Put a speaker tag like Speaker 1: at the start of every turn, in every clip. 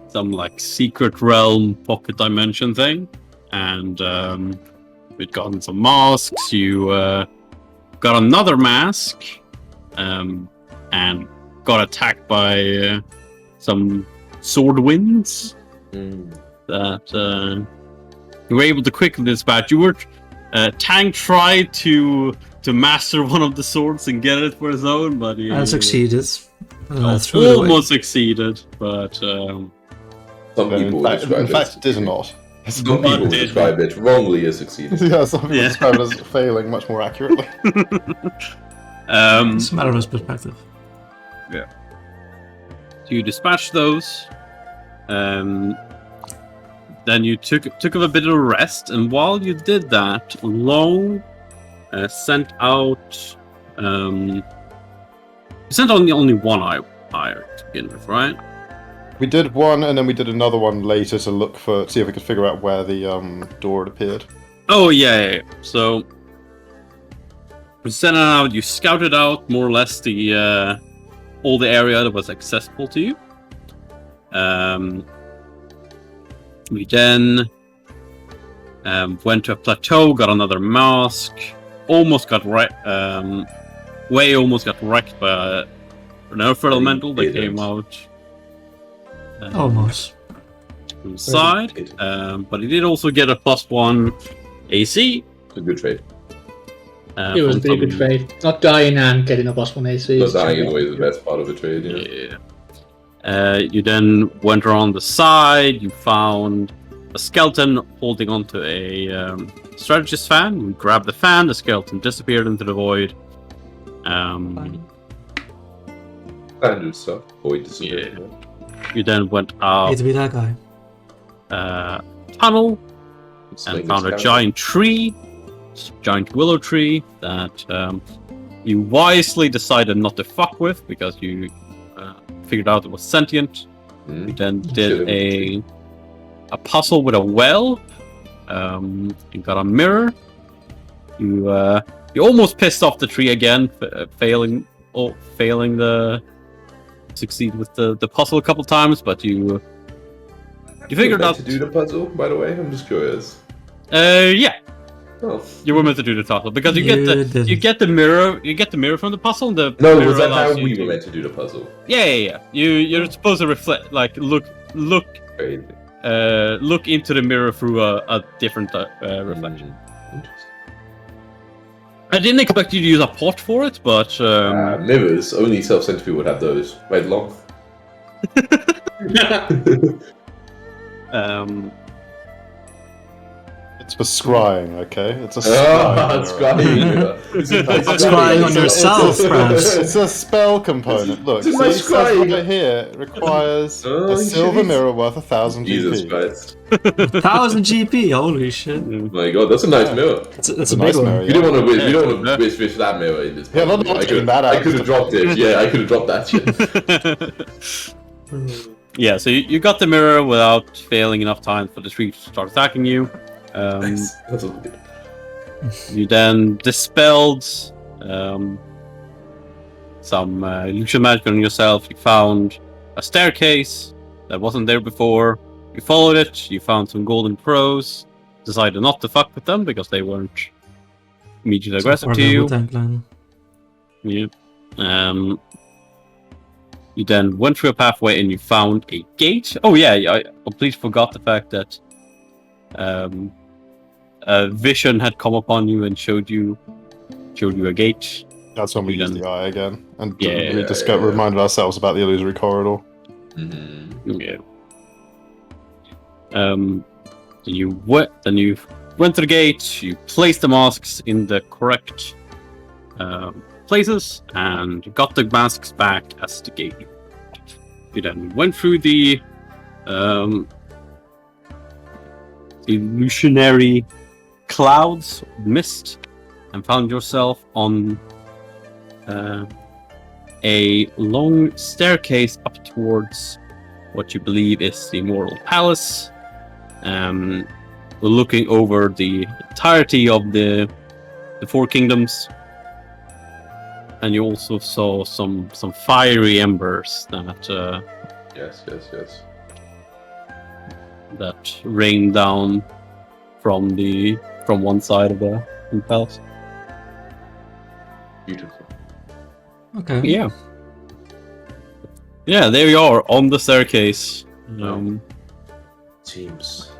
Speaker 1: some like secret realm pocket dimension thing, and we'd gotten some masks. You got another mask, and got attacked by some sword winds that you were able to quickly dispatch. You were Tang tried to master one of the swords and get it for his own, but he
Speaker 2: succeeded.
Speaker 1: Almost succeeded, but
Speaker 3: some people would describe
Speaker 4: in fact, it did not.
Speaker 3: Some people would describe it wrongly as succeeding.
Speaker 4: Yeah, some people describe it as failing much more accurately.
Speaker 2: It's a matter of his perspective.
Speaker 1: Yeah. So you dispatched those. Then you took a bit of a rest, and while you did that, Long sent out. You sent only one ire to begin with, right?
Speaker 4: We did one, and then we did another one later to see if we could figure out where the door had appeared.
Speaker 1: Oh yeah. So you sent it out. You scouted out more or less the all the area that was accessible to you. We then went to a plateau, got another mask, almost got Way almost got wrecked by an earth elemental that came out.
Speaker 2: Almost.
Speaker 1: From the side, but he did also get a +1 AC.
Speaker 3: It's a good trade.
Speaker 5: It was a pretty good trade. Not dying and getting a +1 AC.
Speaker 3: Not dying in a way is the best part of the trade,
Speaker 1: You then went around the side, you found a skeleton holding onto a strategist fan. You grabbed the fan, the skeleton disappeared into the void.
Speaker 3: Standard stuff. Void disappeared.
Speaker 1: You then went out
Speaker 2: Hate to be that guy.
Speaker 1: tunnel and found a giant tree, giant willow tree that you wisely decided not to fuck with because you figured out it was sentient. You then did a puzzle with a well. You got a mirror. You almost pissed off the tree again, failing the succeed with the puzzle a couple times, but you figured out
Speaker 3: to do the puzzle. By the way, I'm just curious.
Speaker 1: Yeah.
Speaker 3: Oh.
Speaker 1: You were meant to do the puzzle because you get the mirror from the puzzle. And the
Speaker 3: No,
Speaker 1: mirror
Speaker 3: was that how
Speaker 1: allows you
Speaker 3: we were meant to do the puzzle?
Speaker 1: Yeah. You're supposed to reflect, like look
Speaker 3: Crazy.
Speaker 1: look into the mirror through a different reflection.
Speaker 3: Interesting.
Speaker 1: I didn't expect you to use a pot for it, but
Speaker 3: Mirrors, only self-centered people would have those. Right, long.
Speaker 4: It's for scrying, okay? It's a scrying.
Speaker 3: Scrying.
Speaker 2: Scrying on yourself, perhaps.
Speaker 4: It's a spell component. Look,
Speaker 3: It's my
Speaker 4: see,
Speaker 3: scrying.
Speaker 4: over here requires
Speaker 3: Oh,
Speaker 4: a silver
Speaker 3: shit.
Speaker 4: mirror worth 1,000
Speaker 3: Jesus
Speaker 4: GP.
Speaker 3: Christ.
Speaker 2: 1,000 GP, holy shit.
Speaker 3: Oh my god, that's a nice mirror.
Speaker 2: It's a
Speaker 4: It's a
Speaker 2: big
Speaker 4: nice
Speaker 2: one.
Speaker 4: mirror.
Speaker 3: We don't want to wish.
Speaker 1: Yeah.
Speaker 3: We don't want to wish that mirror in this.
Speaker 4: Yeah,
Speaker 3: puzzle.
Speaker 4: not
Speaker 3: I
Speaker 4: taking
Speaker 3: could.
Speaker 4: that out.
Speaker 3: I could have dropped it. Yeah, I could have dropped that shit.
Speaker 1: yeah. So you got the mirror without failing enough time for the tree to start attacking you.
Speaker 3: Nice. That's all good.
Speaker 1: You then dispelled some illusion magic on yourself. You found a staircase that wasn't there before. You followed it. You found some golden crows. Decided not to fuck with them because they weren't immediately aggressive to you. Yeah. You then went through a pathway and you found a gate. Oh yeah, I completely forgot the fact that a vision had come upon you and showed you a gate.
Speaker 4: That's when we used the eye again. And
Speaker 1: Yeah,
Speaker 4: we reminded ourselves about the illusory corridor.
Speaker 1: Yeah. Then you went to the gate. You placed the masks in the correct places and got the masks back as the gate. You then went through the illusionary clouds, mist, and found yourself on a long staircase up towards what you believe is the Immortal Palace. Looking over the entirety of the Four Kingdoms, and you also saw some fiery embers that
Speaker 3: Yes.
Speaker 1: that rain down from one side of the palace.
Speaker 3: Beautiful.
Speaker 2: Okay.
Speaker 1: Yeah. Yeah, there you are on the staircase.
Speaker 3: Seems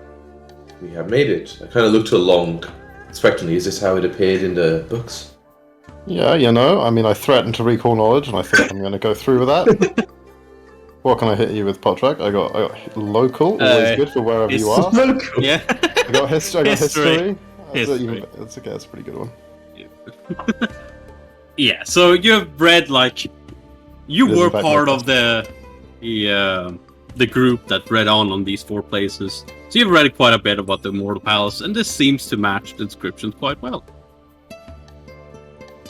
Speaker 3: we have made it. I kind of looked along expectantly. Is this how it appeared in the books?
Speaker 4: Yeah, I mean, I threatened to recall knowledge, and I think I'm going to go through with that. What can I hit you with, Podtrack? I got local, always good for wherever you are.
Speaker 1: Yeah.
Speaker 4: I got history.
Speaker 1: History.
Speaker 4: That's okay, that's a pretty good one.
Speaker 1: Yeah, so you've read, like, you
Speaker 4: It is
Speaker 1: were
Speaker 4: in fact
Speaker 1: part
Speaker 4: my
Speaker 1: of the group that read on these 4 places. So you've read quite a bit about the Immortal Palace, and this seems to match the descriptions quite well.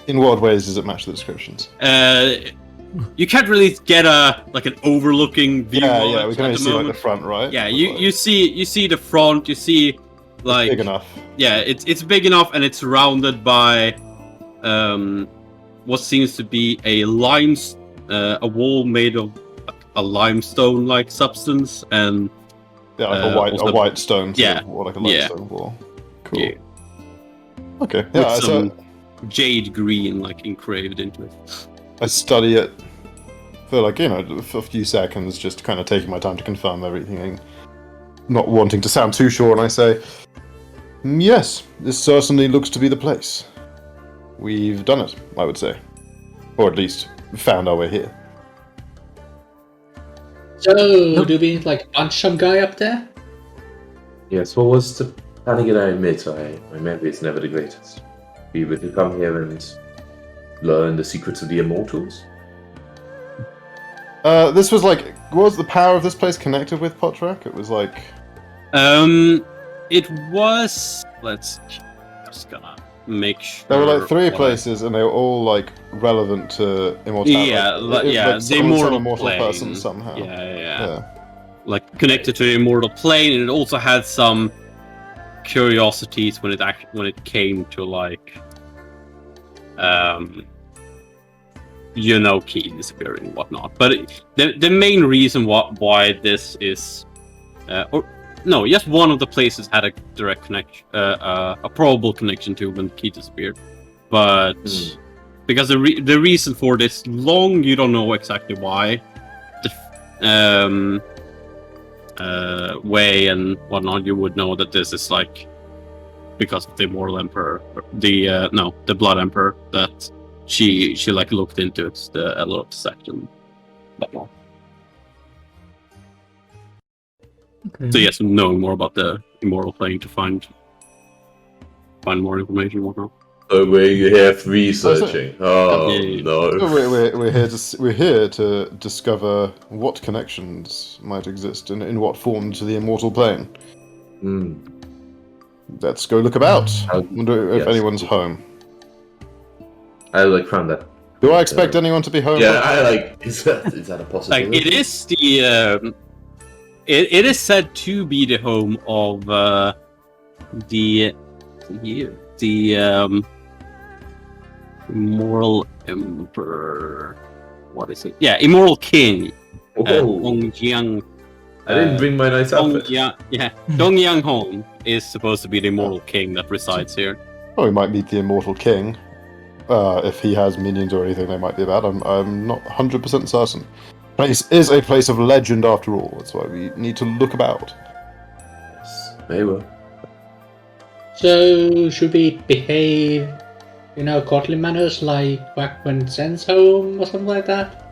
Speaker 4: In what ways does it match the descriptions?
Speaker 1: You can't really get an overlooking view.
Speaker 4: Yeah, we
Speaker 1: at
Speaker 4: can only
Speaker 1: the
Speaker 4: see like
Speaker 1: moment.
Speaker 4: the front, right?
Speaker 1: Yeah,
Speaker 4: It's
Speaker 1: you see the front. You see like
Speaker 4: big enough.
Speaker 1: Yeah, it's big enough, and it's surrounded by what seems to be a wall made of a limestone-like substance, and
Speaker 4: Yeah, like
Speaker 1: also-
Speaker 4: a white stone.
Speaker 1: Yeah.
Speaker 4: Or like a
Speaker 1: Yeah.
Speaker 4: limestone wall. Cool.
Speaker 1: Yeah.
Speaker 4: Okay.
Speaker 1: with
Speaker 4: Yeah.
Speaker 1: some
Speaker 4: So
Speaker 1: jade green like engraved into it.
Speaker 4: I study it for for a few seconds, just kind of taking my time to confirm everything, not wanting to sound too sure, and I say, yes, this certainly looks to be the place. We've done it, I would say. Or at least found our way here.
Speaker 5: So, do we punch some guy up there?
Speaker 3: Yes. What was the plan again? I admit, my memory is never the greatest. We were to come here and learn the secrets of the Immortals.
Speaker 4: This was was the power of this place connected with Potrak? It was like...
Speaker 1: It was. Let's just gonna make sure.
Speaker 4: There were 3
Speaker 1: what I-
Speaker 4: places, and they were all relativant to immortality.
Speaker 1: Yeah, the
Speaker 4: some
Speaker 1: immortal plane.
Speaker 4: person somehow.
Speaker 1: Yeah. Like connected to the immortal plane, and it also had some curiosities when it came to key disappearing and whatnot. But the main reason why this is, yes, one of the places had a direct connection, a probable connection to when the key disappeared. But because the reason for this long, you don't know exactly why. The way and whatnot, you would know that this is because of the Immortal Emperor, the Blood Emperor, that she looked into it, the Elrod section. Whatnot.
Speaker 2: Okay.
Speaker 1: So yes, knowing more about the Immortal Plane to find more information and whatnot.
Speaker 3: So we're here for researching. Oh
Speaker 1: Yeah.
Speaker 3: no!
Speaker 4: We're here to discover what connections might exist and in what form to the immortal plane.
Speaker 3: Hmm.
Speaker 4: Let's go look about. Wonder if
Speaker 3: Yes.
Speaker 4: anyone's home.
Speaker 3: I found that.
Speaker 4: Do I expect anyone to be home?
Speaker 3: Yeah, is that a possibility?
Speaker 1: It is the it is said to be the home of the Immortal Emperor. What is it? Yeah, Immortal King. Dongjiang.
Speaker 3: I didn't bring my nice outfit.
Speaker 1: Dongyang Hong is supposed to be the Immortal King that resides here.
Speaker 4: Oh, we might meet the immortal king. If he has minions or anything, they might be about. I'm not 100% certain. Place is a place of legend after all. That's why we need to look about.
Speaker 3: Yes, they were.
Speaker 5: So, should we behave, courtly manners like back when Zen's home or something like that?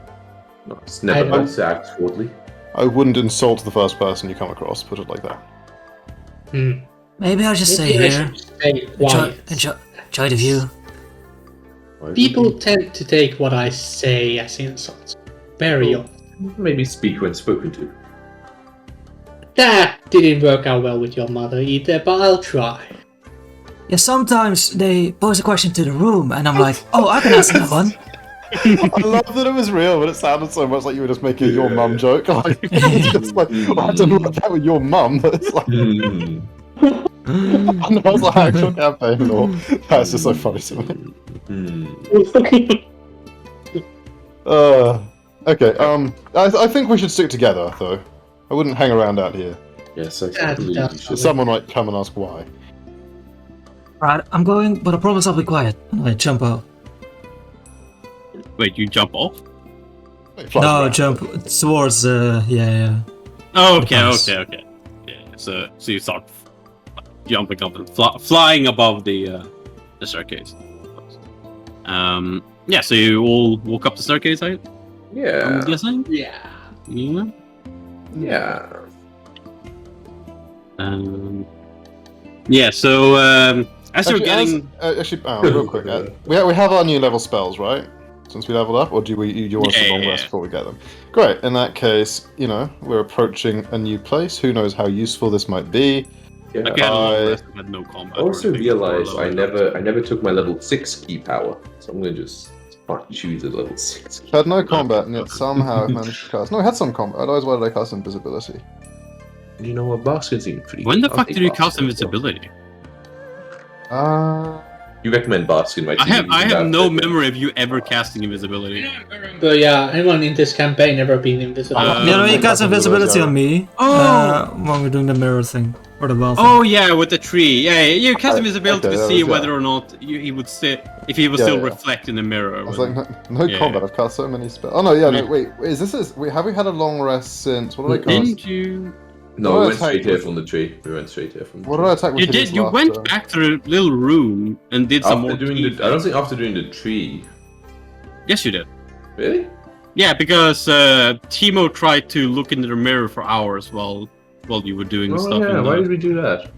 Speaker 3: No, it's never
Speaker 5: I
Speaker 3: bad to act forwardly.
Speaker 4: I wouldn't insult the first person you come across, put it like that.
Speaker 2: Maybe I'll just stay
Speaker 5: Maybe I
Speaker 2: here.
Speaker 5: should stay quiet.
Speaker 2: Enjoy the view.
Speaker 3: Why
Speaker 5: People
Speaker 3: would
Speaker 5: tend to take what I say as insults. Very often.
Speaker 3: you maybe speak when spoken to.
Speaker 5: That didn't work out well with your mother either, but I'll try.
Speaker 2: Yeah, sometimes they pose a question to the room, and I'm like, oh, I can answer that one.
Speaker 4: I love that it was real, but it sounded so much like you were just making a your mum joke. It's like, I don't know what that with your mum, but it's like, I know it's like actual campaign or that's just so funny to me. Okay, I think we should stick together, though. I wouldn't hang around out here.
Speaker 3: Yes, I
Speaker 5: That
Speaker 3: believe
Speaker 5: does
Speaker 3: you should.
Speaker 5: sound
Speaker 4: Someone might come and ask why.
Speaker 2: Right, I'm going, but I promise I'll be quiet. And I jump out.
Speaker 1: Wait, you jump off?
Speaker 4: It flies
Speaker 2: No,
Speaker 4: around.
Speaker 2: jump towards yeah.
Speaker 1: Oh, okay,
Speaker 2: Nice.
Speaker 1: okay. Yeah, so you start jumping up and flying above the staircase. Yeah, so you all walk up the staircase, I'm
Speaker 3: Yeah.
Speaker 1: guessing?
Speaker 5: Yeah.
Speaker 1: Yeah.
Speaker 3: Yeah.
Speaker 1: Yeah, so as you're
Speaker 4: Actually,
Speaker 1: getting...
Speaker 4: real quick, we have our new level spells, right? Since we leveled up, or do you want us to long rest before we get them? Great. In that case, we're approaching a new place. Who knows how useful this might be?
Speaker 3: Yeah.
Speaker 1: Like, I had a long rest, I had no combat.
Speaker 3: I also
Speaker 1: or anything before
Speaker 3: realized I
Speaker 1: leveling up.
Speaker 3: never took my level 6 key power, so I'm gonna just choose a level 6 key.
Speaker 4: Had no combat, and yet somehow I've managed to cast. No, I had some combat. Otherwise, why did I cast invisibility?
Speaker 3: You know what, baskets even pretty
Speaker 1: When the
Speaker 3: I'll
Speaker 1: fuck
Speaker 3: take
Speaker 1: did you cast
Speaker 3: basket.
Speaker 1: invisibility?
Speaker 3: You recommend basket, my
Speaker 1: I
Speaker 3: team.
Speaker 1: have no memory of you ever casting invisibility.
Speaker 5: But yeah, anyone in this campaign never been invisible.
Speaker 2: You cast invisibility on me.
Speaker 1: Oh!
Speaker 2: When we're doing the mirror thing. Or the wall thing.
Speaker 1: Oh yeah, with the tree. Yeah, you cast invisibility
Speaker 4: okay,
Speaker 1: to
Speaker 4: that
Speaker 1: see
Speaker 4: was-
Speaker 1: whether or not he would if he would still
Speaker 4: yeah.
Speaker 1: reflect in the mirror.
Speaker 4: I was
Speaker 1: when-
Speaker 4: like, no
Speaker 1: Yeah.
Speaker 4: combat. I've cast so many spells. Oh no, yeah, no, wait. Have we had a long rest since? What did I cast?
Speaker 1: Didn't you?
Speaker 3: No,
Speaker 4: What
Speaker 3: we
Speaker 4: did I
Speaker 3: went straight
Speaker 4: attack
Speaker 3: here
Speaker 4: with?
Speaker 3: from the tree. We went straight here from the
Speaker 4: What
Speaker 3: tree.
Speaker 4: did I attack with?
Speaker 1: You
Speaker 4: Hideous
Speaker 1: did. You
Speaker 4: Laughter?
Speaker 1: went back to the little room and did some more.
Speaker 3: After doing
Speaker 1: key
Speaker 3: the, I don't
Speaker 1: things.
Speaker 3: think after doing the tree.
Speaker 1: Yes, you did.
Speaker 3: Really?
Speaker 1: Yeah, because Timo tried to look into the mirror for hours while you were doing
Speaker 3: Oh
Speaker 1: stuff.
Speaker 3: yeah,
Speaker 1: in
Speaker 3: why
Speaker 1: the...
Speaker 3: did we do that?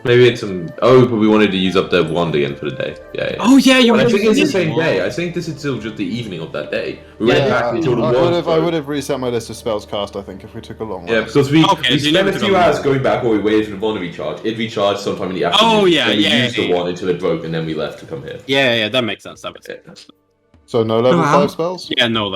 Speaker 3: Maybe it's some. Oh, but we wanted to use up the wand again for the day. Yeah.
Speaker 1: Oh yeah, you.
Speaker 3: But I think it's the
Speaker 1: did.
Speaker 3: same day. I think this is still just the evening of that day. We
Speaker 5: Yeah,
Speaker 3: went
Speaker 5: yeah,
Speaker 3: back until the
Speaker 4: I
Speaker 3: wand.
Speaker 4: would have reset my list of spells cast. I think if we took a long
Speaker 3: Yeah,
Speaker 4: rest.
Speaker 3: because we
Speaker 1: Okay, so you
Speaker 3: spent
Speaker 1: never
Speaker 3: a
Speaker 1: took
Speaker 3: few
Speaker 1: a
Speaker 3: hours
Speaker 1: long
Speaker 3: going back while we waited for the wand to recharge. It recharged sometime in the afternoon.
Speaker 1: Oh, yeah,
Speaker 3: then we
Speaker 1: yeah,
Speaker 3: used the
Speaker 1: yeah.
Speaker 3: wand until it broke, and then we left to come here.
Speaker 1: Yeah, that makes sense. That makes sense.
Speaker 4: So no level
Speaker 2: Wow.
Speaker 4: 5 spells.
Speaker 1: Yeah, no,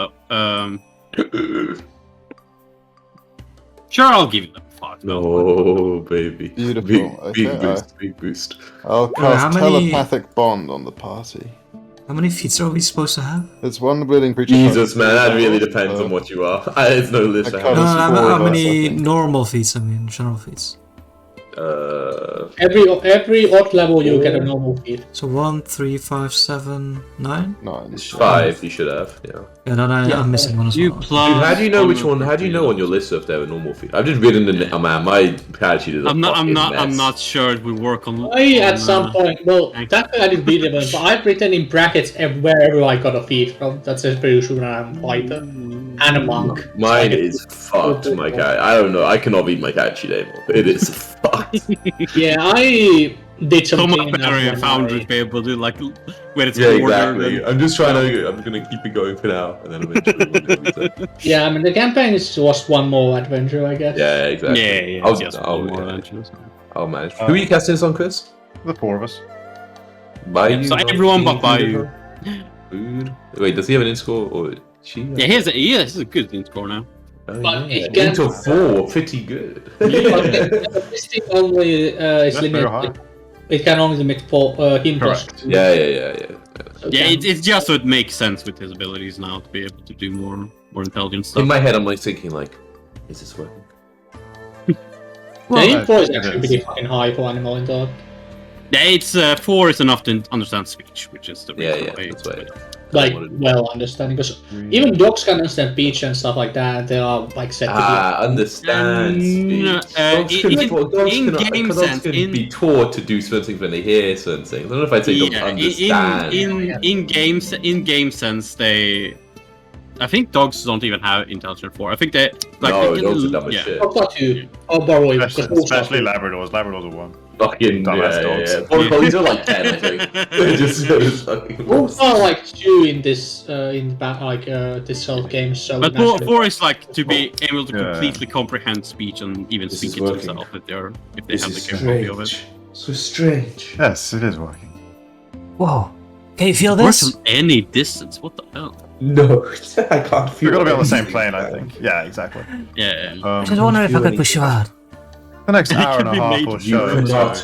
Speaker 1: sure, I'll give you that 5.
Speaker 3: No, baby.
Speaker 4: Beautiful.
Speaker 3: Big
Speaker 4: Okay,
Speaker 3: boost. Big boost.
Speaker 4: I'll
Speaker 2: how
Speaker 4: cast
Speaker 2: many-
Speaker 4: telepathic bond on the party.
Speaker 2: How many feats are we supposed to have?
Speaker 4: It's one willing creature.
Speaker 3: Jesus, man, that really depends on what you are. There's no list.
Speaker 4: I
Speaker 3: I
Speaker 4: can't-
Speaker 2: No,
Speaker 3: have.
Speaker 4: That's
Speaker 2: no,
Speaker 4: four
Speaker 2: how
Speaker 4: of us, I
Speaker 2: many
Speaker 4: think.
Speaker 2: normal feats, I mean, general feats.
Speaker 5: Every odd level you get a normal feat.
Speaker 2: So 1, 3, 5, 7, 9?
Speaker 4: 9.
Speaker 3: It's 5. You should have. Yeah.
Speaker 2: Yeah, then I'm missing one as
Speaker 1: You
Speaker 2: well.
Speaker 1: plus.
Speaker 3: Dude, how do you know which one? How do you know on your list if they have a normal feat? I've just written the. Oh man, my pad sheet is.
Speaker 1: I'm not. I'm
Speaker 3: mess.
Speaker 1: not sure it will work on.
Speaker 5: I at
Speaker 1: on,
Speaker 5: some point, well, that I didn't beat it, but I've written in brackets wherever I got a feat from. That's pretty sure I'm fighter and a monk.
Speaker 3: Mine is fucked, my cat. I don't know. I cannot beat my cat sheet anymore. It is fucked.
Speaker 5: Yeah, I did
Speaker 1: So
Speaker 5: something.
Speaker 1: much better in Foundry be able to like where it's
Speaker 3: Yeah,
Speaker 1: ordered
Speaker 3: exactly.
Speaker 1: and-
Speaker 3: I'm just trying to. I'm gonna keep it going for now, and then eventually. We'll do it.
Speaker 5: Yeah, I mean the campaign is just one more adventure, I guess.
Speaker 3: Yeah, exactly.
Speaker 1: Yeah.
Speaker 3: I'll,
Speaker 1: Yes,
Speaker 3: I'll,
Speaker 1: more
Speaker 3: yeah,
Speaker 1: adventures.
Speaker 3: I'll manage. Who are you casting this on, Chris?
Speaker 4: The 4 of us.
Speaker 3: By
Speaker 1: Yeah,
Speaker 3: you,
Speaker 1: so
Speaker 3: not
Speaker 1: everyone but
Speaker 3: being
Speaker 1: by
Speaker 3: included? Food. Wait, does he have an in score or she?
Speaker 1: Yeah, he has a good in score now.
Speaker 3: Oh,
Speaker 5: But
Speaker 3: yeah.
Speaker 5: he can-
Speaker 3: Into 4, pretty good.
Speaker 5: But this thing only is
Speaker 4: That's very
Speaker 5: limited. It can only limit for him plus
Speaker 4: Correct.
Speaker 5: two.
Speaker 3: Yeah.
Speaker 5: So
Speaker 1: Yeah,
Speaker 5: can-
Speaker 1: it's just so it makes sense with his abilities now to be able to do more intelligent
Speaker 3: In
Speaker 1: stuff.
Speaker 3: my head, I'm like thinking, like, is this working?
Speaker 5: the info is
Speaker 4: it
Speaker 5: actually
Speaker 4: is.
Speaker 5: pretty fucking high for animal in dog.
Speaker 1: Yeah, it's 4 is enough to understand speech, which is the
Speaker 3: Yeah,
Speaker 1: real
Speaker 3: yeah,
Speaker 1: way.
Speaker 3: that's why.
Speaker 5: Like
Speaker 3: I wanted-
Speaker 5: well understanding because even dogs can understand speech and stuff like that. They are like said to
Speaker 3: Understand speech.
Speaker 1: No,
Speaker 3: Dogs can-
Speaker 1: in-
Speaker 3: dogs
Speaker 1: in
Speaker 3: can-
Speaker 1: game
Speaker 3: dogs
Speaker 1: sense,
Speaker 3: can
Speaker 1: in-
Speaker 3: be taught to do certain things when they hear certain things. I don't know if I'd say dogs
Speaker 1: Yeah,
Speaker 3: understand.
Speaker 1: in game sense, I think dogs don't even have intelligence 4. I think they like
Speaker 3: No,
Speaker 1: they
Speaker 3: dogs are dumb as
Speaker 1: yeah.
Speaker 3: shit.
Speaker 5: Dogs are two. Oh, borrowing because
Speaker 6: Especially Labradors. Labradors are 1.
Speaker 3: Fucking
Speaker 6: Dumbass dogs.
Speaker 3: yeah. Border collies are like 10, I think. They're just fucking.
Speaker 5: Wolves are like two in this this whole game. So
Speaker 1: But
Speaker 5: naturally-
Speaker 1: 4 is like to be able to
Speaker 6: Yeah.
Speaker 1: completely comprehend speech and even
Speaker 3: This
Speaker 1: speak
Speaker 3: is
Speaker 1: it
Speaker 3: working.
Speaker 1: themselves if they
Speaker 3: This
Speaker 1: have
Speaker 3: is
Speaker 1: the capability of it.
Speaker 3: strange. So strange.
Speaker 6: Yes, it is working.
Speaker 2: Whoa. Can you feel
Speaker 1: Works
Speaker 2: this?
Speaker 1: from any distance. What the hell?
Speaker 3: No, I can't feel.
Speaker 6: We've got to be on the same
Speaker 3: anything.
Speaker 6: plane, I think. Yeah, exactly.
Speaker 1: Yeah.
Speaker 2: I just wonder if I could push you out.
Speaker 6: The next hour and a
Speaker 1: Could be
Speaker 6: half
Speaker 1: made
Speaker 6: or
Speaker 3: You
Speaker 6: so.
Speaker 3: cannot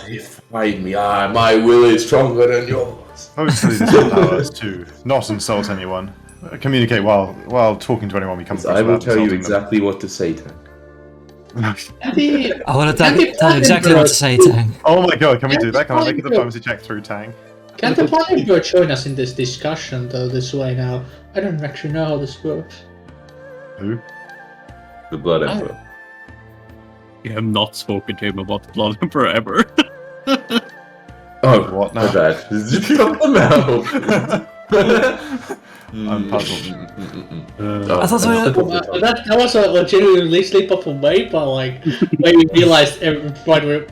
Speaker 3: fight me. My will is stronger than yours.
Speaker 6: Hopefully this allows us to not insult anyone. Communicate while talking to anyone we come across.
Speaker 3: I will
Speaker 6: without
Speaker 3: tell you
Speaker 6: insulting them.
Speaker 3: exactly what to say, Tank.
Speaker 5: The-
Speaker 2: I want to tell you exactly what to say, Tang.
Speaker 6: Oh my god, can we do that? Can I make a diplomacy check through Tang?
Speaker 5: Can the Pathfinder join us in this discussion though this way now? I don't actually know how this works.
Speaker 6: Who?
Speaker 3: The Blood Emperor.
Speaker 1: You have not spoken to him about the Blood Emperor ever.
Speaker 3: Oh,
Speaker 6: What
Speaker 3: my
Speaker 6: now?
Speaker 3: bad. Shut the mouth.
Speaker 6: I'm puzzled.
Speaker 3: Oh,
Speaker 2: I thought we were-
Speaker 5: That was a legitimately slip of a way, but like when we realized everybody were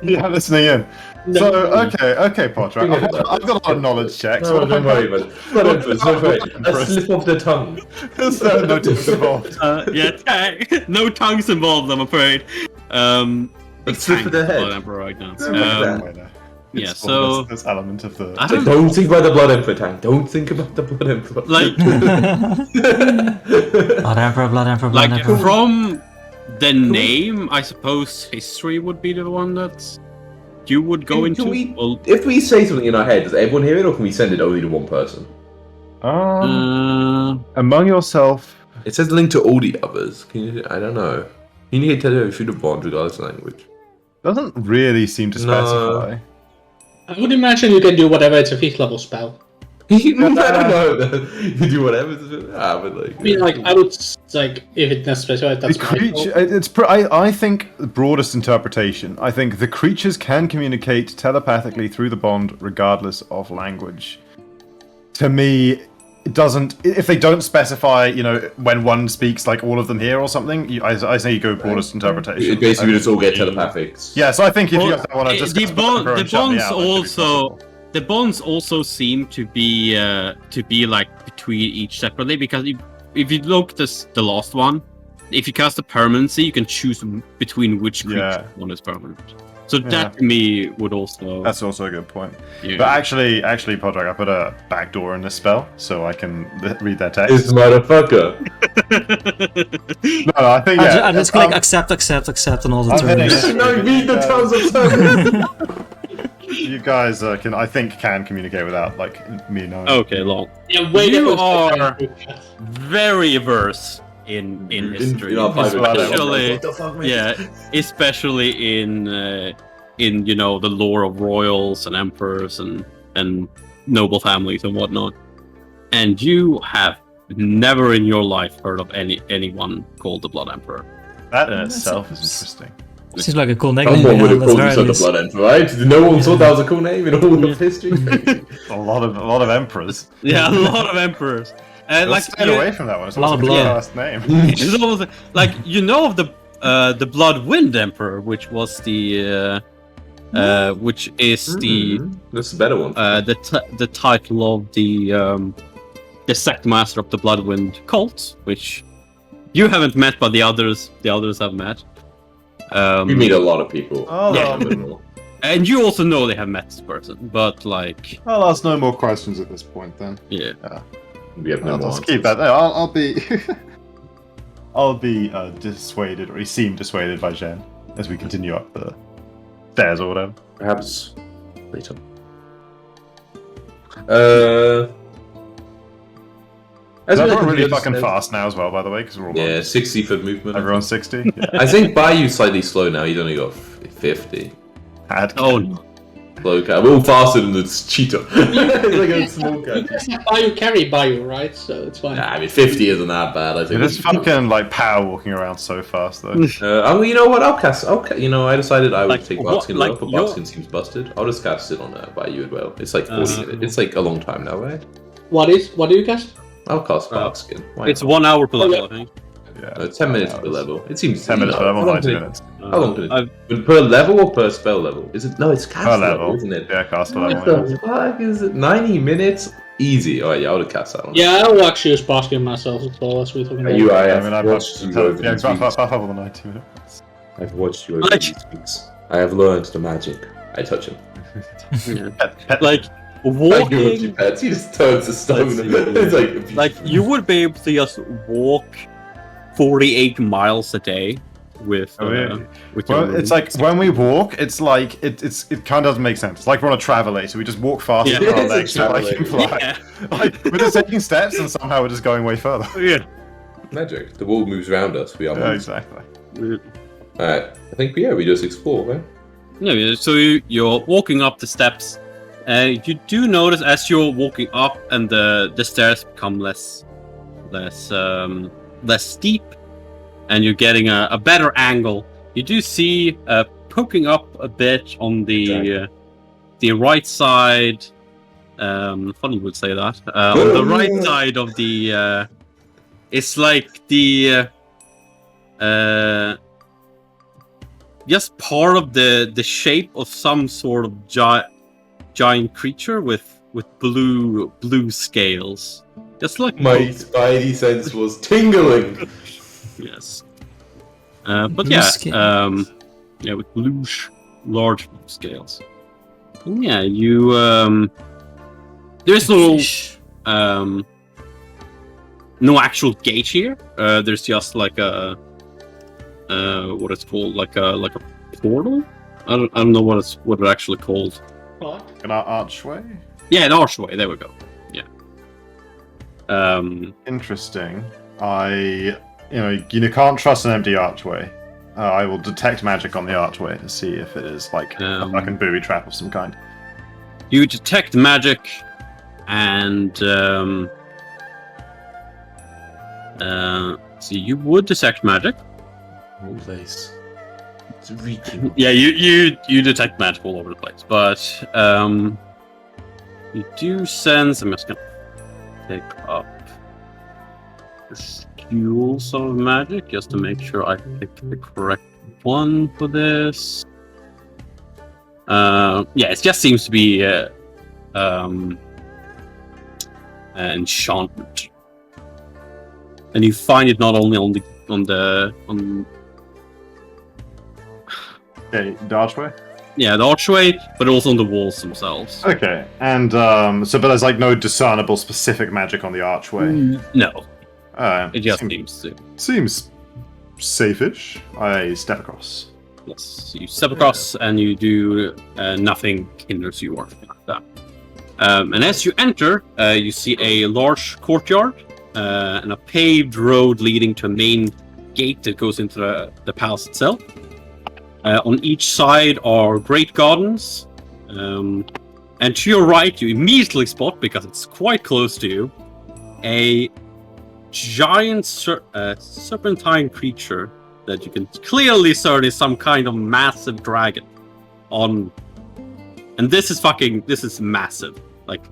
Speaker 6: Yeah, listening in.
Speaker 5: No.
Speaker 6: So, okay, Potter. I've got a lot of knowledge checks.
Speaker 3: No, don't worry about it. Blood Emperor, don't worry. A slip of the tongue.
Speaker 6: There's no tips involved.
Speaker 1: Yeah, no tongues involved, I'm afraid.
Speaker 3: A slip of the head.
Speaker 1: Blood Emperor right now.
Speaker 3: like that.
Speaker 1: Yeah,
Speaker 6: It's
Speaker 1: so
Speaker 6: this element of the.
Speaker 1: I
Speaker 3: It's like,
Speaker 1: don't
Speaker 3: don't think about the Blood Emperor, Tang. Don't think about the Blood Emperor.
Speaker 1: like
Speaker 2: Blood Emperor, Blood Emperor, Blood
Speaker 1: like
Speaker 2: Emperor.
Speaker 1: from the name. I suppose history would be the one that you would go into. Well,
Speaker 3: if we say something in our head, does everyone hear it, or can we send it only to one person?
Speaker 6: Among yourself.
Speaker 3: It says link to all the others. Can you? I don't know. You need to tell her shoot a bond regardless of language.
Speaker 6: Doesn't really seem to
Speaker 3: No.
Speaker 6: specify.
Speaker 5: I would imagine you can do whatever, it's a 5th level spell.
Speaker 3: I don't know. You do whatever. But like.
Speaker 5: I mean, like, I would, like, if it's not specified, that's
Speaker 6: The
Speaker 5: my
Speaker 6: creature,
Speaker 5: fault.
Speaker 6: I think the broadest interpretation. I think the creatures can communicate telepathically through the bond, regardless of language. To me, it doesn't. If they don't specify, when one speaks, like all of them hear or something, I say you go broadest interpretation.
Speaker 3: It basically just all get telepathics.
Speaker 6: Yeah, so I think if you
Speaker 1: Well,
Speaker 6: guys want to just
Speaker 1: the bonds also seem to be like between each separately, because if you look the last one, if you cast a permanency, you can choose between which creature one is permanent. So that to me would also.
Speaker 6: That's also a good point.
Speaker 1: Yeah.
Speaker 6: But actually, Podrick, I put a backdoor in this spell, so I can read their text.
Speaker 3: This motherfucker.
Speaker 6: No, I think
Speaker 2: I just click accept on all the terms.
Speaker 3: No, read the terms of service.
Speaker 6: You guys can communicate without me knowing.
Speaker 1: Okay, long.
Speaker 5: Yeah, way
Speaker 1: You
Speaker 5: different
Speaker 1: are
Speaker 5: stuff than chat.
Speaker 1: very versed in history,
Speaker 3: in our private
Speaker 1: especially
Speaker 3: What the fuck, man?
Speaker 1: yeah, especially in the lore of royals and emperors and noble families and whatnot. And you have never in your life heard of anyone called the Blood Emperor.
Speaker 6: That in itself is interesting.
Speaker 2: Seems like a cool nickname.
Speaker 3: Someone would
Speaker 2: Yeah,
Speaker 3: have
Speaker 2: let's
Speaker 3: called
Speaker 2: very
Speaker 3: himself the
Speaker 2: least.
Speaker 3: Blood Emperor, right? No one thought that was a cool name in all of history.
Speaker 6: A lot of emperors.
Speaker 1: Yeah, a lot of emperors. And
Speaker 6: Let's stay away from that one. It's
Speaker 2: A lot of
Speaker 6: also the
Speaker 2: blood.
Speaker 6: last name.
Speaker 1: It's almost like of the Blood Wind Emperor, which was the which is
Speaker 3: That's a better one.
Speaker 1: the title of the sect master of the Bloodwind cult, which you haven't met, but the others have met.
Speaker 3: You meet a lot of people.
Speaker 6: Oh,
Speaker 1: Yeah.
Speaker 6: well,
Speaker 1: And you also know they have met this person, but like,
Speaker 4: I'll ask no more questions at this point then.
Speaker 1: yeah.
Speaker 3: We have no
Speaker 6: I'll
Speaker 3: more
Speaker 6: just keep
Speaker 3: answers.
Speaker 6: that there. I'll be I'll be dissuaded, or he seemed dissuaded by Jen as we continue up the stairs or whatever.
Speaker 3: Perhaps later. As
Speaker 6: That's
Speaker 3: we
Speaker 6: really
Speaker 3: continue
Speaker 6: fucking
Speaker 3: upstairs-
Speaker 6: fast now as well, by the way, because we're all
Speaker 3: Yeah, 60 foot movement.
Speaker 6: everyone's 60. Yeah.
Speaker 3: I think Bayou's slightly slow now. He's only got 50.
Speaker 1: Oh no.
Speaker 3: Slow cat. We're all faster than this cheetah. It's like a small cat.
Speaker 5: Bayou carry Bayou, right? So it's fine.
Speaker 3: Nah, I mean, 50 isn't that bad. I think.
Speaker 6: You're just fucking power walking around so fast though.
Speaker 3: You know what? I'll cast. I decided I would
Speaker 1: Like,
Speaker 3: take
Speaker 1: what-
Speaker 3: Barkskin
Speaker 1: like,
Speaker 3: Low, but
Speaker 1: you're-
Speaker 3: Barkskin seems busted. I'll just cast it on Bayou as well. It's like 40 minutes. It's like a long time now, right?
Speaker 5: What do you cast?
Speaker 3: I'll cast Barkskin. Why
Speaker 1: It's
Speaker 3: not?
Speaker 1: 1 hour per level,
Speaker 5: yeah.
Speaker 1: I think.
Speaker 6: Yeah.
Speaker 3: 10 minutes per level. It seems
Speaker 6: 10 minutes per level,
Speaker 3: How long
Speaker 6: 90
Speaker 3: can it-
Speaker 6: minutes.
Speaker 3: How long can it?
Speaker 1: I've-
Speaker 3: Per level or per spell level? Is it? No, it's cast
Speaker 6: Per
Speaker 3: level,
Speaker 6: level.
Speaker 3: isn't it?
Speaker 6: Yeah, cast
Speaker 3: What
Speaker 6: level.
Speaker 3: the fuck is it? 90 minutes? Easy. Alright, yeah, I would have cast that one.
Speaker 5: Yeah, I'll actually use basket myself as well as we're talking about.
Speaker 3: I
Speaker 6: I
Speaker 3: have
Speaker 6: mean, I've
Speaker 3: watched you over
Speaker 6: yeah,
Speaker 3: these
Speaker 6: buff
Speaker 3: weeks.
Speaker 6: level the 90 minutes.
Speaker 3: I've watched you over
Speaker 1: Like-
Speaker 3: these weeks. I have learned the magic. I touch him.
Speaker 1: Like
Speaker 3: I do what you
Speaker 1: walking,
Speaker 3: pets. He just turns to stone.
Speaker 1: That's-
Speaker 3: It's
Speaker 1: like you would be able to just walk 48 miles a day with
Speaker 6: Oh, really?
Speaker 1: with your
Speaker 6: Well, it's like when we walk, it's like it kind of doesn't make sense. It's like we're on a travelator, so we just walk faster
Speaker 1: Yeah.
Speaker 6: than our
Speaker 3: It's a
Speaker 6: legs so I can fly.
Speaker 1: yeah.
Speaker 6: Like we're just taking steps, and somehow we're just going way further.
Speaker 1: Yeah.
Speaker 3: magic. The world moves around us. We are
Speaker 6: Yeah,
Speaker 3: moving.
Speaker 6: exactly.
Speaker 3: Alright, I think we just explore, right?
Speaker 1: No, so you're walking up the steps. You do notice as you're walking up, and the stairs become less steep, and you're getting a better angle. You do see poking up a bit on the right side. Funny you would say that. On the right side of the, it's like the just part of the shape of some sort of giant creature with blue scales. Just like
Speaker 3: My spidey sense was tingling.
Speaker 1: yes. But
Speaker 2: Blue
Speaker 1: yeah,
Speaker 2: scales.
Speaker 1: yeah, with large blue scales. And yeah, you there's no actual gate here. There's just like a what it's called, like a portal. I don't know what it's actually called.
Speaker 5: What?
Speaker 6: An archway?
Speaker 1: Yeah, an archway. There we go. Yeah.
Speaker 6: Interesting. You can't trust an empty archway. I will detect magic on the archway to see if it is like a fucking booby trap of some kind.
Speaker 1: You detect magic, and so you would detect magic.
Speaker 3: Oh, place. It's reaching.
Speaker 1: Yeah, you detect magic all over the place, but you do sense. I'm just gonna pick up the skills of magic just to make sure I pick the correct one for this. Yeah, it just seems to be enchantment, and you find it not only on the
Speaker 6: The archway?
Speaker 1: the archway, but also on the walls themselves.
Speaker 6: Okay, and but there's like no discernible specific magic on the archway.
Speaker 1: No, it just
Speaker 6: Seems safe-ish. I step across.
Speaker 1: yes, you step across and you do nothing hinders you or anything like that. And as you enter, you see a large courtyard and a paved road leading to a main gate that goes into the palace itself. On each side are great gardens, and to your right, you immediately spot, because it's quite close to you, a giant serpentine creature that you can clearly discern is some kind of massive dragon. And this is massive, like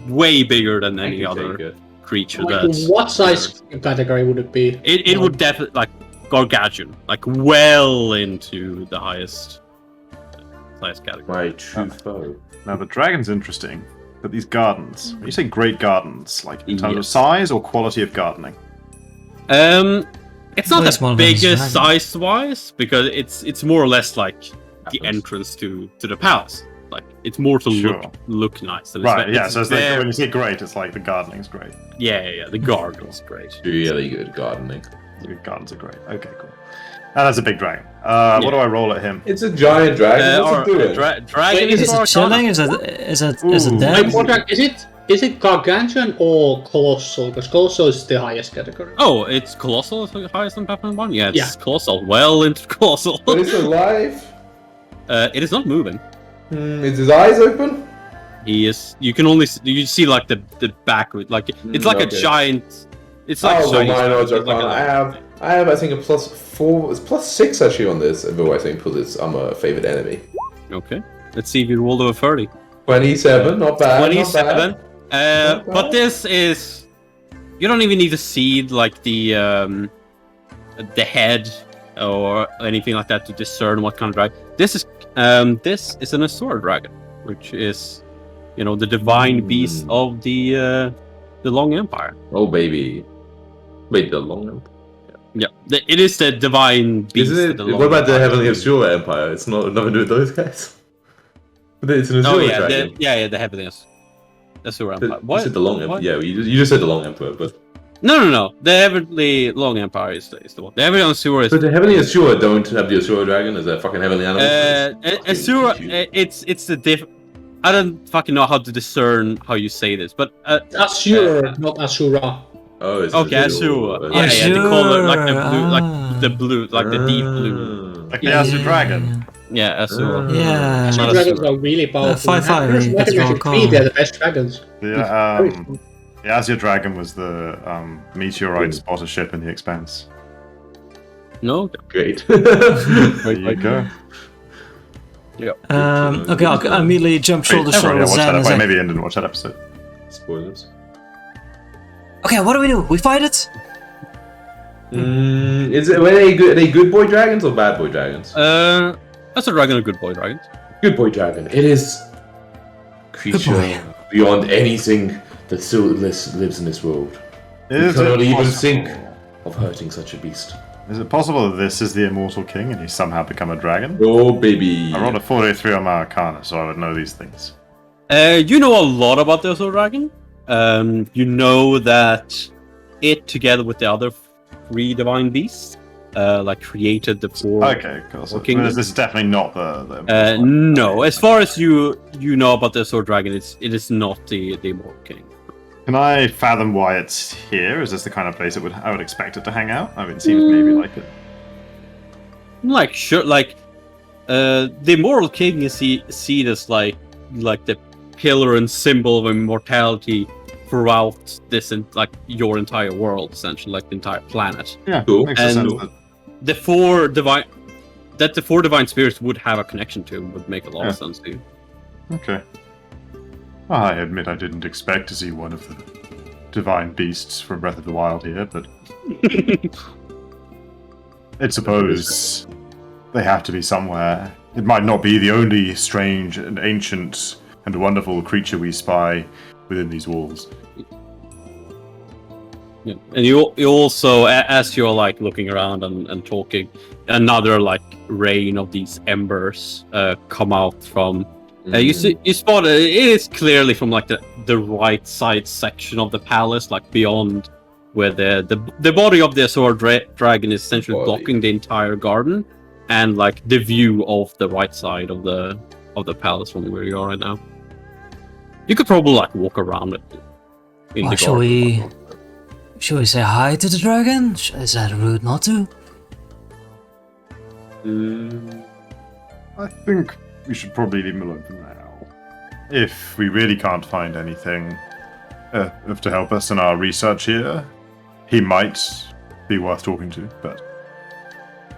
Speaker 1: way bigger than any other creature.
Speaker 5: Like, what size category would it be?
Speaker 1: It would definitely, like, gargantuan, like well into the highest category.
Speaker 3: My true foe.
Speaker 6: Now the dragon's interesting, but these gardens. When you say great gardens, like in terms of
Speaker 1: Yes.
Speaker 6: size or quality of gardening?
Speaker 1: It's not
Speaker 2: Where's
Speaker 1: the
Speaker 2: one of those
Speaker 1: biggest
Speaker 2: dragons?
Speaker 1: size-wise, because it's more or less like the entrance to the palace. Like, it's more to
Speaker 6: Sure.
Speaker 1: look nice. And
Speaker 6: Right,
Speaker 1: it's
Speaker 6: yeah, so it's like,
Speaker 1: very-
Speaker 6: when you say great, it's like the gardening's great.
Speaker 1: yeah, the garden's great.
Speaker 3: Really good gardening.
Speaker 6: The gardens are great. Okay, cool. And that's a big dragon. What do I roll at him?
Speaker 3: It's a giant dragon. What's it doing?
Speaker 1: Dragon
Speaker 5: Wait,
Speaker 1: is
Speaker 2: Is it
Speaker 1: Arcana.
Speaker 2: chilling? Is it
Speaker 6: Ooh.
Speaker 2: dead?
Speaker 5: Like, is it gargantuan or colossal? Because colossal is the highest category.
Speaker 1: Oh, it's colossal, is highest than Pathfinder 1? Yeah, it's
Speaker 5: Yeah.
Speaker 1: colossal. Well into colossal.
Speaker 3: But it's alive.
Speaker 1: It is not moving.
Speaker 3: Is his eyes open?
Speaker 1: He is. You can only you see like the back of it, like it's like a
Speaker 3: Okay.
Speaker 1: giant. It's like
Speaker 3: Oh,
Speaker 1: a
Speaker 3: well,
Speaker 1: giant.
Speaker 3: mine odds are
Speaker 1: it's like
Speaker 3: Arcana. I have I think a +4. It's +6 actually on this. Though I think because I'm a favorite enemy.
Speaker 1: Okay. Let's see if you rolled over 30.
Speaker 3: 27, not bad.
Speaker 1: 27.
Speaker 3: Not bad.
Speaker 1: But this is. You don't even need to see like the head or anything like that to discern what kind of dragon. This is an Asura dragon, which is, the divine beast of the Long Empire.
Speaker 3: Oh baby. Wait, the long Empire?
Speaker 1: Yeah, it is the divine beast.
Speaker 3: Isn't
Speaker 1: of
Speaker 3: it?
Speaker 1: the Long
Speaker 3: What about the
Speaker 1: Empire.
Speaker 3: Heavenly Asura Empire? It's nothing to do with those guys. But it's an
Speaker 1: Oh
Speaker 3: Asura
Speaker 1: yeah,
Speaker 3: dragon.
Speaker 1: the heavenly Asura Empire.
Speaker 3: You said the Long Emperor. Yeah, you just said the Long Emperor, but
Speaker 1: No. The heavenly Long Empire is the one. The heavenly Asura is.
Speaker 3: but the Heavenly Asura don't have the Asura dragon as a fucking heavenly animal.
Speaker 1: Asura, it's the diff. I don't fucking know how to discern how you say this, but
Speaker 5: Asura, not Asura.
Speaker 3: Oh, it's
Speaker 1: okay, Asura. Yeah, they call it like the blue, like the deep blue.
Speaker 6: Like the Azure Dragon.
Speaker 1: Yeah, Azure.
Speaker 2: Yeah.
Speaker 5: Azure
Speaker 1: Not
Speaker 5: dragons
Speaker 1: Azure.
Speaker 5: are really powerful.
Speaker 2: 5/5,
Speaker 5: There's
Speaker 2: that's
Speaker 5: Dragon
Speaker 2: what
Speaker 5: Age
Speaker 2: I'll call
Speaker 5: 3, they're
Speaker 2: them.
Speaker 5: the best dragons.
Speaker 6: The Azure Dragon was the meteorite spotter ship in the Expanse.
Speaker 1: No?
Speaker 3: Great.
Speaker 6: There you go.
Speaker 2: Okay, I'll immediately jump shoulder to shoulder with Zen and say,
Speaker 6: Maybe Ian didn't watch that episode.
Speaker 3: Spoilers.
Speaker 2: okay, what do? We fight it?
Speaker 3: Were they good boy dragons or bad boy dragons?
Speaker 1: Azure Dragon, a good boy dragon.
Speaker 3: Good boy dragon. It is creature beyond anything that still lives in this world. You cannot even think of hurting such a beast.
Speaker 6: Is it possible that this is the Immortal King and he's somehow become a dragon?
Speaker 3: Oh, baby.
Speaker 6: I rolled a 43 on my Arcana, so I would know these things.
Speaker 1: You know a lot about the Azure Dragon. You know that it, together with the other 3 divine beasts, created the 4.
Speaker 6: Okay, cool. So this is definitely not the
Speaker 1: No, as far as you know about the Azure Dragon, it is not the Immortal King.
Speaker 6: Can I fathom why it's here? Is this the kind of place I would expect it to hang out? I mean, it seems maybe like it.
Speaker 1: The Immortal King is seen as like the pillar and symbol of immortality throughout this your entire world, essentially, like the entire planet.
Speaker 6: Yeah,
Speaker 3: Cool.
Speaker 6: makes
Speaker 1: And
Speaker 6: sense.
Speaker 1: the 4 divine spirits would have a connection to him would make a lot of sense to you.
Speaker 6: Okay. I admit I didn't expect to see one of the divine beasts from Breath of the Wild here, but I suppose they have to be somewhere. It might not be the only strange and ancient and wonderful creature we spy within these walls.
Speaker 1: Yeah. And you also, as you're looking around and talking, another rain of these embers come out from. You spot it is clearly from the right side section of the palace, beyond where the body of the Azure Dragon is essentially blocking the entire garden, and the view of the right side of the palace from where you are right now. You could probably walk around it.
Speaker 2: Should we say hi to the dragon? Is that rude not to?
Speaker 6: I think we should probably leave him alone for now. If we really can't find anything to help us in our research here, he might be worth talking to, but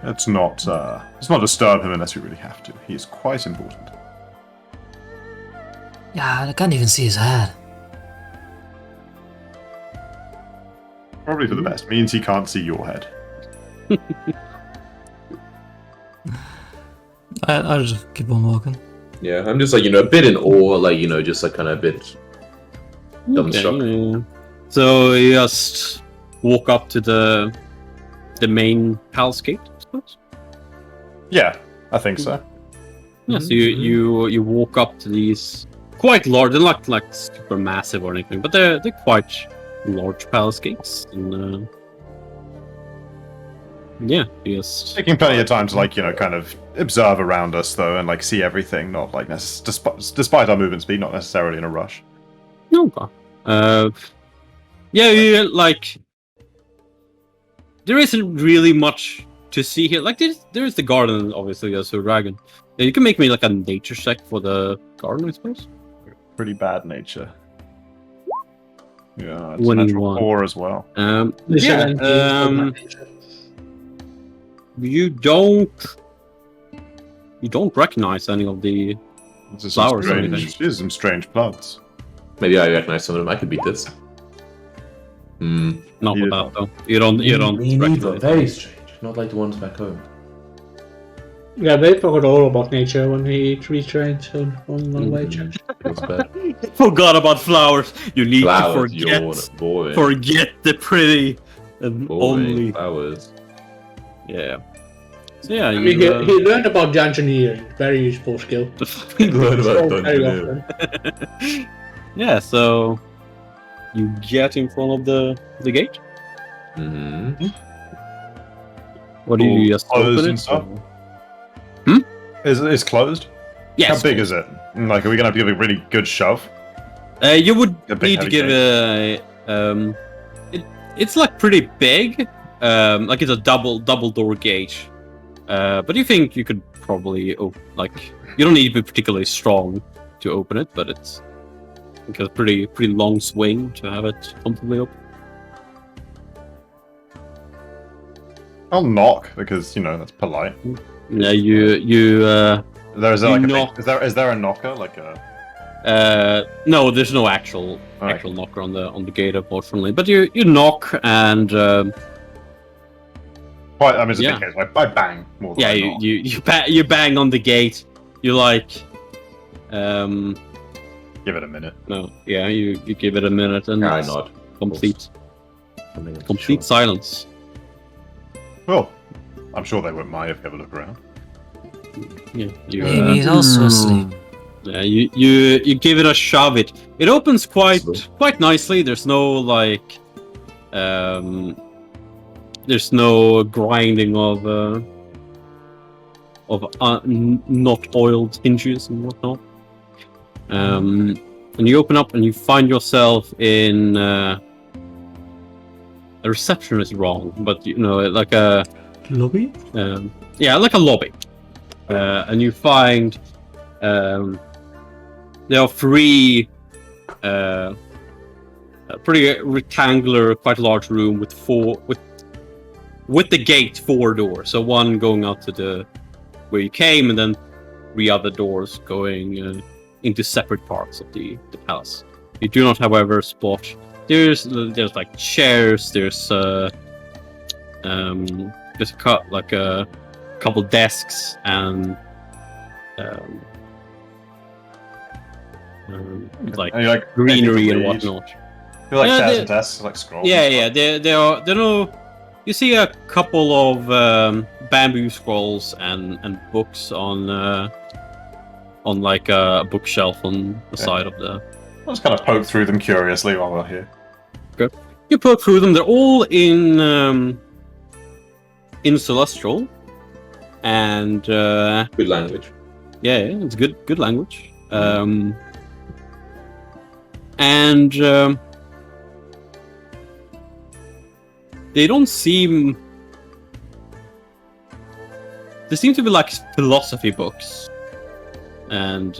Speaker 6: let's not disturb him unless we really have to. He is quite important.
Speaker 2: Yeah, I can't even see his head.
Speaker 6: Probably for the best. Means he can't see your head.
Speaker 2: I'll just keep on walking.
Speaker 3: Yeah, I'm just a bit in awe, just kind of a bit dumbstruck.
Speaker 1: Yeah. So you just walk up to the main palace gate, I suppose.
Speaker 6: Yeah, I think so.
Speaker 1: Yeah, so you walk up to these quite large. They're not super massive or anything, but they're quite large palace gates. And yeah, just
Speaker 6: Taking plenty of time to kind of observe around us though, and see everything. Not despite our movement speed, not necessarily in a rush.
Speaker 1: okay. Yeah, there isn't really much to see here. There's the garden, obviously, as a dragon. Yeah, you can make me a nature check for the garden, I suppose.
Speaker 6: Pretty bad nature. Yeah, it's
Speaker 1: 21.
Speaker 6: natural 4 as well.
Speaker 1: You don't recognize any of the
Speaker 6: These
Speaker 1: flowers or anything.
Speaker 6: These are some strange plants.
Speaker 3: Maybe I recognize some of them. I could beat this.
Speaker 1: Not
Speaker 6: You
Speaker 1: with that though. You don't
Speaker 3: Me neither.
Speaker 1: recognize.
Speaker 3: Very strange. Not like the ones back home.
Speaker 5: Yeah, they forgot all about nature when he retrained on one way.
Speaker 3: Feels bad.
Speaker 1: Forgot about flowers. You need
Speaker 3: Flowers,
Speaker 1: to
Speaker 3: yawn. Boring.
Speaker 1: forget the pretty and
Speaker 3: Boring.
Speaker 1: only.
Speaker 3: Flowers.
Speaker 1: Yeah. So yeah,
Speaker 5: I mean, he learned about dungeoneering. Very useful skill.
Speaker 3: Learn about
Speaker 5: So very
Speaker 3: dungeoneering.
Speaker 5: often.
Speaker 1: yeah. So you get in front of the gate.
Speaker 3: Mm-hmm.
Speaker 1: What do you just
Speaker 6: Closed
Speaker 1: open
Speaker 6: and
Speaker 1: it?
Speaker 6: stuff?
Speaker 1: or-
Speaker 6: Is closed?
Speaker 1: Yes.
Speaker 6: How big is it? Are we gonna have to give it a really good shove?
Speaker 1: You would
Speaker 6: A big
Speaker 1: need to
Speaker 6: heavy
Speaker 1: give it's pretty big. It's a double door gate. But you think you could probably you don't need to be particularly strong to open it, but it's a pretty long swing to have it comfortably open.
Speaker 6: I'll knock because that's polite.
Speaker 1: Yeah, you
Speaker 6: Is there a knocker like a?
Speaker 1: No, there's no actual knocker on the gate, unfortunately. But you knock and
Speaker 6: I mean, it's a big case. I bang more than I knock.
Speaker 1: you bang on the gate. You
Speaker 6: give it a minute.
Speaker 1: No, yeah, you give it a minute and
Speaker 3: I nod.
Speaker 1: complete silence.
Speaker 6: Well, I'm sure they wouldn't mind if we have a look around.
Speaker 1: Yeah,
Speaker 2: Maybe he's also asleep.
Speaker 1: Yeah, you give it a shove. It opens quite nicely. There's no there's no grinding of not oiled hinges and whatnot. And you open up and you find yourself in the reception is wrong, but like a
Speaker 2: Lobby?
Speaker 1: like a lobby. And you find there are three a pretty rectangular, quite large room with the gate 4 doors. So one going out to where you came, and then 3 other doors going into separate parts of the palace. You do not, however, spot there's like chairs. There's a couple desks and like greenery and whatnot.
Speaker 6: Feel like chairs and desks, like scrolls.
Speaker 1: Yeah. There are no. You see a couple of bamboo scrolls and books on like a bookshelf on the side of the.
Speaker 6: I'll just kind of poke through them curiously while we're here.
Speaker 1: Okay. You poke through them. They're all in Celestial, and
Speaker 3: Good language.
Speaker 1: Yeah, it's good language. And they don't seem. They seem to be like philosophy books, and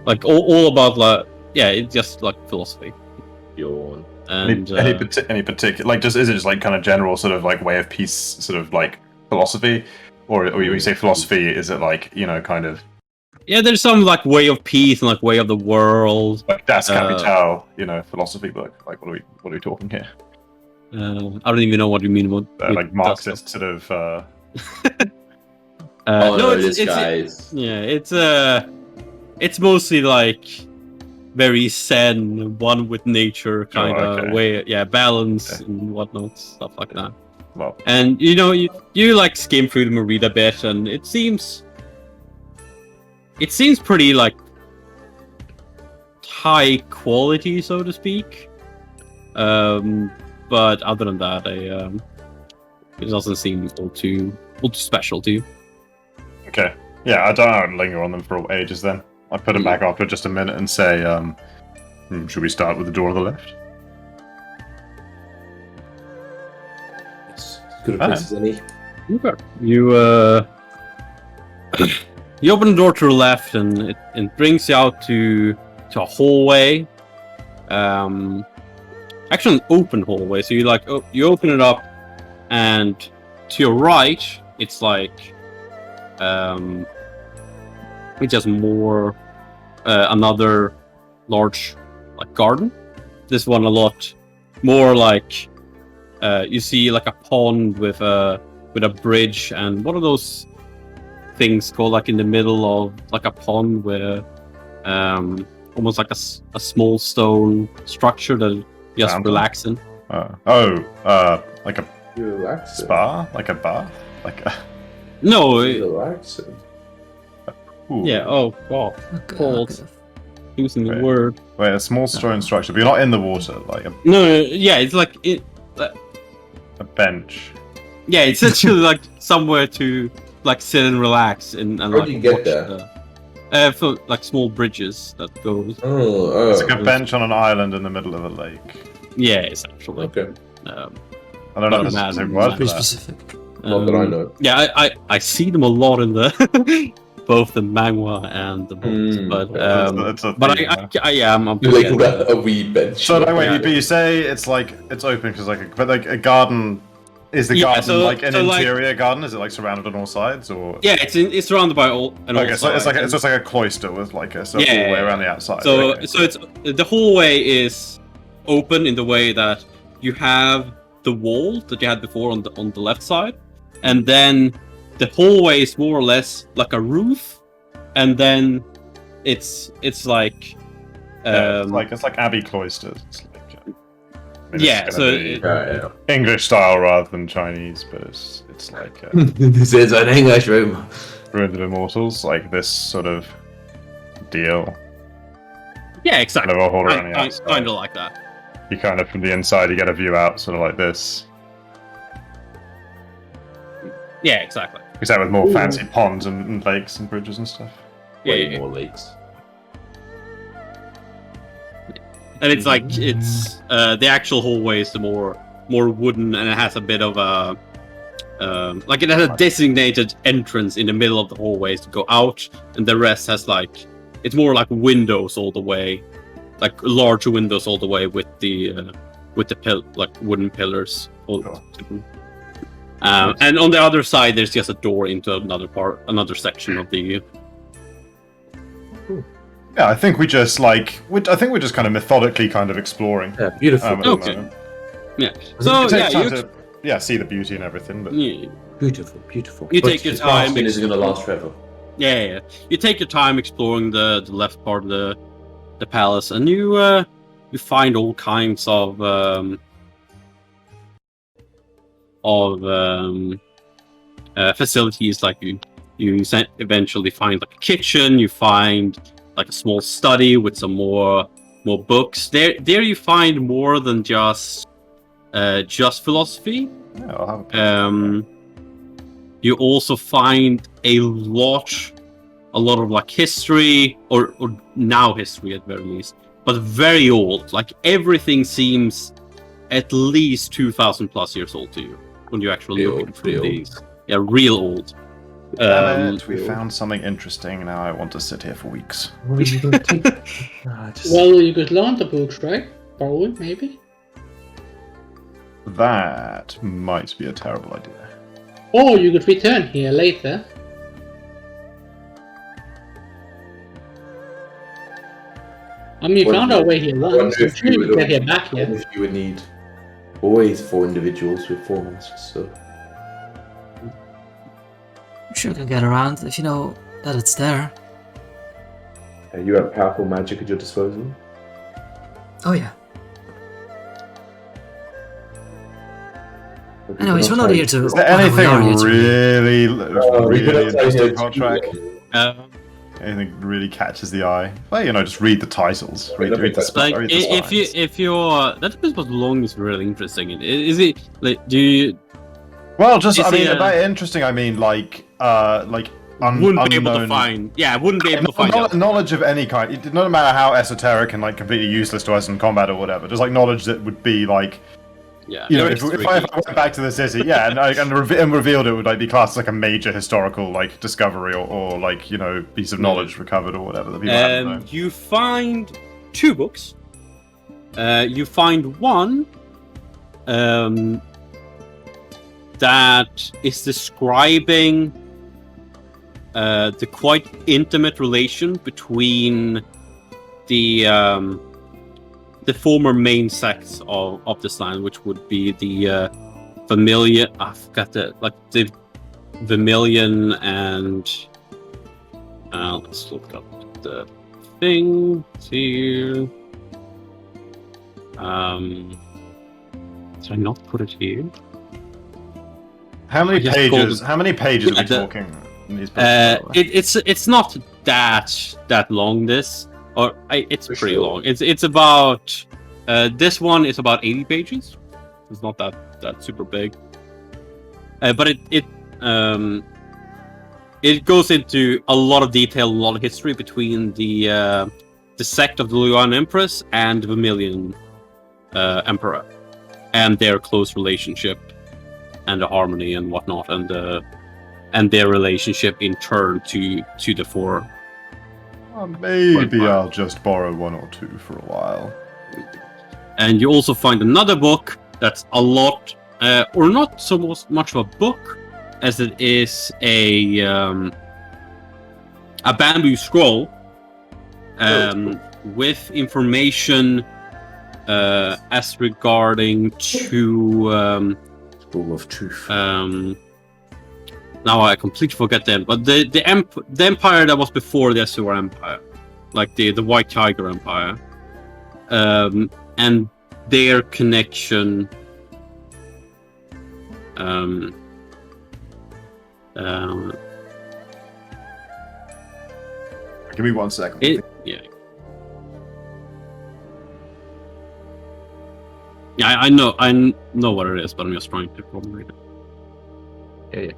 Speaker 1: like all about it's just like philosophy.
Speaker 3: Yawn.
Speaker 1: And
Speaker 6: any particular is it just like kind of general sort of like way of peace sort of like philosophy, or when you say philosophy, is it like kind of?
Speaker 1: Yeah, there's some like way of peace and like way of the world.
Speaker 6: Like Das Kapital, philosophy book. Like what are we talking here?
Speaker 1: I don't even know what you mean about
Speaker 6: like Marxist sort of.
Speaker 1: No,
Speaker 3: it's guys.
Speaker 1: Yeah, it's mostly like very zen, one with nature kind of way. Yeah, balance and whatnot, stuff like that.
Speaker 6: Well,
Speaker 1: and you like skim through them and read a bit, and it seems pretty like high quality, so to speak. But other than that, it doesn't seem all too special to you.
Speaker 6: Okay. Yeah, I don't linger on them for ages then. I put them back after just a minute and say, should we start with the door on the left?
Speaker 3: It's as good a place as any.
Speaker 1: Okay. You you open the door to the left, and it brings you out to a hallway. Actually, an open hallway. So you open it up, and to your right, it's like it's just more another large like garden. This one a lot more like you see like a pond with a bridge, and what are those things called like in the middle of like a pond where almost like a small stone structure that just relaxing.
Speaker 6: Like a
Speaker 3: Relaxing.
Speaker 6: spa, like a bath, like a.
Speaker 1: No.
Speaker 3: Relaxing.
Speaker 6: Ooh.
Speaker 1: Yeah. Oh God. Cold. Using the word.
Speaker 6: Wait, a small stone structure, but you're not in the water, like a.
Speaker 1: No. Yeah, it's like it.
Speaker 6: A bench.
Speaker 1: Yeah, it's actually like somewhere to like sit and relax and
Speaker 3: How
Speaker 1: like
Speaker 3: do you get
Speaker 1: watch
Speaker 3: there?
Speaker 1: for like small bridges that goes.
Speaker 3: Oh.
Speaker 6: It's like a bench on an island in the middle of a lake.
Speaker 1: Yeah, essentially.
Speaker 3: Okay.
Speaker 6: I don't know if there's a specific word for
Speaker 2: Pretty
Speaker 6: that.
Speaker 2: specific.
Speaker 3: Not that I know.
Speaker 1: Yeah, I see them a lot in the both the manga and the books,
Speaker 6: It's a
Speaker 1: but
Speaker 6: theme,
Speaker 1: I'm
Speaker 3: Do they call that a weed bench?
Speaker 6: So wait, but you say it's open because but a garden. Is the garden like an interior garden? Is it like surrounded on all sides, or?
Speaker 1: Yeah, it's surrounded by all.
Speaker 6: Okay, so it's just like a cloister with like a hallway around the outside.
Speaker 1: So it's the hallway is open in the way that you have the wall that you had before on the left side, and then the hallway is more or less like a roof, and then it's like
Speaker 6: it's like Abbey cloisters. It's like, English style rather than Chinese, but it's like
Speaker 3: this is an English room.
Speaker 6: Ruins of Immortals, like this sort of deal.
Speaker 1: Yeah, exactly.
Speaker 6: Kind of a hall around the outside.
Speaker 1: Kind of like that.
Speaker 6: You kind of from the inside, you get a view out, sort of like this.
Speaker 1: Yeah, exactly.
Speaker 6: Except with more fancy ponds and lakes and bridges and stuff.
Speaker 3: Way more lakes.
Speaker 1: And it's like the actual hallway is the more wooden, and it has a bit of a like it has a designated entrance in the middle of the hallways to go out, and the rest has like it's more like windows all the way, like large windows all the way with the wooden pillars. And on the other side, there's just a door into another section of the.
Speaker 6: Yeah, I think we're just kind of methodically kind of exploring.
Speaker 3: Yeah, beautiful.
Speaker 1: Okay. Yeah. So
Speaker 6: yeah, see the beauty and everything. But...
Speaker 1: Yeah.
Speaker 3: Beautiful, beautiful.
Speaker 1: You take your time.
Speaker 3: This is going to last forever.
Speaker 1: Yeah. You take your time exploring the left part of the palace, and you find all kinds of facilities. Like you eventually find like a kitchen. You find like a small study with some more books. There you find more than just philosophy.
Speaker 6: Yeah, I'll have
Speaker 1: you also find a lot of like history or now history at very least, but very old. Like everything seems at least 2,000 plus years old to you when you actually look through these. Yeah, real old.
Speaker 6: We found something interesting. Now I want to sit here for weeks.
Speaker 5: Well, you could learn the books, right? Probably, maybe.
Speaker 6: That might be a terrible idea.
Speaker 5: Or you could return here later. I mean, we found our way here once. I'm sure you could get here back here.
Speaker 3: If you would need always 4 individuals with 4 monsters, so.
Speaker 2: I'm sure you can get around if you know that it's there.
Speaker 3: You have powerful magic at your disposal.
Speaker 2: Oh yeah. Anyways, we're not here to.
Speaker 6: Is there anything really interesting contract? Anything really catches the eye? Well, just read the titles. Read the
Speaker 1: like if you're that depends what long is really interesting. Is it like do you?
Speaker 6: Well, just I mean, by interesting, I mean like
Speaker 1: wouldn't be able to find. Yeah, wouldn't be able to find
Speaker 6: knowledge of any kind. No matter how esoteric and like completely useless to us in combat or whatever. Just like knowledge that would be like.
Speaker 1: Yeah,
Speaker 6: if I went back to the city, and revealed it would like be classed as like a major historical like discovery or like piece of knowledge recovered or whatever that people haven't known.
Speaker 1: You find 2 books. You find one that is describing the quite intimate relation between the former main sects of this land, which would be the Vermilion. I forgot the Vermilion and let's look up the thing here. Did I not put it here?
Speaker 6: How many pages? How many pages are we talking in these books?
Speaker 1: It's not that long. It's pretty long. It's about this one is about 80 pages. It's not that super big, but it goes into a lot of detail, a lot of history between the sect of the Luan Empress and the Vermilion Emperor, and their close relationship. and the harmony and whatnot, and their relationship in turn to the four.
Speaker 6: Maybe I'll just borrow one or two for a while.
Speaker 1: And you also find another book that's a lot, or not so much of a book, as it is a bamboo scroll with information as regarding to
Speaker 3: Scroll of truth.
Speaker 1: now I completely forget them, but the empire that was before the Asura Empire, like the White Tiger Empire, and their connection.
Speaker 6: Give me 1 second.
Speaker 1: Yeah. Yeah, I know what it is, but I'm just trying to formulate it.
Speaker 3: Yeah.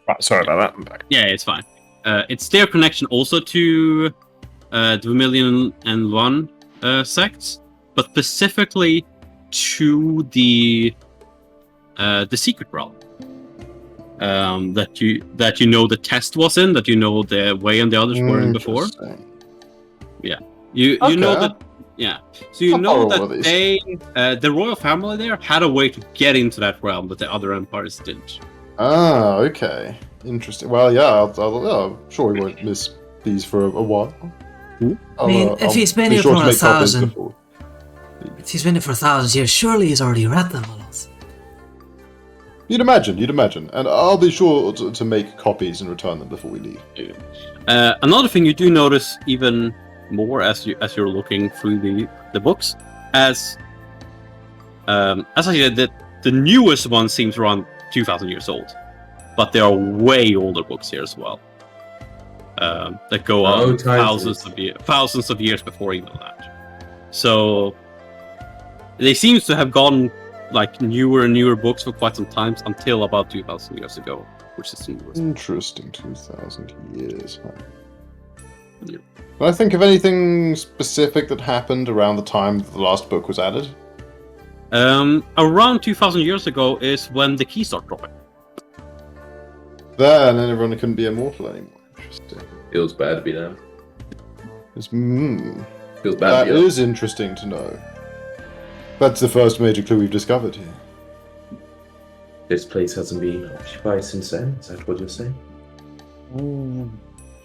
Speaker 6: Right, sorry about that. I'm back.
Speaker 1: Yeah, it's fine. It's their connection also to the Vermilion sects, but specifically to the secret realm. That you know the test was in, that you know the way and the others were in before.
Speaker 4: Interesting.
Speaker 1: Yeah, you know that. Yeah, so you
Speaker 4: How
Speaker 1: know
Speaker 4: horrible are
Speaker 1: that
Speaker 4: these?
Speaker 1: the royal family there had a way to get into that realm that the other empires didn't.
Speaker 4: Ah, okay. Interesting. Well, yeah, I'll sure we won't miss these for a while.
Speaker 2: I mean, if he's been
Speaker 4: be
Speaker 2: here
Speaker 4: sure
Speaker 2: for
Speaker 4: to make copies
Speaker 2: 1,000
Speaker 4: before.
Speaker 2: If he's been here for 1,000 years, surely he's already read them all.
Speaker 4: You'd imagine. And I'll be sure to make copies and return them before we leave.
Speaker 1: Another thing you do notice even more as you're looking through the books, as I said, that the newest one seems around 2,000 years old, but there are way older books here as well that go on thousands of years before even that. So they seems to have gone like newer and newer books for quite some time until about 2,000 years ago, which is the newest.
Speaker 4: Interesting, 2,000 years. Huh?
Speaker 1: Yeah.
Speaker 4: Can I think of anything specific that happened around the time that the last book was added?
Speaker 1: Around 2,000 years ago is when the keys start dropping.
Speaker 4: Then everyone couldn't be immortal anymore. Interesting.
Speaker 3: Feels bad to be them.
Speaker 4: Feels
Speaker 3: Feels bad
Speaker 4: That
Speaker 3: to be
Speaker 4: is interesting to know. That's the first major clue we've discovered here.
Speaker 3: This place hasn't been occupied since then? Is that what you're saying?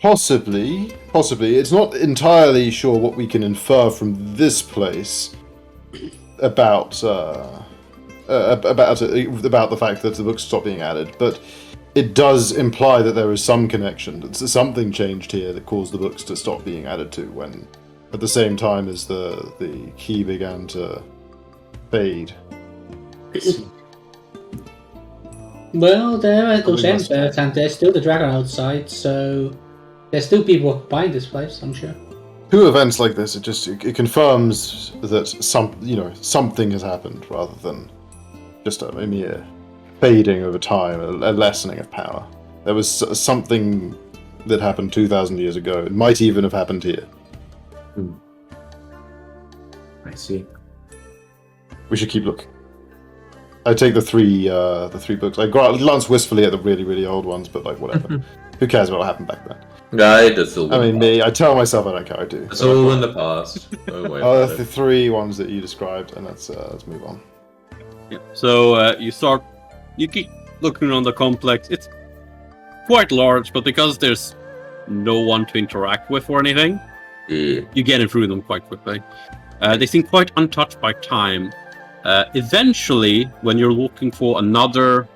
Speaker 4: Possibly. It's not entirely sure what we can infer from this place about the fact that the books stopped being added, but it does imply that there is some connection. That something changed here that caused the books to stop being added to when, at the same time as the key began to fade.
Speaker 5: Well, there are those embers, and there's still the dragon outside, so there's still people occupying this place, I'm sure.
Speaker 4: Two events like this, it confirms that something has happened rather than just a mere fading over time, a lessening of power. There was something that happened 2,000 years ago. It might even have happened here.
Speaker 3: I see.
Speaker 4: We should keep looking. I take the three books. I glance wistfully at the really, really old ones, but like whatever. Who cares about what happened back then?
Speaker 3: Right, that's all.
Speaker 4: I mean, me. I tell myself I don't care. I do.
Speaker 3: It's all in the past. Don't worry
Speaker 4: Oh,
Speaker 3: about
Speaker 4: that's the
Speaker 3: it.
Speaker 4: three ones that you described, and let's move on.
Speaker 1: Yeah. So you keep looking around the complex. It's quite large, but because there's no one to interact with or anything, you get through them quite quickly. They seem quite untouched by time. Eventually, when you're looking for another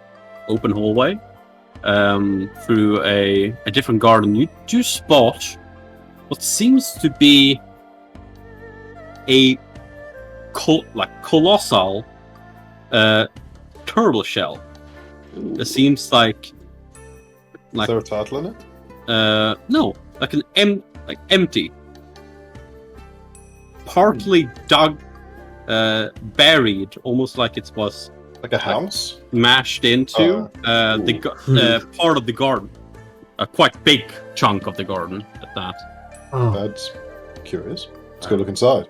Speaker 1: open hallway through a different garden, you do spot what seems to be a colossal turtle shell. It seems like
Speaker 4: Is there a turtle in it?
Speaker 1: no, like empty, partly dug, buried, almost like it was
Speaker 4: Like a house?
Speaker 1: mashed into the part of the garden, a quite big chunk of the garden at that.
Speaker 2: Oh,
Speaker 4: That's curious. Let's go look inside.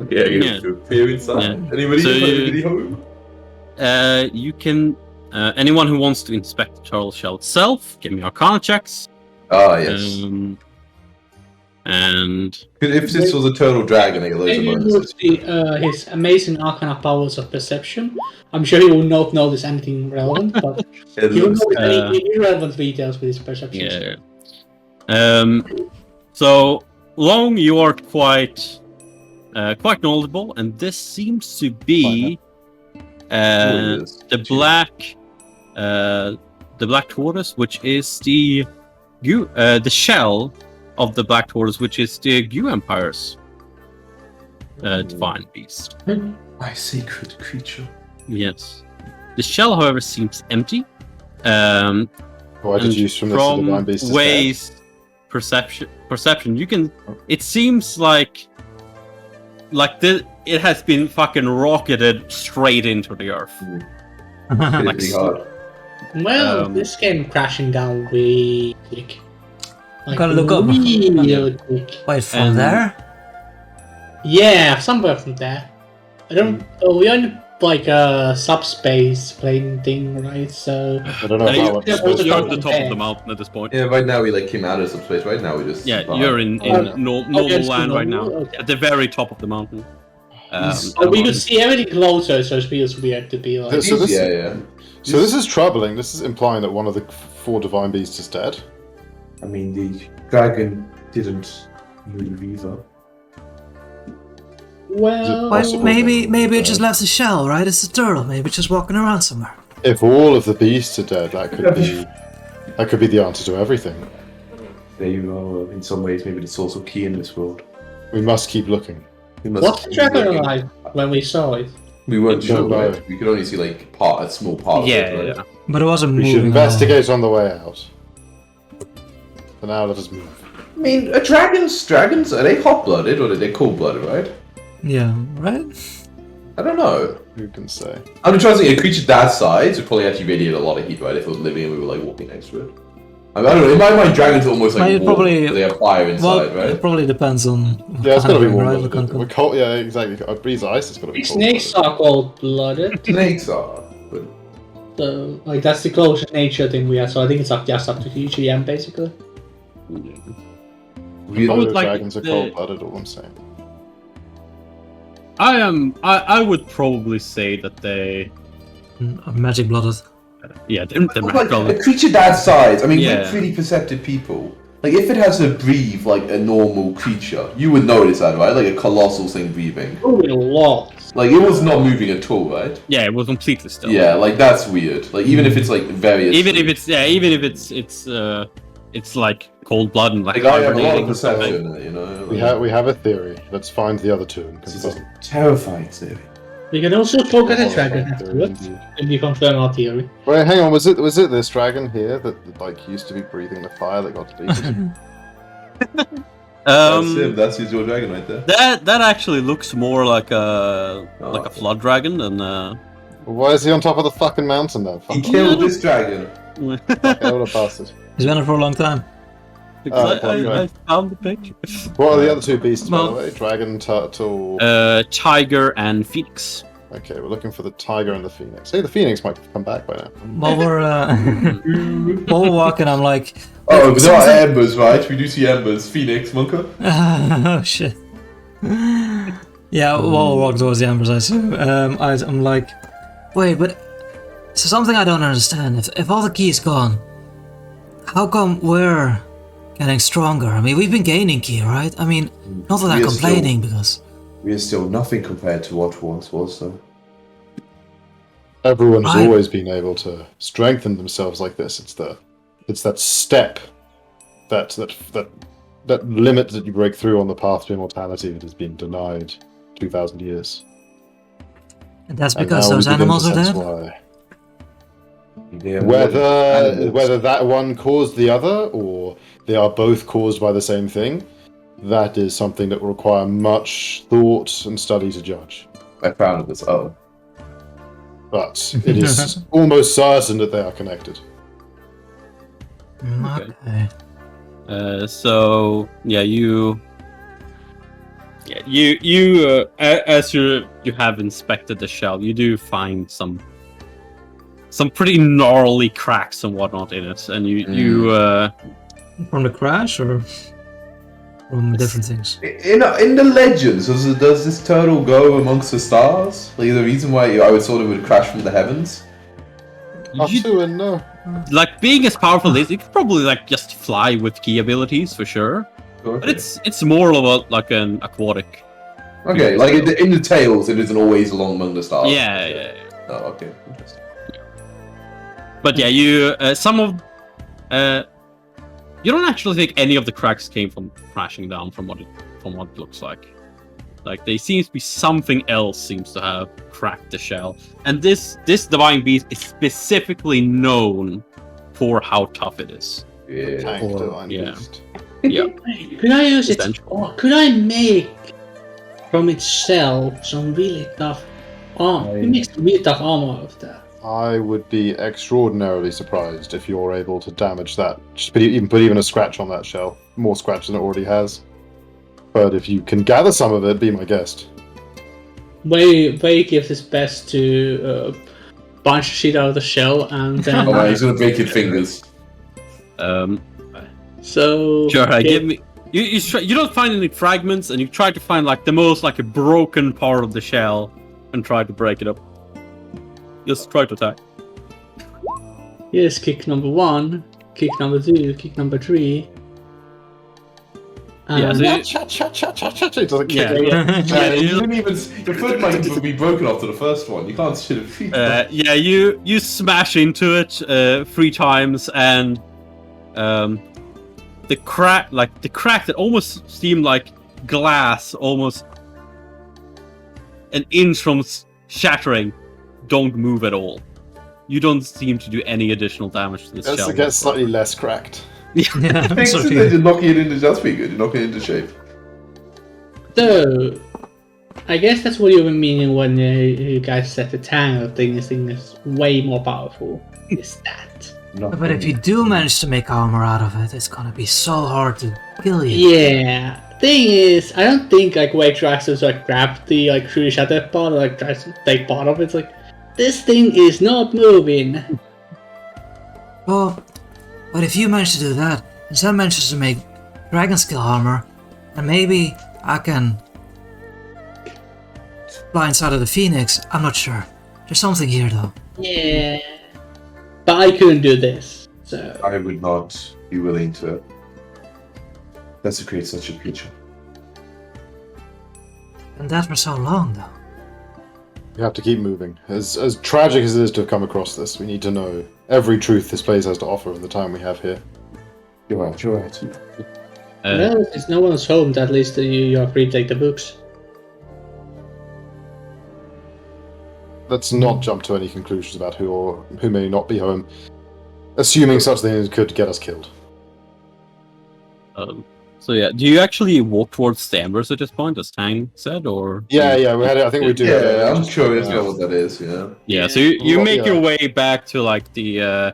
Speaker 3: Okay, I guess
Speaker 1: Yeah.
Speaker 3: to appear inside.
Speaker 1: Yeah.
Speaker 3: Anybody?
Speaker 1: So
Speaker 3: Anybody home?
Speaker 1: You can. Anyone who wants to inspect the turtle shell itself, give me Arcana checks.
Speaker 3: Ah, yes.
Speaker 1: And
Speaker 3: If this was a turtle dragon, I get loads of
Speaker 5: Maybe
Speaker 3: bonuses.
Speaker 5: with his amazing arcana powers of perception, I'm sure he will not notice anything relevant, but
Speaker 3: It
Speaker 5: he will
Speaker 3: looks-
Speaker 5: notice any irrelevant details with his perception.
Speaker 1: yeah. So Long, you are quite knowledgeable, and this seems to be
Speaker 3: Yes.
Speaker 1: the black tortoise, which is the shell of the black tortoise, which is the Gu Empire's divine beast.
Speaker 3: My sacred creature.
Speaker 1: Yes. The shell, however, seems empty.
Speaker 4: Why did you use from this to divine beast?
Speaker 1: Way's perception, you can. It seems like it has been fucking rocketed straight into the earth.
Speaker 3: Pretty hard.
Speaker 5: Well, this came crashing down way quick. Like,
Speaker 2: Gotta look up.
Speaker 5: really quick.
Speaker 2: Wait, from there?
Speaker 5: Yeah, somewhere from there. I don't. Oh, we're in like a subspace plane thing, right? So
Speaker 4: I don't know
Speaker 1: You-
Speaker 4: how much.
Speaker 5: you're
Speaker 4: space-
Speaker 1: You're at the top of the mountain at this point.
Speaker 3: Yeah, right now we came out of some space. Right now we just.
Speaker 1: You're in normal
Speaker 5: it's
Speaker 1: land right now,
Speaker 5: normal, okay.
Speaker 1: at the very top of the mountain.
Speaker 5: So we could see everything closer, so it feels weird to be like.
Speaker 4: So this-
Speaker 3: Yeah.
Speaker 4: So this is troubling. This is implying that one of the 4 divine beasts is dead.
Speaker 3: I mean, the dragon didn't move either.
Speaker 5: Well,
Speaker 2: Wait,
Speaker 4: Possible.
Speaker 2: maybe it just left the shell, right? It's a turtle. Maybe it's just walking around somewhere.
Speaker 4: If all of the beasts are dead, that could be the answer to everything.
Speaker 3: There you go. In some ways, maybe the source of key in this world.
Speaker 4: We must keep looking.
Speaker 3: We must
Speaker 5: what's the
Speaker 3: keep
Speaker 5: dragon
Speaker 3: looking.
Speaker 5: like when we saw it?
Speaker 3: We weren't
Speaker 4: We
Speaker 3: sure,
Speaker 4: don't know.
Speaker 3: right? We could only see like a small part of it, right?
Speaker 2: But it wasn't
Speaker 4: We
Speaker 2: moving.
Speaker 4: should
Speaker 2: at all.
Speaker 4: investigate on the way out. For now, let us move.
Speaker 3: I mean, dragons, are they hot-blooded or are they cold-blooded, right?
Speaker 2: Yeah, right?
Speaker 3: I don't know.
Speaker 4: Who can say?
Speaker 3: I'm trying to think, a creature that size would probably actually radiate a lot of heat, right? If it was living and we were like walking next to it. I don't know, in my mind, dragons are almost like
Speaker 2: Well, it
Speaker 3: warm,
Speaker 2: probably-
Speaker 3: they have fire inside,
Speaker 2: Well, it
Speaker 3: right?
Speaker 2: probably depends on.
Speaker 4: Yeah, it's
Speaker 2: kind
Speaker 4: gotta be
Speaker 2: of thing,
Speaker 4: warm.
Speaker 2: right?
Speaker 4: Right?
Speaker 2: What kind
Speaker 4: We're
Speaker 2: of-
Speaker 4: cold. Yeah, exactly. It breathes ice. It's gotta be cold.
Speaker 5: Snakes are cold-blooded,
Speaker 3: Snakes are, but
Speaker 5: so like that's the closest nature thing we have. So I think it's just up to GM basically.
Speaker 3: we
Speaker 1: I would like
Speaker 4: dragons are
Speaker 1: the-
Speaker 4: cold-blooded. All I'm saying.
Speaker 1: I would probably say that they.
Speaker 2: Magic blooded.
Speaker 1: Yeah, they're
Speaker 3: like
Speaker 1: magical.
Speaker 3: a creature that size. I mean,
Speaker 1: Yeah.
Speaker 3: we're pretty perceptive people. Like, if it has to breathe like a normal creature, you would notice that, right? Like a colossal thing breathing.
Speaker 5: Moving a lot.
Speaker 3: Like, it was not moving at all, right?
Speaker 1: Yeah, it was completely still.
Speaker 3: Yeah, like that's weird. Like, even if it's like very.
Speaker 1: Even if it's like cold blood and like
Speaker 3: Like, I have a lot
Speaker 1: hibernating
Speaker 3: of
Speaker 1: or something.
Speaker 3: perception, you know.
Speaker 4: We have a theory. Let's find the other two and
Speaker 3: This is a
Speaker 4: confirm.
Speaker 3: terrifying theory.
Speaker 5: We can also poke at the dragon
Speaker 4: Horrifying theory
Speaker 5: afterwards,
Speaker 4: indeed.
Speaker 5: and we confirm our theory.
Speaker 4: Wait, hang on. Was it this dragon here that like used to be breathing the fire that got deleted?
Speaker 3: That's him. That's your dragon right there.
Speaker 1: That actually looks more like a flood dragon than
Speaker 4: Why is he on top of the fucking mountain then?
Speaker 3: He
Speaker 4: Fuck
Speaker 3: killed this dragon.
Speaker 4: hell, what a bastard.
Speaker 2: He's been there for a long time.
Speaker 1: I found the picture.
Speaker 4: What are the other two beasts, by
Speaker 1: Well-
Speaker 4: the way? Dragon, turtle.
Speaker 1: Tiger and phoenix.
Speaker 4: Okay, we're looking for the tiger and the phoenix. Hey, the phoenix might come back by now.
Speaker 2: While we're walking, I'm like,
Speaker 3: Oh, but there are embers, right? We do see embers. Phoenix, Monka.
Speaker 2: oh shit. Yeah, while we're walking towards the embers, I assume. I'm like, wait, but so something I don't understand. If all the key is gone, how come we're getting stronger? I mean, we've been gaining key, right? I mean, not that I'm
Speaker 3: We are
Speaker 2: complaining because.
Speaker 3: We are still nothing compared to what once was, though.
Speaker 4: Everyone's
Speaker 2: I-
Speaker 4: always been able to strengthen themselves like this. It's that step, that limit that you break through on the path to immortality that has been denied 2,000 years.
Speaker 2: And that's
Speaker 4: And
Speaker 2: because
Speaker 4: now
Speaker 2: those
Speaker 4: we begin
Speaker 2: animals
Speaker 4: to
Speaker 2: are
Speaker 4: sense
Speaker 2: dead?
Speaker 4: why.
Speaker 3: They are more than animals.
Speaker 4: Whether that one caused the other, or they are both caused by the same thing, that is something that will require much thought and study to judge.
Speaker 3: I found this. Oh,
Speaker 4: But it is almost certain that they are connected.
Speaker 2: Okay.
Speaker 1: So yeah, you Yeah, as you have inspected the shell, you do find some pretty gnarly cracks and whatnot in it, and you
Speaker 2: From the crash or from different things?
Speaker 3: In the legends, does this turtle go amongst the stars? Like the reason why I would thought it would crash from the heavens?
Speaker 4: Two and no.
Speaker 1: like being as powerful as it could probably like just fly with key abilities for sure.
Speaker 3: Okay.
Speaker 1: But it's more of a like an aquatic.
Speaker 3: Okay, like in the tales, it isn't always along among the stars.
Speaker 1: Yeah.
Speaker 3: Oh, okay, interesting.
Speaker 1: But yeah, you some of you don't actually think any of the cracks came from crashing down from what it looks like. Like there seems to be something else seems to have cracked the shell, and this divine beast is specifically known for how tough it is.
Speaker 3: Yeah.
Speaker 4: Tank divine
Speaker 1: yeah.
Speaker 4: beast.
Speaker 1: Yeah.
Speaker 5: Could I use it?
Speaker 1: Essentially.
Speaker 5: Or could I make from its shell some really tough armor? You make some really tough armor out of that.
Speaker 4: I would be extraordinarily surprised if you're able to damage that. Just put even a scratch on that shell. More scratch than it already has. But if you can gather some of it, be my guest.
Speaker 5: Way gives his best to punch shit out of the shell, and then
Speaker 3: Oh man, he's gonna break your fingers.
Speaker 5: so
Speaker 1: Sure,
Speaker 5: okay.
Speaker 1: give me. You don't find any fragments, and you try to find like the most like a broken part of the shell, and try to break it up. Just try to attack.
Speaker 5: Here's kick number 1, kick number 2, kick number 3.
Speaker 1: Yeah, so
Speaker 4: It doesn't
Speaker 1: Yeah.
Speaker 4: kick it.
Speaker 3: Yeah,
Speaker 1: you-
Speaker 3: you didn't even. Your foot might would be broken after the first one. You can't shoot a feet.
Speaker 1: yeah, you smash into it 3 times, and the crack that almost seemed like glass, almost an inch from shattering, don't move at all. You don't seem to do any additional damage to this shell.
Speaker 4: It gets slightly less cracked.
Speaker 2: Yeah,
Speaker 3: Thanks
Speaker 2: so
Speaker 3: to
Speaker 2: you-
Speaker 3: you're knocking it into just be good. You're knocking it into shape.
Speaker 5: So, I guess that's what you were meaning when you guys said the tangle thing is way more powerful. Is that?
Speaker 2: But if you do manage to make armor out of it, it's gonna be so hard to kill you.
Speaker 5: Yeah. Thing is, I don't think like Wade tries to like grab the like true shadow part, or like tries to take part of it. It's like this thing is not moving.
Speaker 2: Well, but if you manage to do that, and Sam manages to make dragon skill armor, and maybe I can fly inside of the phoenix. I'm not sure. There's something here though.
Speaker 5: Yeah. But I couldn't do this. So
Speaker 3: I would not be willing to desecrate such a creature.
Speaker 2: And that for so long though.
Speaker 4: We have to keep moving. As tragic as it is to have come across this, we need to know every truth this place has to offer in the time we have here.
Speaker 3: You're right. You're right.
Speaker 5: well, since no one's home, at least you are free to take the books.
Speaker 4: Let's not jump to any conclusions about who may not be home, assuming such things could get us killed.
Speaker 1: So yeah, do you actually walk towards the embers at this point, as Tang said, or?
Speaker 4: Yeah, we had it. I think we do.
Speaker 3: Yeah, I'm
Speaker 4: Just-
Speaker 3: curious about what that is. Yeah.
Speaker 1: Yeah, so you make
Speaker 4: Yeah.
Speaker 1: your way back to like the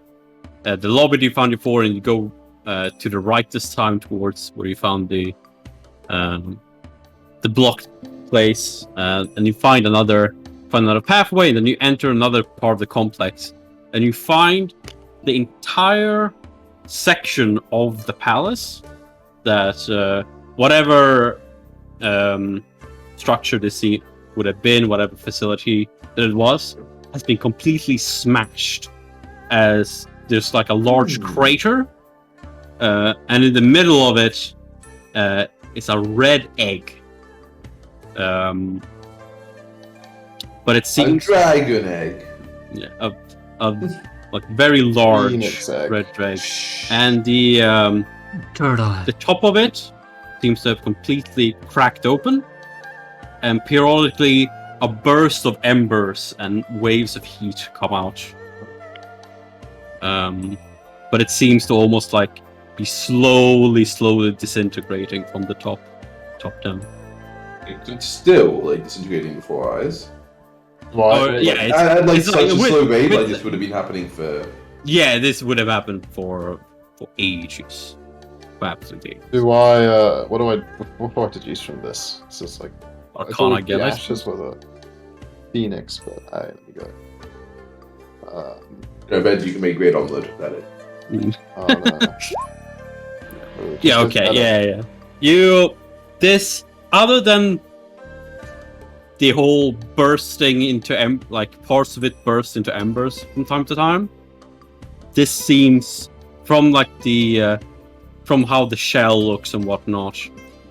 Speaker 1: lobby you found before, and you go to the right this time towards where you found the blocked place, and you find another pathway, and then you enter another part of the complex, and you find the entire section of the palace that whatever structure this would have been, whatever facility that it was, has been completely smashed, as there's like a large crater, and in the middle of it is a red egg. But it
Speaker 3: A
Speaker 1: seems
Speaker 3: dragon egg.
Speaker 1: a like very large
Speaker 4: Phoenix egg.
Speaker 1: red egg, and the
Speaker 2: Turtle head.
Speaker 1: the top of it seems to have completely cracked open, and periodically a burst of embers and waves of heat come out. But it seems to almost like be slowly disintegrating from the top down.
Speaker 3: It's still like disintegrating before our eyes.
Speaker 4: Why?
Speaker 1: Oh, yeah,
Speaker 3: At like
Speaker 1: it's
Speaker 3: such a
Speaker 1: with-
Speaker 3: slow rate,
Speaker 1: with
Speaker 3: like
Speaker 1: the-
Speaker 3: this would have been happening for.
Speaker 1: Yeah, this would have happened for ages. capacity.
Speaker 4: Do I? What do I deduce from this? It's just like I thought
Speaker 1: Arcana,
Speaker 4: the
Speaker 1: guess.
Speaker 4: ashes were the phoenix, but let me go.
Speaker 3: I bet you can make great omelet at it.
Speaker 4: Oh, no.
Speaker 1: Yeah, okay, yeah. This, other than the whole bursting into, parts of it burst into embers from time to time, this seems, from from how the shell looks and whatnot,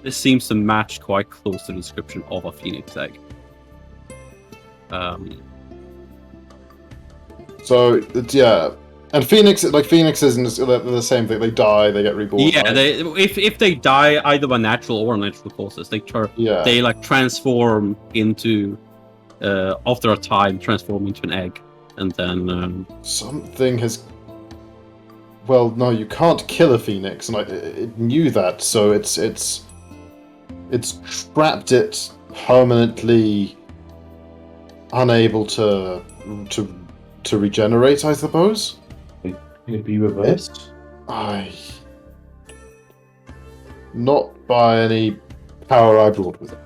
Speaker 1: this seems to match quite close to the description of a phoenix egg.
Speaker 4: So yeah, and phoenixes and they're the same thing. They die, they get reborn.
Speaker 1: Yeah,
Speaker 4: right?
Speaker 1: if they die either by natural or unnatural causes, they transform into after a time transform into an egg, and then
Speaker 4: something has. Well, no, you can't kill a phoenix, and it knew that, so it's trapped it permanently, unable to regenerate, I suppose.
Speaker 3: Can it be reversed?
Speaker 4: Not by any power I brought with it.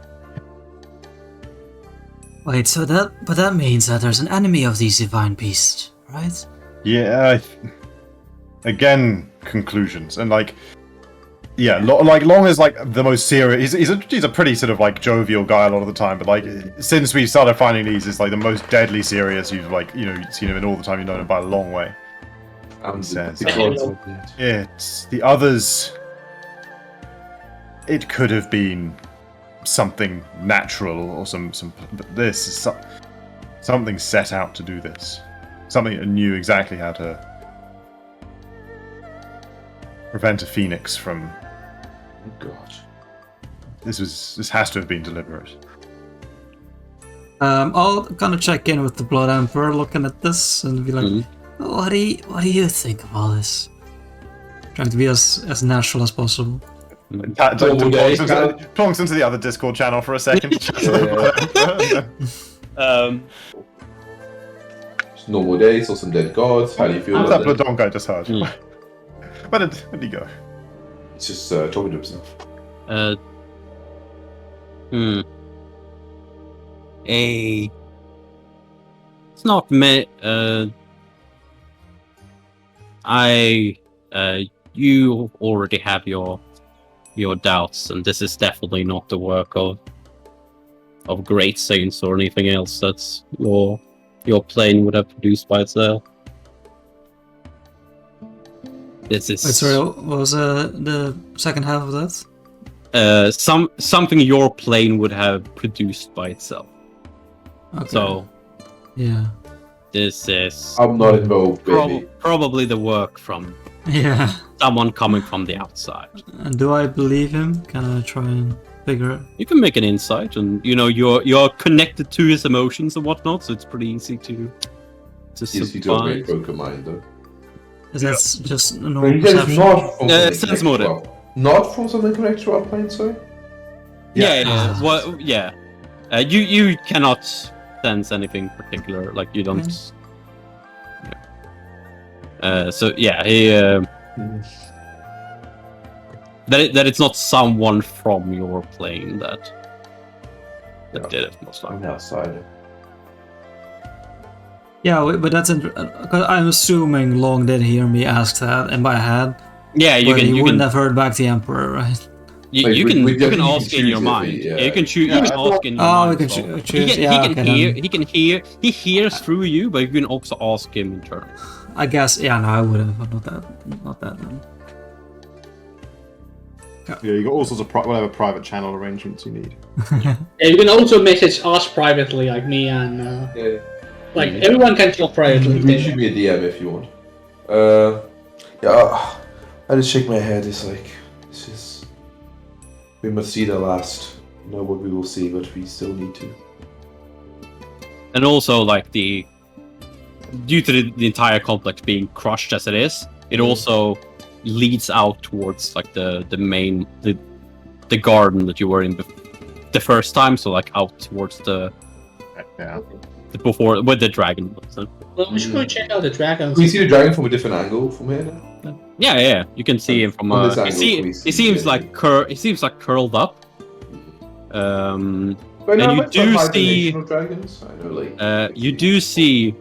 Speaker 2: Wait, so that means that there's an enemy of these divine beasts, right?
Speaker 6: Yeah. Again, conclusions and yeah, Long is the most serious. He's a pretty sort of jovial guy a lot of the time, but since we started finding these, it's the most deadly serious you've seen him in all the time you've known him by a long way. It's the others. It could have been something natural or some. But this is something set out to do this. Something that knew exactly how to prevent a phoenix from.
Speaker 3: Oh God.
Speaker 6: This has to have been deliberate.
Speaker 2: I'll kind of check in with the Blood Emperor, looking at this, and be like, what do you think of all this? Trying to be as natural as possible.
Speaker 6: Plonks into the other Discord channel for a second.
Speaker 3: It's normal days or some dead gods. How do you feel
Speaker 6: What's
Speaker 3: about
Speaker 6: that
Speaker 3: that?
Speaker 6: Bladonk I just heard? Where did he go?
Speaker 3: It's just talking to himself.
Speaker 1: It's not me. You already have your doubts, and this is definitely not the work of great saints or anything else that's your plane would have produced by itself. This is.
Speaker 2: Wait, sorry, what was the second half of that?
Speaker 1: Something your plane would have produced by itself.
Speaker 2: Okay.
Speaker 1: So
Speaker 2: yeah,
Speaker 1: this is
Speaker 3: I'm not involved, baby.
Speaker 1: probably the work from someone coming from the outside.
Speaker 2: And do I believe him? Can I try and figure it?
Speaker 1: You can make an insight, and you're connected to his emotions and whatnot, so it's pretty easy to
Speaker 3: Yes, you don't make
Speaker 1: survive.
Speaker 3: broken mind though.
Speaker 2: Is that just a
Speaker 3: But
Speaker 2: normal
Speaker 3: he says
Speaker 2: perception?
Speaker 3: not from
Speaker 1: sense
Speaker 3: something
Speaker 1: motive.
Speaker 3: connected. Not from something connected to our plane, sorry?
Speaker 1: Yeah. Well, yeah. You cannot sense anything particular. You don't. So yeah, he. That it's not someone from your plane that did it most
Speaker 3: I'm
Speaker 1: likely.
Speaker 3: outside.
Speaker 2: Yeah, but that's I'm assuming Long did hear me ask that in my head.
Speaker 1: Yeah, you
Speaker 2: But
Speaker 1: can.
Speaker 2: he
Speaker 1: You
Speaker 2: wouldn't
Speaker 1: can.
Speaker 2: have heard back the Emperor, right?
Speaker 1: You can ask in your mind.
Speaker 3: yeah.
Speaker 1: You can choose. You can ask in your
Speaker 2: Oh,
Speaker 1: mind.
Speaker 2: we
Speaker 1: as
Speaker 2: can
Speaker 1: well.
Speaker 2: choose.
Speaker 1: He
Speaker 2: Yeah,
Speaker 1: can
Speaker 2: okay,
Speaker 1: hear.
Speaker 2: then.
Speaker 1: He can hear. He hears through you, but you can also ask him in turn.
Speaker 2: I guess. Yeah, no, I would have. Not that. Then.
Speaker 4: Yeah, you got all sorts of whatever private channel arrangements you need.
Speaker 5: Yeah, you can also message us privately, like me and
Speaker 3: Yeah.
Speaker 5: everyone can talk privately.
Speaker 3: You can shoot me a DM if you want. Yeah, I just shake my head. It's this is. We must see the last. Know what we will see, but we still need to.
Speaker 1: And also, due to the entire complex being crushed as it is, it also leads out towards the main the garden that you were in the first time. So out towards the before with the dragon. So.
Speaker 5: Well, we should go check out the dragons.
Speaker 3: Can we see the dragon from a different angle from here now?
Speaker 1: Yeah. You can see him from.
Speaker 3: From this
Speaker 1: He
Speaker 3: angle, we
Speaker 1: seems
Speaker 3: see
Speaker 1: like he seems like curled up.
Speaker 3: But
Speaker 1: And
Speaker 3: no,
Speaker 1: you
Speaker 3: it's
Speaker 1: do
Speaker 3: not
Speaker 1: see-
Speaker 3: hibernational dragons. I know, like.
Speaker 1: you do see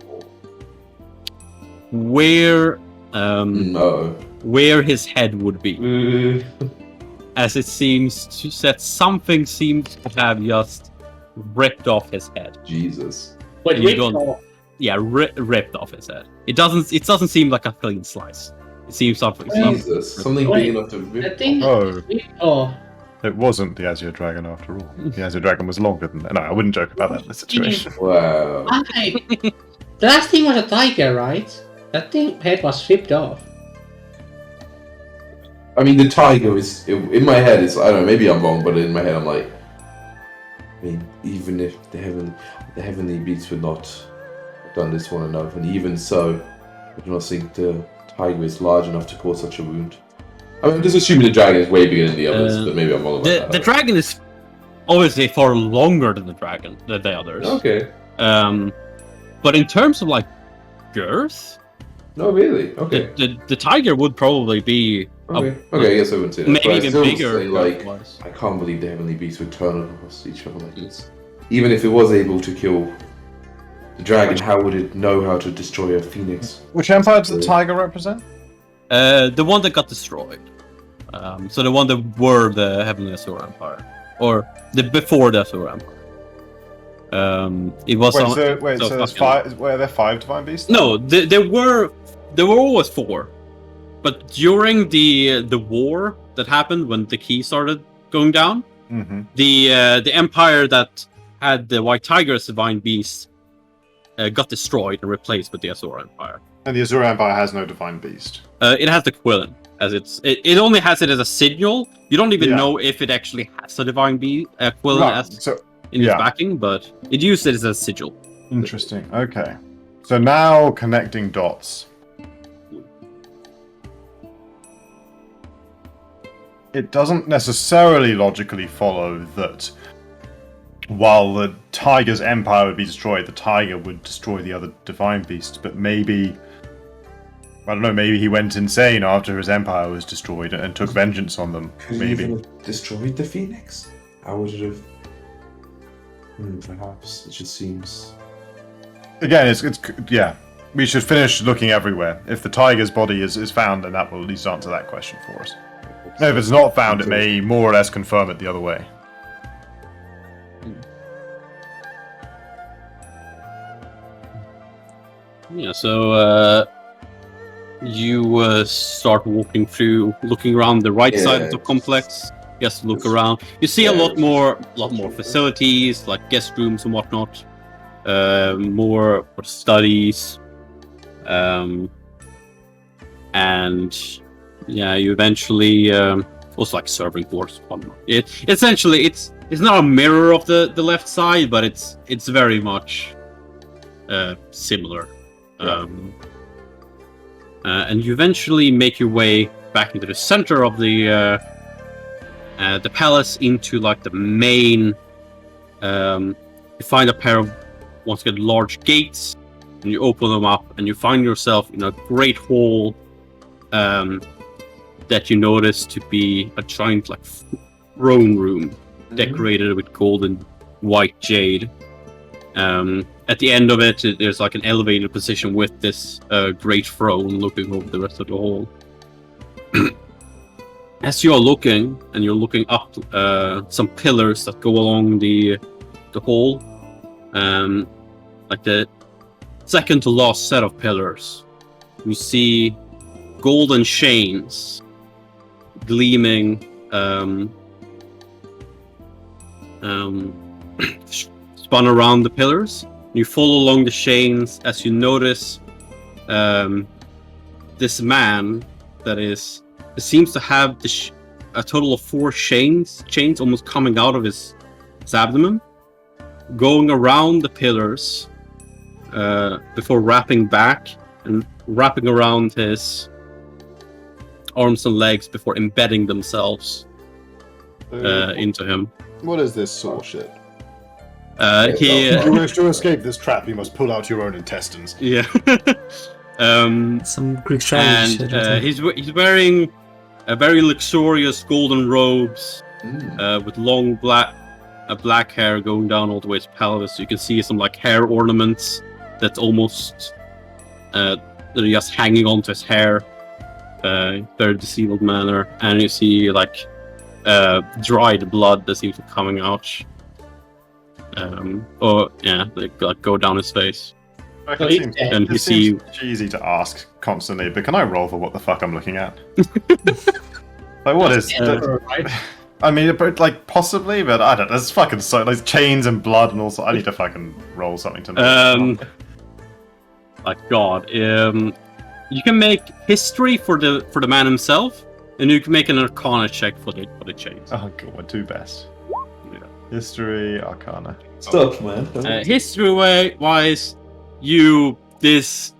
Speaker 1: where
Speaker 3: No.
Speaker 1: where his head would be, as it seems that something seems to have just ripped off his head.
Speaker 3: Jesus.
Speaker 5: But
Speaker 1: You
Speaker 5: we
Speaker 1: don't-
Speaker 5: saw.
Speaker 1: Yeah, ripped off his head. It doesn't seem like a clean slice. It seems something.
Speaker 3: Jesus. Something
Speaker 5: Wait,
Speaker 3: big enough to
Speaker 5: The
Speaker 3: rip.
Speaker 5: thing.
Speaker 6: Oh,
Speaker 5: Oh.
Speaker 6: it wasn't the Azure Dragon after all. The Azure Dragon was longer than that. No, I wouldn't joke about that in this situation.
Speaker 3: Wow.
Speaker 5: The last thing was a tiger, right? That thing head was ripped off.
Speaker 3: I mean, the tiger is in my head. It's I don't know. Maybe I'm wrong, but in my head, I'm like, I mean, even if the heavenly beasts would not have done this one enough, and even so, I do not think the tiger is large enough to cause such a wound. I mean, I'm just assuming the dragon is way bigger than the others, but maybe I'm wrong about that.
Speaker 1: The dragon is obviously far longer than the others.
Speaker 3: Okay.
Speaker 1: But in terms of like girth,
Speaker 3: No, really. Okay.
Speaker 1: the tiger would probably be
Speaker 3: Okay. Okay. I guess I wouldn't say that.
Speaker 1: maybe
Speaker 3: But I
Speaker 1: even
Speaker 3: still
Speaker 1: bigger.
Speaker 3: say, like,
Speaker 1: girth-wise.
Speaker 3: I can't believe the heavenly beasts would turn across each other like this. Even if it was able to kill the dragon, how would it know how to destroy a phoenix?
Speaker 6: Which empire does the tiger represent?
Speaker 1: The one that got destroyed. So the one that were the Heavenly Azure Empire, or the before the Azure Empire. It was.
Speaker 6: So there's
Speaker 1: fucking-
Speaker 6: five. Were there 5 divine beasts?
Speaker 1: No, there were always 4, but during the war that happened when the key started going down,
Speaker 6: Mm-hmm.
Speaker 1: the empire that had the White Tiger as divine beast got destroyed and replaced with the Azure Empire.
Speaker 6: And the Azure Empire has no divine beast.
Speaker 1: It has the Quillen, as it only has it as a signal. You don't even
Speaker 6: Yeah.
Speaker 1: know if it actually has a divine Quillen
Speaker 6: Right,
Speaker 1: as
Speaker 6: so
Speaker 1: in its
Speaker 6: yeah.
Speaker 1: backing, but it used it as a sigil.
Speaker 6: interesting. Okay. So now connecting dots. It doesn't necessarily logically follow that while the tiger's empire would be destroyed, the tiger would destroy the other divine beasts, but maybe, I don't know, maybe he went insane after his empire was destroyed and took vengeance on them.
Speaker 3: Could
Speaker 6: Maybe.
Speaker 3: he even have destroyed the phoenix? How would it have? Perhaps it just seems.
Speaker 6: Again, it's yeah. We should finish looking everywhere. If the tiger's body is found, then that will at least answer that question for us. No, if it's not found, it may more or less confirm it the other way.
Speaker 1: Yeah, so you start walking through, looking around the right side of the complex. Just look around. You see a lot more facilities, like guest rooms and whatnot. More studies, and yeah, you eventually also like serving quarters. Essentially, it's not a mirror of the left side, but it's very much similar. And you eventually make your way back into the center of the palace, into like the main. You find a pair of once again large gates, and you open them up, and you find yourself in a great hall that you notice to be a giant like throne room decorated with gold and white jade. At the end of it, there's like an elevated position with this great throne looking over the rest of the hall. As you're looking, and you're looking up some pillars that go along the hall, like the second to last set of pillars, you see golden chains gleaming spun around the pillars. You follow along the chains as you notice this man that seems to have a total of 4 chains almost coming out of his abdomen, going around the pillars before wrapping back and wrapping around his arms and legs before embedding themselves into him.
Speaker 4: What is this sort of shit?
Speaker 1: He
Speaker 6: If you wish to escape this trap, you must pull out your own intestines.
Speaker 1: yeah.
Speaker 2: Some Greek strategy
Speaker 1: And
Speaker 2: shit. Or something.
Speaker 1: he's wearing a very luxurious golden robes with long black hair going down all the way to pelvis. You can see some like hair ornaments that's almost that are just hanging onto his hair, very disabled manner, and you see like dried blood that seems to be coming out. They like go down his face.
Speaker 6: Like,
Speaker 5: So
Speaker 6: it
Speaker 5: he's
Speaker 6: seems,
Speaker 5: dead.
Speaker 1: And
Speaker 6: it
Speaker 1: you
Speaker 6: seems
Speaker 1: see-
Speaker 6: cheesy to ask constantly, but can I roll for what the fuck I'm looking at? Like, what is?
Speaker 5: Emperor, right?
Speaker 6: I mean, but, like, possibly, but I don't know. There's fucking so like chains and blood and all. I need to fucking roll something to know.
Speaker 1: Like God, you can make history for the man himself, and you can make an Arcana check for the chains.
Speaker 6: Oh god, my two best. History, Arcana.
Speaker 3: Stuff, man.
Speaker 1: History wise, this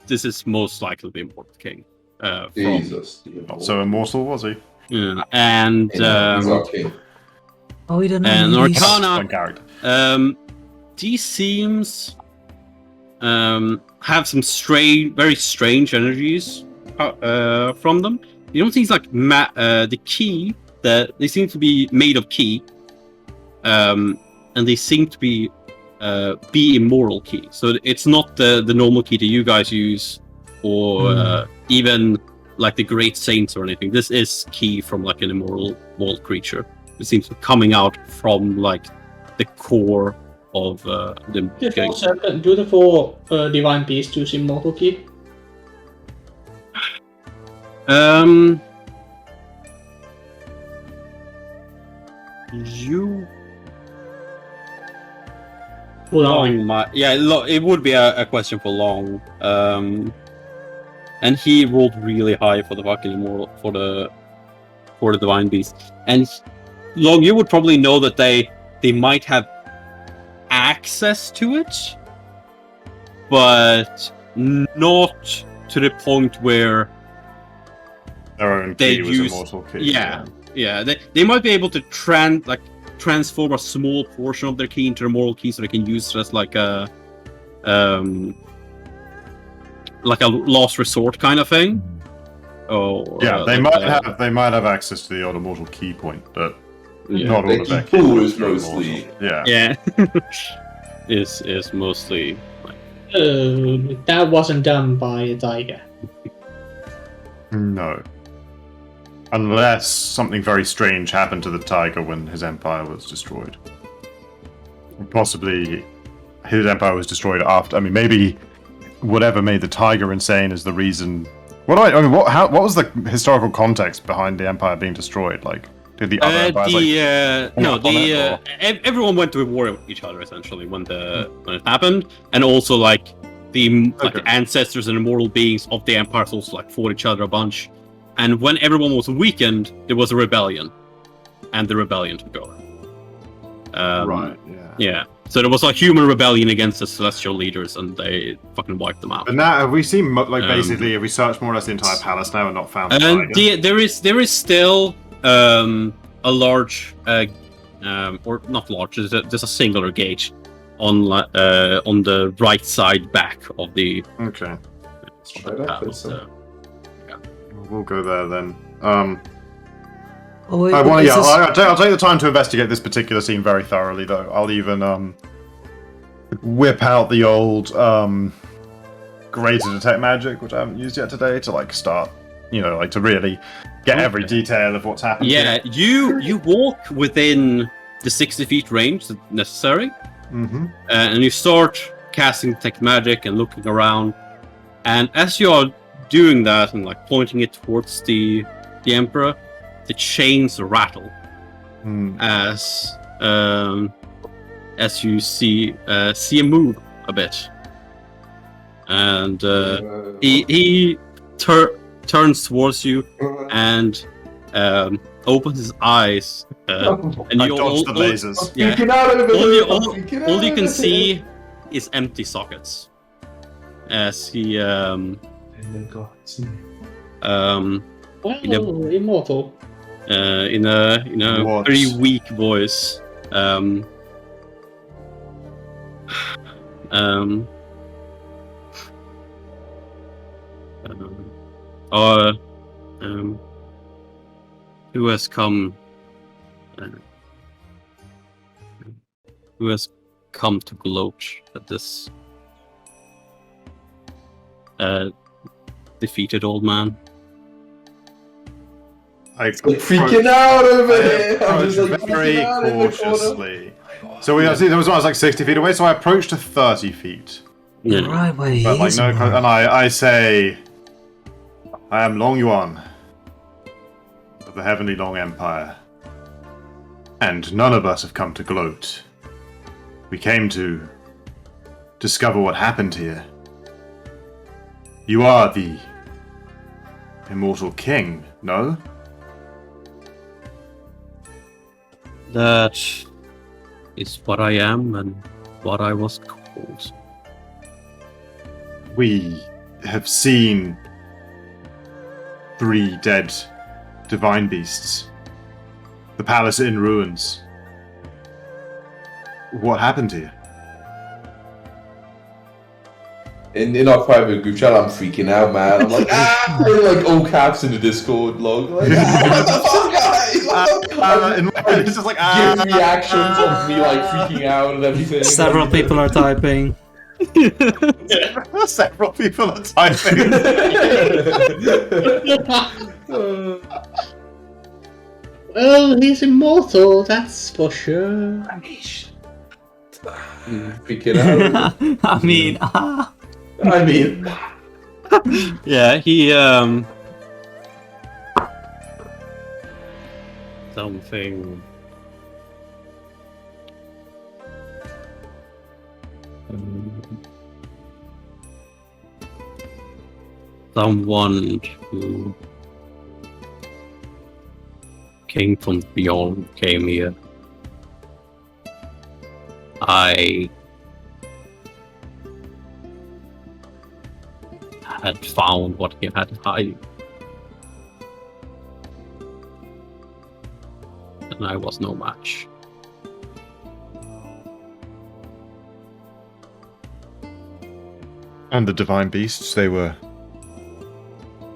Speaker 1: is most likely the Immortal King. From,
Speaker 3: Jesus.
Speaker 6: Not so immortal, was he?
Speaker 1: yeah, and
Speaker 3: He's our king.
Speaker 2: Oh, we don't know.
Speaker 1: and
Speaker 2: maybe he's-
Speaker 1: Arcana.
Speaker 6: Fun character.
Speaker 1: These seems have some very strange energies from them. You don't see like the key that they seem to be made of key, and they seem to be immortal key. So it's not the normal key that you guys use, or even like the great saints or anything. This is key from like an immortal creature. It seems to be coming out from like the core of the king.
Speaker 5: Do the 4 divine beasts use immortal key?
Speaker 1: You
Speaker 5: Well,
Speaker 1: Long it would be a question for Long. And he rolled really high for the fucking immortal for the divine beast. And Long, you would probably know that they might have access to it, but not to the point where
Speaker 6: Their own
Speaker 1: they
Speaker 6: key was
Speaker 1: use-
Speaker 6: immortal key.
Speaker 1: yeah, they might be able to transform a small portion of their key into a moral key, so they can use it as like a last resort kind of thing. Or
Speaker 6: They might have access to the old immortal key point, but
Speaker 1: yeah,
Speaker 6: not all
Speaker 3: The
Speaker 6: of their
Speaker 3: key pool
Speaker 6: keys
Speaker 3: is
Speaker 6: are
Speaker 3: mostly-
Speaker 6: immortal. Yeah.
Speaker 1: is mostly like,
Speaker 5: that wasn't done by a tiger.
Speaker 6: No. Unless something very strange happened to the tiger when his empire was destroyed. Possibly his empire was destroyed after. I mean, maybe whatever made the tiger insane is the reason. What was the historical context behind the empire being destroyed? Like, did the other empires
Speaker 1: everyone went to war with each other essentially when it happened, and also like the ancestors and immortal beings of the empires also like fought each other a bunch. And when everyone was weakened, there was a rebellion, and the rebellion took over.
Speaker 6: right? Yeah.
Speaker 1: Yeah. So there was a human rebellion against the celestial leaders, and they fucking wiped them out.
Speaker 6: But now have we seen basically have we searched more or less the entire palace now and not found the
Speaker 1: And
Speaker 6: tiger?
Speaker 1: there is still a large, or not large. There's a singular gate on the right side back of the
Speaker 6: Okay,
Speaker 1: palace. So.
Speaker 6: we'll go there then.
Speaker 2: Oh, wait,
Speaker 6: I'll
Speaker 2: is this-
Speaker 6: take the time to investigate this particular scene very thoroughly, though. I'll even whip out the old greater detect magic, which I haven't used yet today, to like start, to really get every detail of what's happened.
Speaker 1: Yeah, you walk within the 60 feet range that's necessary,
Speaker 6: Mm-hmm.
Speaker 1: and you start casting detect magic and looking around. And as you are doing that and like pointing it towards the emperor, the chains rattle as you see him move a bit, and he turns towards you and opens his eyes, and
Speaker 6: I
Speaker 1: you
Speaker 6: dodged the lasers.
Speaker 1: yeah,
Speaker 3: Get out of it!
Speaker 1: all you can see is empty sockets as he
Speaker 5: Immortal.
Speaker 1: in a
Speaker 6: What?
Speaker 1: very weak voice. or who has come? Who has come to gloat at this defeated old man?
Speaker 6: I
Speaker 3: Freaking out over here. I'm
Speaker 6: approach
Speaker 3: just like
Speaker 6: very
Speaker 3: freaking out in the corner.
Speaker 6: cautiously. So we see there was one that was like 60 feet away, so I approached to 30 feet.
Speaker 1: Yeah.
Speaker 2: Right where he
Speaker 6: But like
Speaker 2: is.
Speaker 6: no,
Speaker 2: Mark.
Speaker 6: and I say, I am Long Yuan of the Heavenly Long Empire, and none of us have come to gloat. We came to discover what happened here. You are the Immortal King, no?
Speaker 1: That is what I am and what I was called.
Speaker 6: We have seen 3 dead divine beasts. The palace in ruins. What happened here?
Speaker 3: In our private group chat, I'm freaking out, man. I'm like, like all caps in the Discord log. Like, what the fuck, guys? What the fuck?
Speaker 6: In my head, it's just like,
Speaker 3: Give reactions of me like freaking out and everything.
Speaker 2: Several people are typing.
Speaker 6: Several people are typing.
Speaker 5: Well, he's immortal, that's for sure.
Speaker 3: Freaking out.
Speaker 2: I mean,
Speaker 1: Yeah, he something. Someone who came from beyond came here. I had found what he had hiding. And I was no match.
Speaker 6: And the divine beasts, they were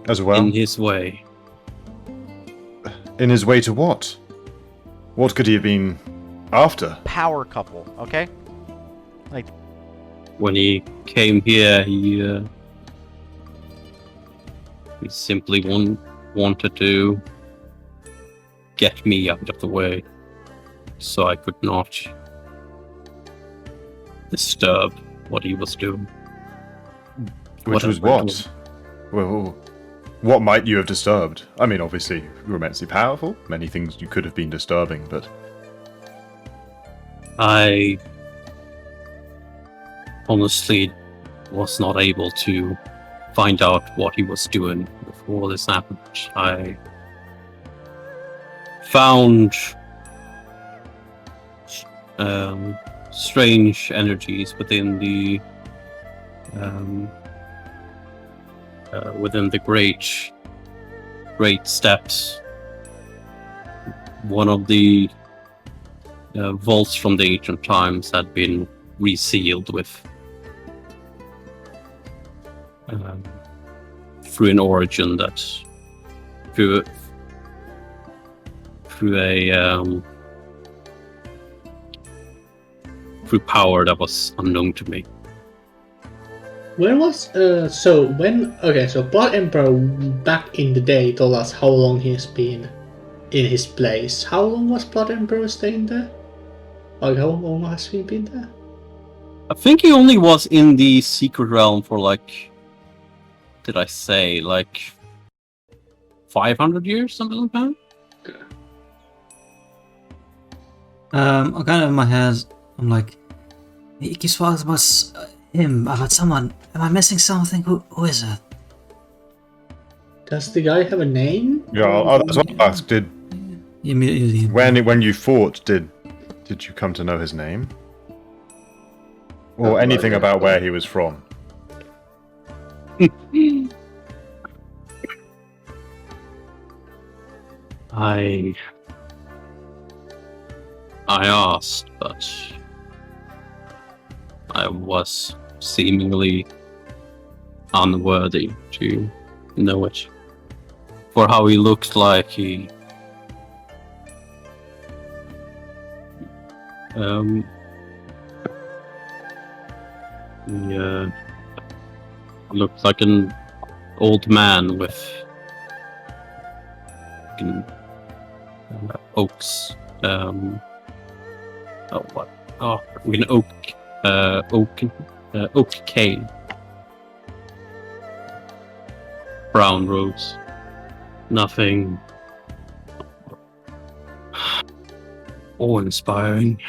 Speaker 6: as well?
Speaker 1: In his way.
Speaker 6: In his way to what? What could he have been after?
Speaker 7: Power couple, okay?
Speaker 1: When he came here, he simply wanted to get me out of the way, so I could not disturb what he was doing.
Speaker 6: Which was
Speaker 1: Whatever it
Speaker 6: what? Well, what might you have disturbed? I mean, obviously, you're immensely powerful. Many things you could have been disturbing, but
Speaker 1: I honestly was not able to find out what he was doing before this happened. I found strange energies within the great steps. One of the vaults from the ancient times had been resealed with through an origin that through power that was unknown to me.
Speaker 5: When was so Blood Emperor back in the day told us how long he's been in his place. How long was Blood Emperor staying there? Like how long has he been there?
Speaker 1: I think he only was in the secret realm for like, did I say like 500 years, something like that?
Speaker 2: I'm kind of in my head. I'm like, he keeps talking about him, about someone. Am I missing something? Who is it?
Speaker 5: Does the guy have a name?
Speaker 6: yeah, that's what I asked. Did when you fought, did you come to know his name, or anything about where he was from?
Speaker 1: I asked, but I was seemingly unworthy to know it. For how he looks like he looks like an old man with oaks. With an oak cane. Brown robes. Nothing awe-inspiring.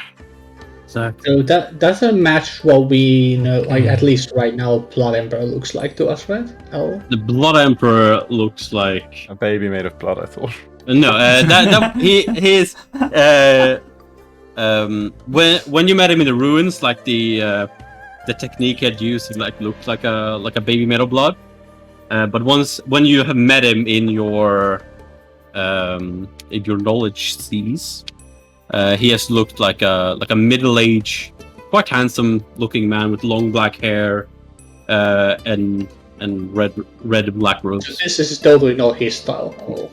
Speaker 1: Exactly.
Speaker 5: So that doesn't match what we know, like at least right now, Blood Emperor looks like to us, right? Oh.
Speaker 1: The Blood Emperor looks like
Speaker 6: A baby made of blood, I thought.
Speaker 1: no. He is. When you met him in the ruins, like the technique he had used, he looked like a baby made of blood. But when you have met him in your knowledge seas, he has looked like a middle-aged, quite handsome-looking man with long black hair and red and black robes.
Speaker 5: This is totally not his style at all.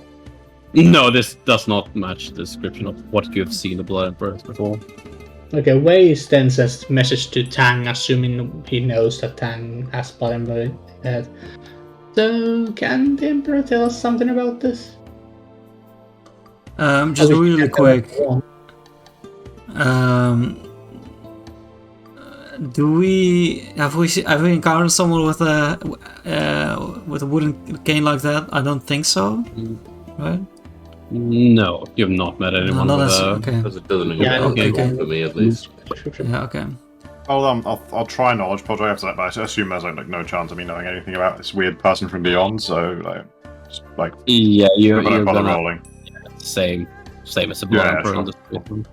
Speaker 1: No, this does not match the description of what you have seen the Blood Emperor before.
Speaker 5: Okay, Wei then says message to Tang, assuming he knows that Tang has Blood Emperor. So, can the Emperor tell us something about this?
Speaker 2: Just really quick. Have we encountered someone with a wooden cane like that? I don't think so. Right?
Speaker 1: No, you have not met anyone
Speaker 2: No,
Speaker 1: with
Speaker 2: that's
Speaker 1: a...
Speaker 2: okay.
Speaker 3: Doesn't
Speaker 5: Yeah,
Speaker 3: okay.
Speaker 2: okay.
Speaker 3: For me at least.
Speaker 2: Yeah, okay.
Speaker 6: I'll try knowledge project after that, but I assume there's like no chance of me knowing anything about this weird person from beyond. So
Speaker 1: Yeah, you're
Speaker 6: bother
Speaker 1: gonna...
Speaker 6: rolling.
Speaker 1: Same as the Blood
Speaker 6: Yeah,
Speaker 1: Emperor.
Speaker 6: sure.
Speaker 1: In this one.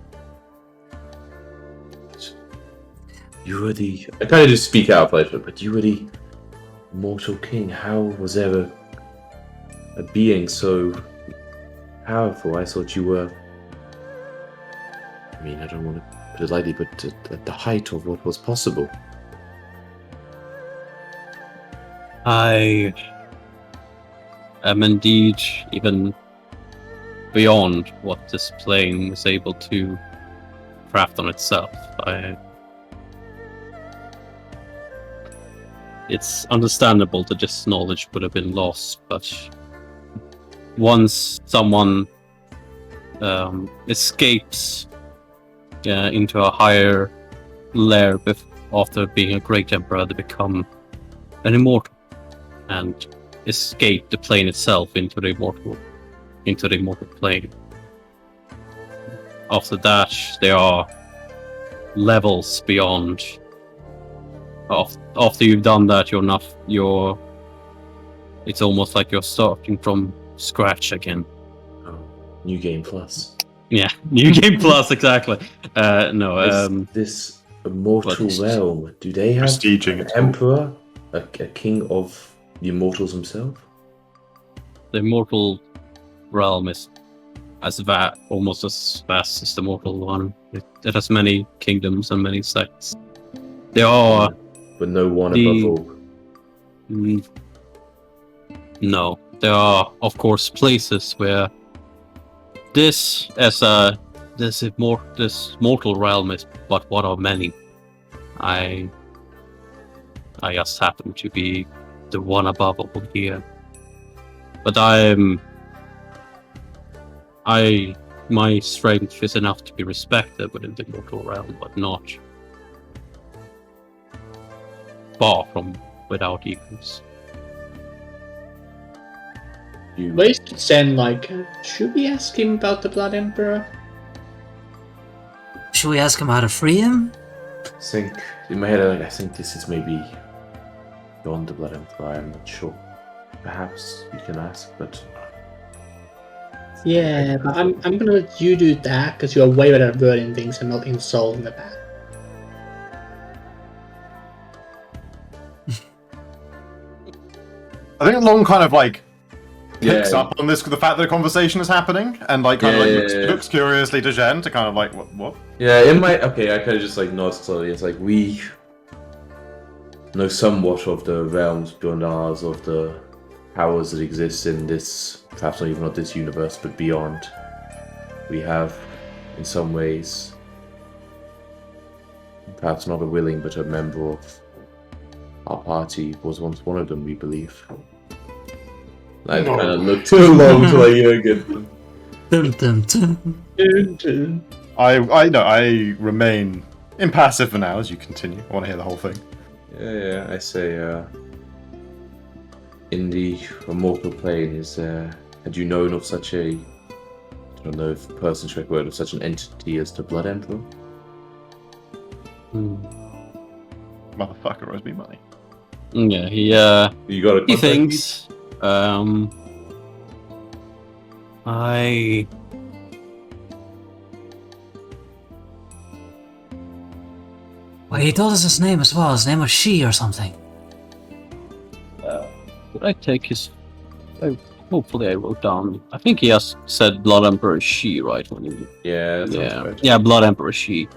Speaker 3: You were the. I kind of just speak out of place, but you were the immortal king. How was ever a being so powerful? I thought you were. I mean, I don't want to put it lightly, but at the height of what was possible.
Speaker 1: I am indeed even beyond what this plane is able to craft on itself. It's understandable that this knowledge would have been lost, but once someone escapes into a higher layer after being a great emperor, they become an immortal and escape the plane itself into the immortal plane. After that, there are levels beyond. After you've done that, it's almost like you're starting from scratch again.
Speaker 3: Oh, New Game Plus.
Speaker 1: Yeah, New Game Plus, exactly.
Speaker 3: This immortal realm, do they have
Speaker 6: Prestiging
Speaker 3: an
Speaker 6: it.
Speaker 3: emperor, a king of the immortals himself?
Speaker 1: The immortal realm is almost as vast as the mortal one. It has many kingdoms and many sects. There are...
Speaker 3: But no one above all.
Speaker 1: No, there are of course places where this mortal realm is but one of many. I just happen to be the one above all here, but my strength is enough to be respected within the mortal realm, but not far from without equals.
Speaker 5: Wei should send should we ask him about the Blood Emperor?
Speaker 2: Should we ask him how to free him?
Speaker 3: I think in my head, I think this is maybe beyond the Blood Emperor. I'm not sure. Perhaps you can ask, but
Speaker 5: Yeah, but I'm gonna let you do that because you're way better at wording things and not insulting the man.
Speaker 6: I think Long kind of picks
Speaker 3: Yeah.
Speaker 6: up on this, the fact that a conversation is happening, and looks curiously to Jen to kind of what?
Speaker 3: yeah, in my okay, I kind of just nod slowly. It's like we know somewhat of the realms beyond ours, of the powers that exist in this, perhaps not even not this universe, but beyond. We have, in some ways, perhaps not a willing, but a member of our party was once one of them, we believe. I kind of look too long till I hear again.
Speaker 2: Dum, dum, dum.
Speaker 6: I remain impassive for now as you continue. I want to hear the whole thing.
Speaker 3: Yeah, I say, in the immortal plane, had you known of such a, I don't know if person's correct word, of such an entity as the Blood Emperor?
Speaker 6: Motherfucker owes me money.
Speaker 1: Yeah,
Speaker 3: You got a
Speaker 1: he
Speaker 3: contact
Speaker 1: thinks. I.
Speaker 2: Well, he told us his name as well. His name was She or something.
Speaker 1: Did I take his? Hopefully, I wrote down. I think he has said Blood Emperor She, right? When he.
Speaker 3: Yeah, that sounds right.
Speaker 1: Yeah, Blood Emperor She.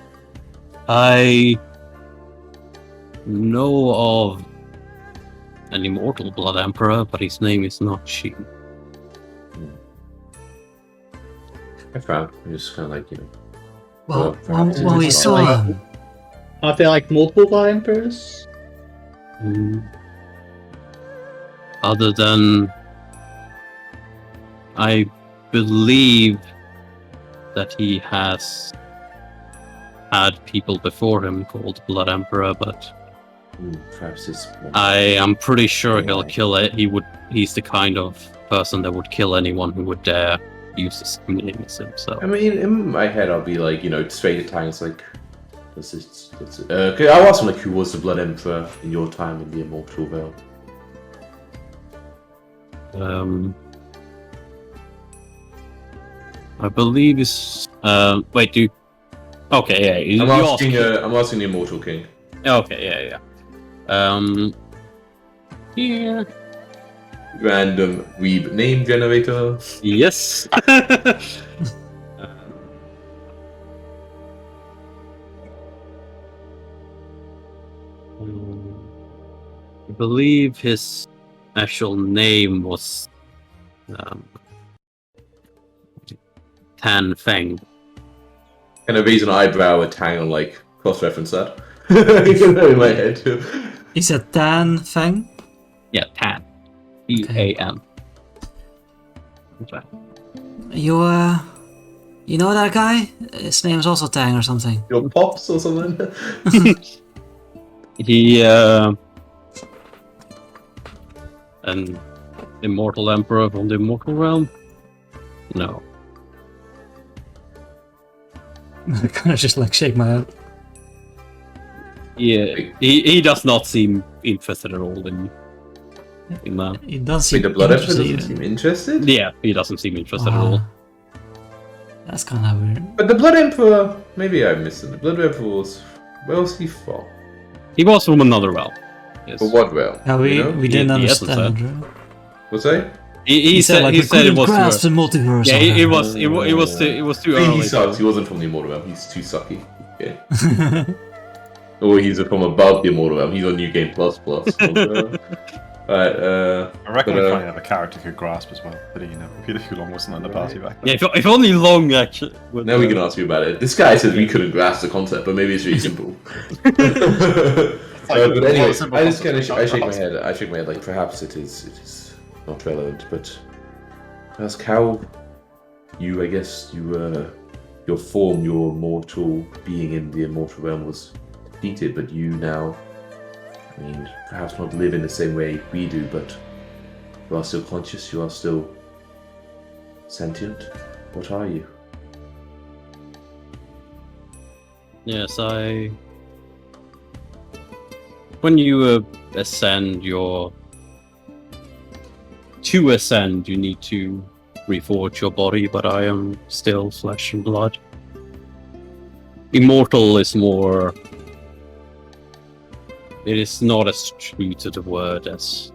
Speaker 1: I know of an immortal Blood Emperor, but his name is not She.
Speaker 3: I found. I'm just kind of like, you know.
Speaker 2: Well,
Speaker 3: perhaps
Speaker 2: when we
Speaker 3: it's
Speaker 2: saw
Speaker 3: not.
Speaker 2: him,
Speaker 5: Are there like multiple Blood Emperors?
Speaker 1: Other than, I believe that he has had people before him called Blood Emperor, but
Speaker 3: Perhaps it's.
Speaker 1: I am pretty sure he'll kill it. He's the kind of person that would kill anyone who would dare use the same name as himself.
Speaker 3: I mean, in my head, I'll be like, you know, straight at times, like, okay, I'll ask him, like, who was the Blood Emperor in your time in the Immortal Realm?
Speaker 1: I believe it's wait, do okay, yeah.
Speaker 3: I'm asking the Immortal King.
Speaker 1: Okay, yeah. Here.
Speaker 3: Random Weeb name generator.
Speaker 1: Yes. I believe his actual name was Tan Feng.
Speaker 3: Kind of raise an eyebrow at Tang and like cross-reference that. In my head too.
Speaker 2: he said Tan Feng.
Speaker 1: Yeah, Tan. T-A-N.
Speaker 2: You know that guy? His name is also Tang or something.
Speaker 3: Your pops or something?
Speaker 1: He an immortal emperor from the immortal realm? No.
Speaker 2: I kind of just like shake my head.
Speaker 1: Yeah, he does not seem interested at all in that.
Speaker 2: He does
Speaker 3: Wait,
Speaker 2: seem
Speaker 3: the Blood Emperor
Speaker 2: interested.
Speaker 3: doesn't seem interested?
Speaker 1: Yeah, he doesn't seem interested at all.
Speaker 2: That's kind of weird.
Speaker 3: But the Blood Emperor, maybe I missed it. The Blood Emperor was, where was he from?
Speaker 1: He was from another realm. Yes.
Speaker 3: But what realm?
Speaker 2: Yeah, we
Speaker 3: You know?
Speaker 2: didn't
Speaker 1: he hasn't
Speaker 2: understand.
Speaker 1: said.
Speaker 2: Right?
Speaker 3: What's that?
Speaker 1: He said
Speaker 2: like
Speaker 1: he
Speaker 2: we
Speaker 1: said it
Speaker 2: couldn't
Speaker 1: was
Speaker 2: grasp the multiverse.
Speaker 1: yeah,
Speaker 2: or
Speaker 1: it
Speaker 2: whatever.
Speaker 1: was too
Speaker 3: I think
Speaker 1: early.
Speaker 3: he sucks. He wasn't from the Immortal Realm. He's too sucky. Okay. Or he's from above the Immortal Realm. He's on New Game Plus. Alright,
Speaker 6: I reckon
Speaker 3: But,
Speaker 6: we finally have a character who could grasp as well. But you know, Peter who long wasn't in the party back then.
Speaker 1: Yeah, if only Long actually. Would,
Speaker 3: now we can ask you about it. This guy says we couldn't grasp the concept, but maybe it's really simple. But anyway, I just kind of I shake my head. I shake my head like perhaps it is not relevant, but ask how you, I guess your form, your mortal being in the immortal realm was defeated, but you now, I mean, perhaps not live in the same way we do, but you are still conscious. You are still sentient. What are you?
Speaker 1: Yes, when you ascend to ascend, you need to reforge your body, but I am still flesh and blood. Immortal is more. It is not as true to the word as.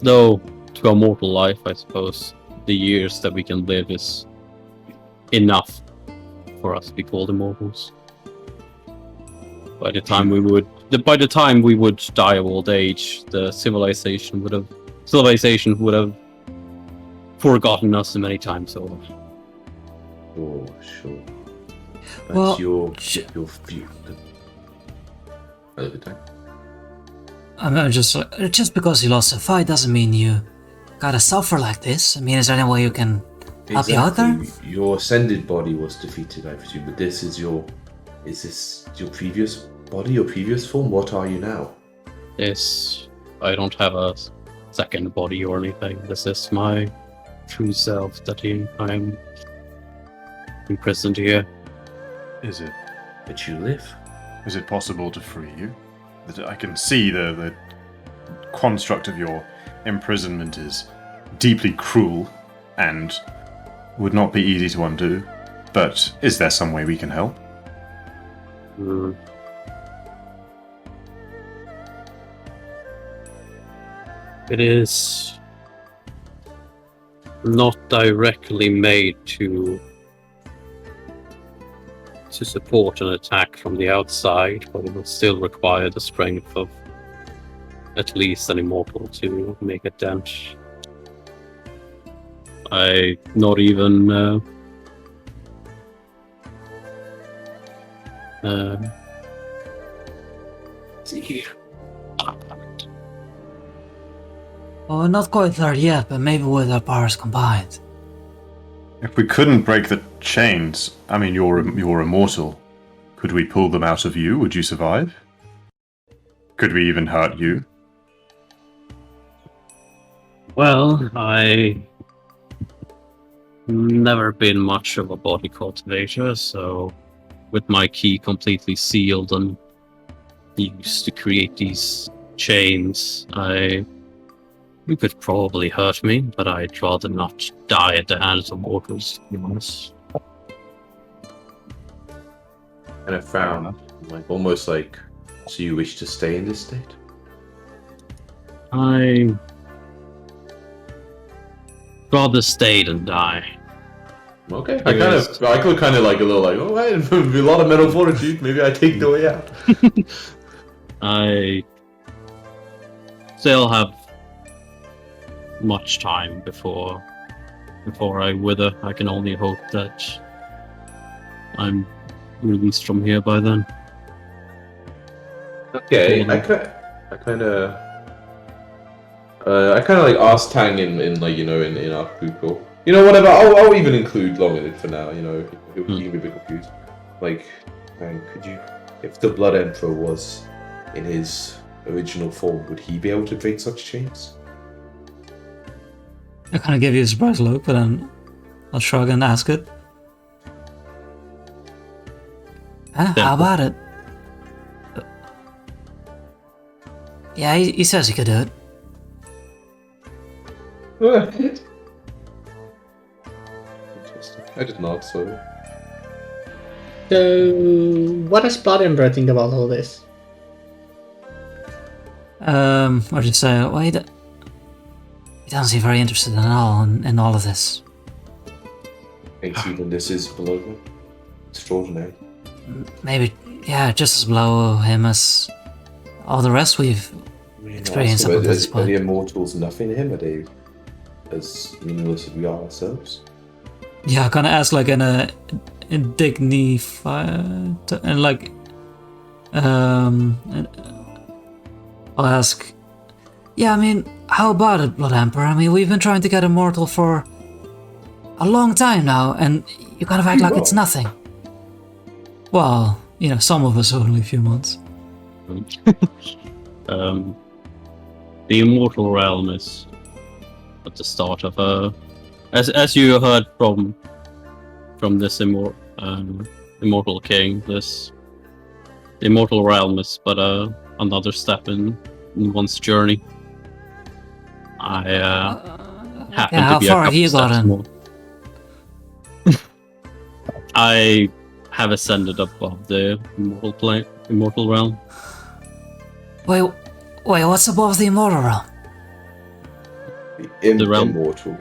Speaker 1: Though, to a mortal life, I suppose, the years that we can live is enough for us to be called immortals. By the time we would die of old age, the civilization would have civilization would have forgotten us many times over.
Speaker 3: Oh, sure. That's
Speaker 2: Well,
Speaker 3: your view. Over time.
Speaker 2: I'm just because you lost a fight doesn't mean you gotta suffer like this. I mean, is there any way you can help you out there?
Speaker 3: Your ascended body was defeated, I presume, but is this your previous body, your previous form? What are you now?
Speaker 1: I don't have a second body or anything. This is my true self that I'm imprisoned here.
Speaker 6: Is it?
Speaker 3: But you live.
Speaker 6: Is it possible to free you? That I can see the construct of your imprisonment is deeply cruel and would not be easy to undo. But is there some way we can help?
Speaker 1: It is not directly made to support an attack from the outside, but it will still require the strength of at least an immortal to make a dent. I not even see.
Speaker 2: Well, we're not quite there yet, but maybe with our powers combined.
Speaker 6: If we couldn't break the chains, I mean, you're immortal. Could we pull them out of you? Would you survive? Could we even hurt you?
Speaker 1: Well, I never been much of a body cultivator, so with my key completely sealed and used to create these chains, you could probably hurt me, but I'd rather not die at the hands of mortals, to be honest.
Speaker 3: And I found, almost like, so you wish to stay in this state?
Speaker 1: I rather stay than die.
Speaker 3: Okay, I could kind of like a little like, oh, right, a lot of mental fortitude. Maybe I take the way out.
Speaker 1: I still have much time before I wither. I can only hope that I'm released from here by then.
Speaker 3: Okay, I kind of like asked Tang in like in our Google. You know, whatever. I'll even include Long in it for now. You know, he can be a bit confused. Like, Tang, could you, if the Blood Emperor was in his original form, would he be able to break such chains?
Speaker 2: I kind of give you a surprised look, but then I'll shrug and ask it. How about it? Yeah, he says he could do it.
Speaker 3: Interesting. I did not, so...
Speaker 5: So, what does Blood Emperor think about all this?
Speaker 2: What did you say? Well, he doesn't seem very interested at all in all of this.
Speaker 3: Thinks even this is below him. Extraordinary.
Speaker 2: Maybe, yeah, just as below him as all the rest we've experienced up to this
Speaker 3: Are
Speaker 2: point.
Speaker 3: the Immortals nothing to him? Are they as meaningless as we are ourselves?
Speaker 2: Yeah, I kind of ask like in a dignified and like and I'll ask. Yeah, I mean, how about it, Blood Emperor? I mean, we've been trying to get Immortal for a long time now, and you kind of act like it's nothing. Well, you know, some of us only a few months.
Speaker 1: The Immortal Realm is at the start of as you heard from this Immortal King, the Immortal Realm is but another step in one's journey. I happen to
Speaker 2: how
Speaker 1: be
Speaker 2: far
Speaker 1: a
Speaker 2: have you
Speaker 1: couple steps
Speaker 2: gotten?
Speaker 1: more. I have ascended above the Immortal Realm.
Speaker 2: Wait, what's above the Immortal Realm?
Speaker 3: The
Speaker 1: realm.
Speaker 3: Immortal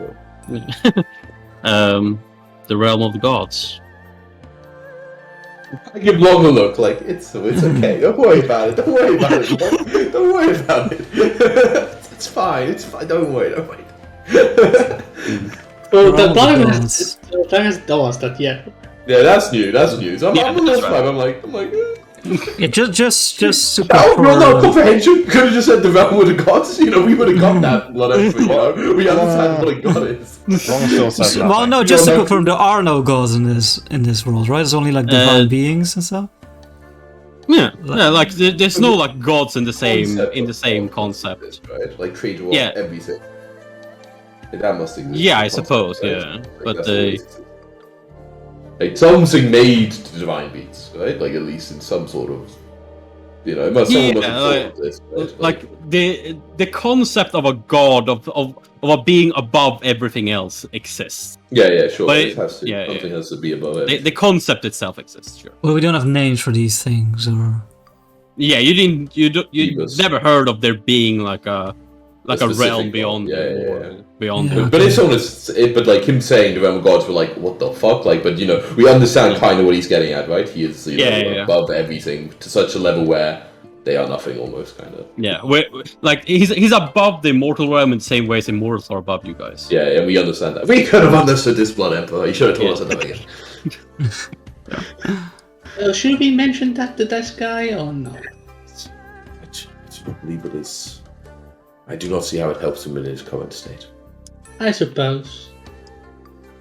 Speaker 3: realm.
Speaker 1: The realm of the gods.
Speaker 3: I give Long a look, like, it's okay, don't worry about it, don't worry about it, Long. Don't worry about it. It's fine. It's fine. Don't worry. Don't worry.
Speaker 5: Well, the
Speaker 2: Roll
Speaker 5: bottom
Speaker 2: the
Speaker 5: has doors that, yeah.
Speaker 3: Yeah, that's new. That's new. So I'm a
Speaker 1: that's
Speaker 3: little
Speaker 1: right.
Speaker 3: fine. I'm like.
Speaker 2: Yeah, just to
Speaker 3: No,
Speaker 2: confirm.
Speaker 3: comprehension. Could have just said the realm would have got. You know, we would have got that. Whatever. You know, we understand what a god is.
Speaker 6: Wrong still says
Speaker 2: Well,
Speaker 6: nothing.
Speaker 2: no, just to
Speaker 3: No.
Speaker 2: confirm, there are no gods in this world, right? It's only like divine beings and stuff.
Speaker 1: Yeah, like there's no like gods in the same
Speaker 3: Concept,
Speaker 1: concept.
Speaker 3: right? Like creator of
Speaker 1: Yeah.
Speaker 3: everything. That must exist.
Speaker 1: Yeah, I
Speaker 3: Concept,
Speaker 1: suppose.
Speaker 3: right?
Speaker 1: Yeah,
Speaker 3: Like,
Speaker 1: but
Speaker 3: that's always existed. Like something made the divine beings, right? Like at least in some sort of, you know, someone must have thought of this, right?
Speaker 1: like the concept of a god of a being above everything else exists.
Speaker 3: yeah, sure.
Speaker 1: but
Speaker 3: It has to,
Speaker 1: yeah,
Speaker 3: something has to be above it.
Speaker 1: The concept itself exists. Sure.
Speaker 2: Well, we don't have names for these things, or
Speaker 1: Yeah, you
Speaker 3: Divas.
Speaker 1: never heard of there being like a
Speaker 3: specific
Speaker 1: realm
Speaker 3: god.
Speaker 1: beyond
Speaker 3: Yeah,
Speaker 1: the
Speaker 3: yeah,
Speaker 1: world,
Speaker 3: yeah.
Speaker 1: beyond.
Speaker 2: Yeah.
Speaker 3: But it's almost, but like him saying the realm of gods, we're like, what the fuck? Like, but you know, we understand kind of what he's getting at, right? He is, you know,
Speaker 1: Yeah.
Speaker 3: above everything to such a level where they are nothing, almost kind of.
Speaker 1: Yeah, like he's above the immortal realm in the same way as immortals are above you guys.
Speaker 3: Yeah, and we understand that. We could have understood this Blood Emperor. He should have told us another again.
Speaker 5: Should we mention that to this guy or not?
Speaker 3: I do not believe it is. I do not see how it helps him in his current state.
Speaker 5: I suppose.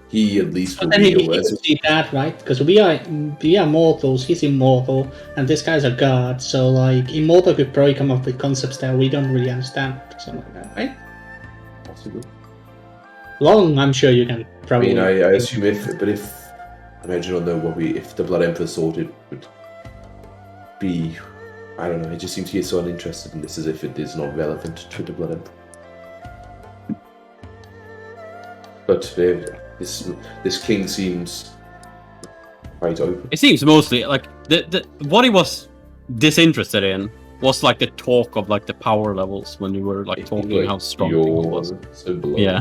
Speaker 3: He at least will
Speaker 5: But then he
Speaker 3: be aware.
Speaker 5: could see that, right? Because we are mortals, he's immortal, and this guy's a god, so like immortal could probably come up with concepts that we don't really understand, something like that, right?
Speaker 3: Possibly.
Speaker 5: Long, I'm sure you can
Speaker 3: I
Speaker 5: probably.
Speaker 3: mean, I assume if imagine or know if the Blood Emperor thought it would be, I don't know. It just seems he is so uninterested in this, as if it is not relevant to the Blood Emperor. But this king seems quite open.
Speaker 1: It seems mostly like the what he was disinterested in was like the talk of like the power levels when you were like talking how strong he was. Yeah.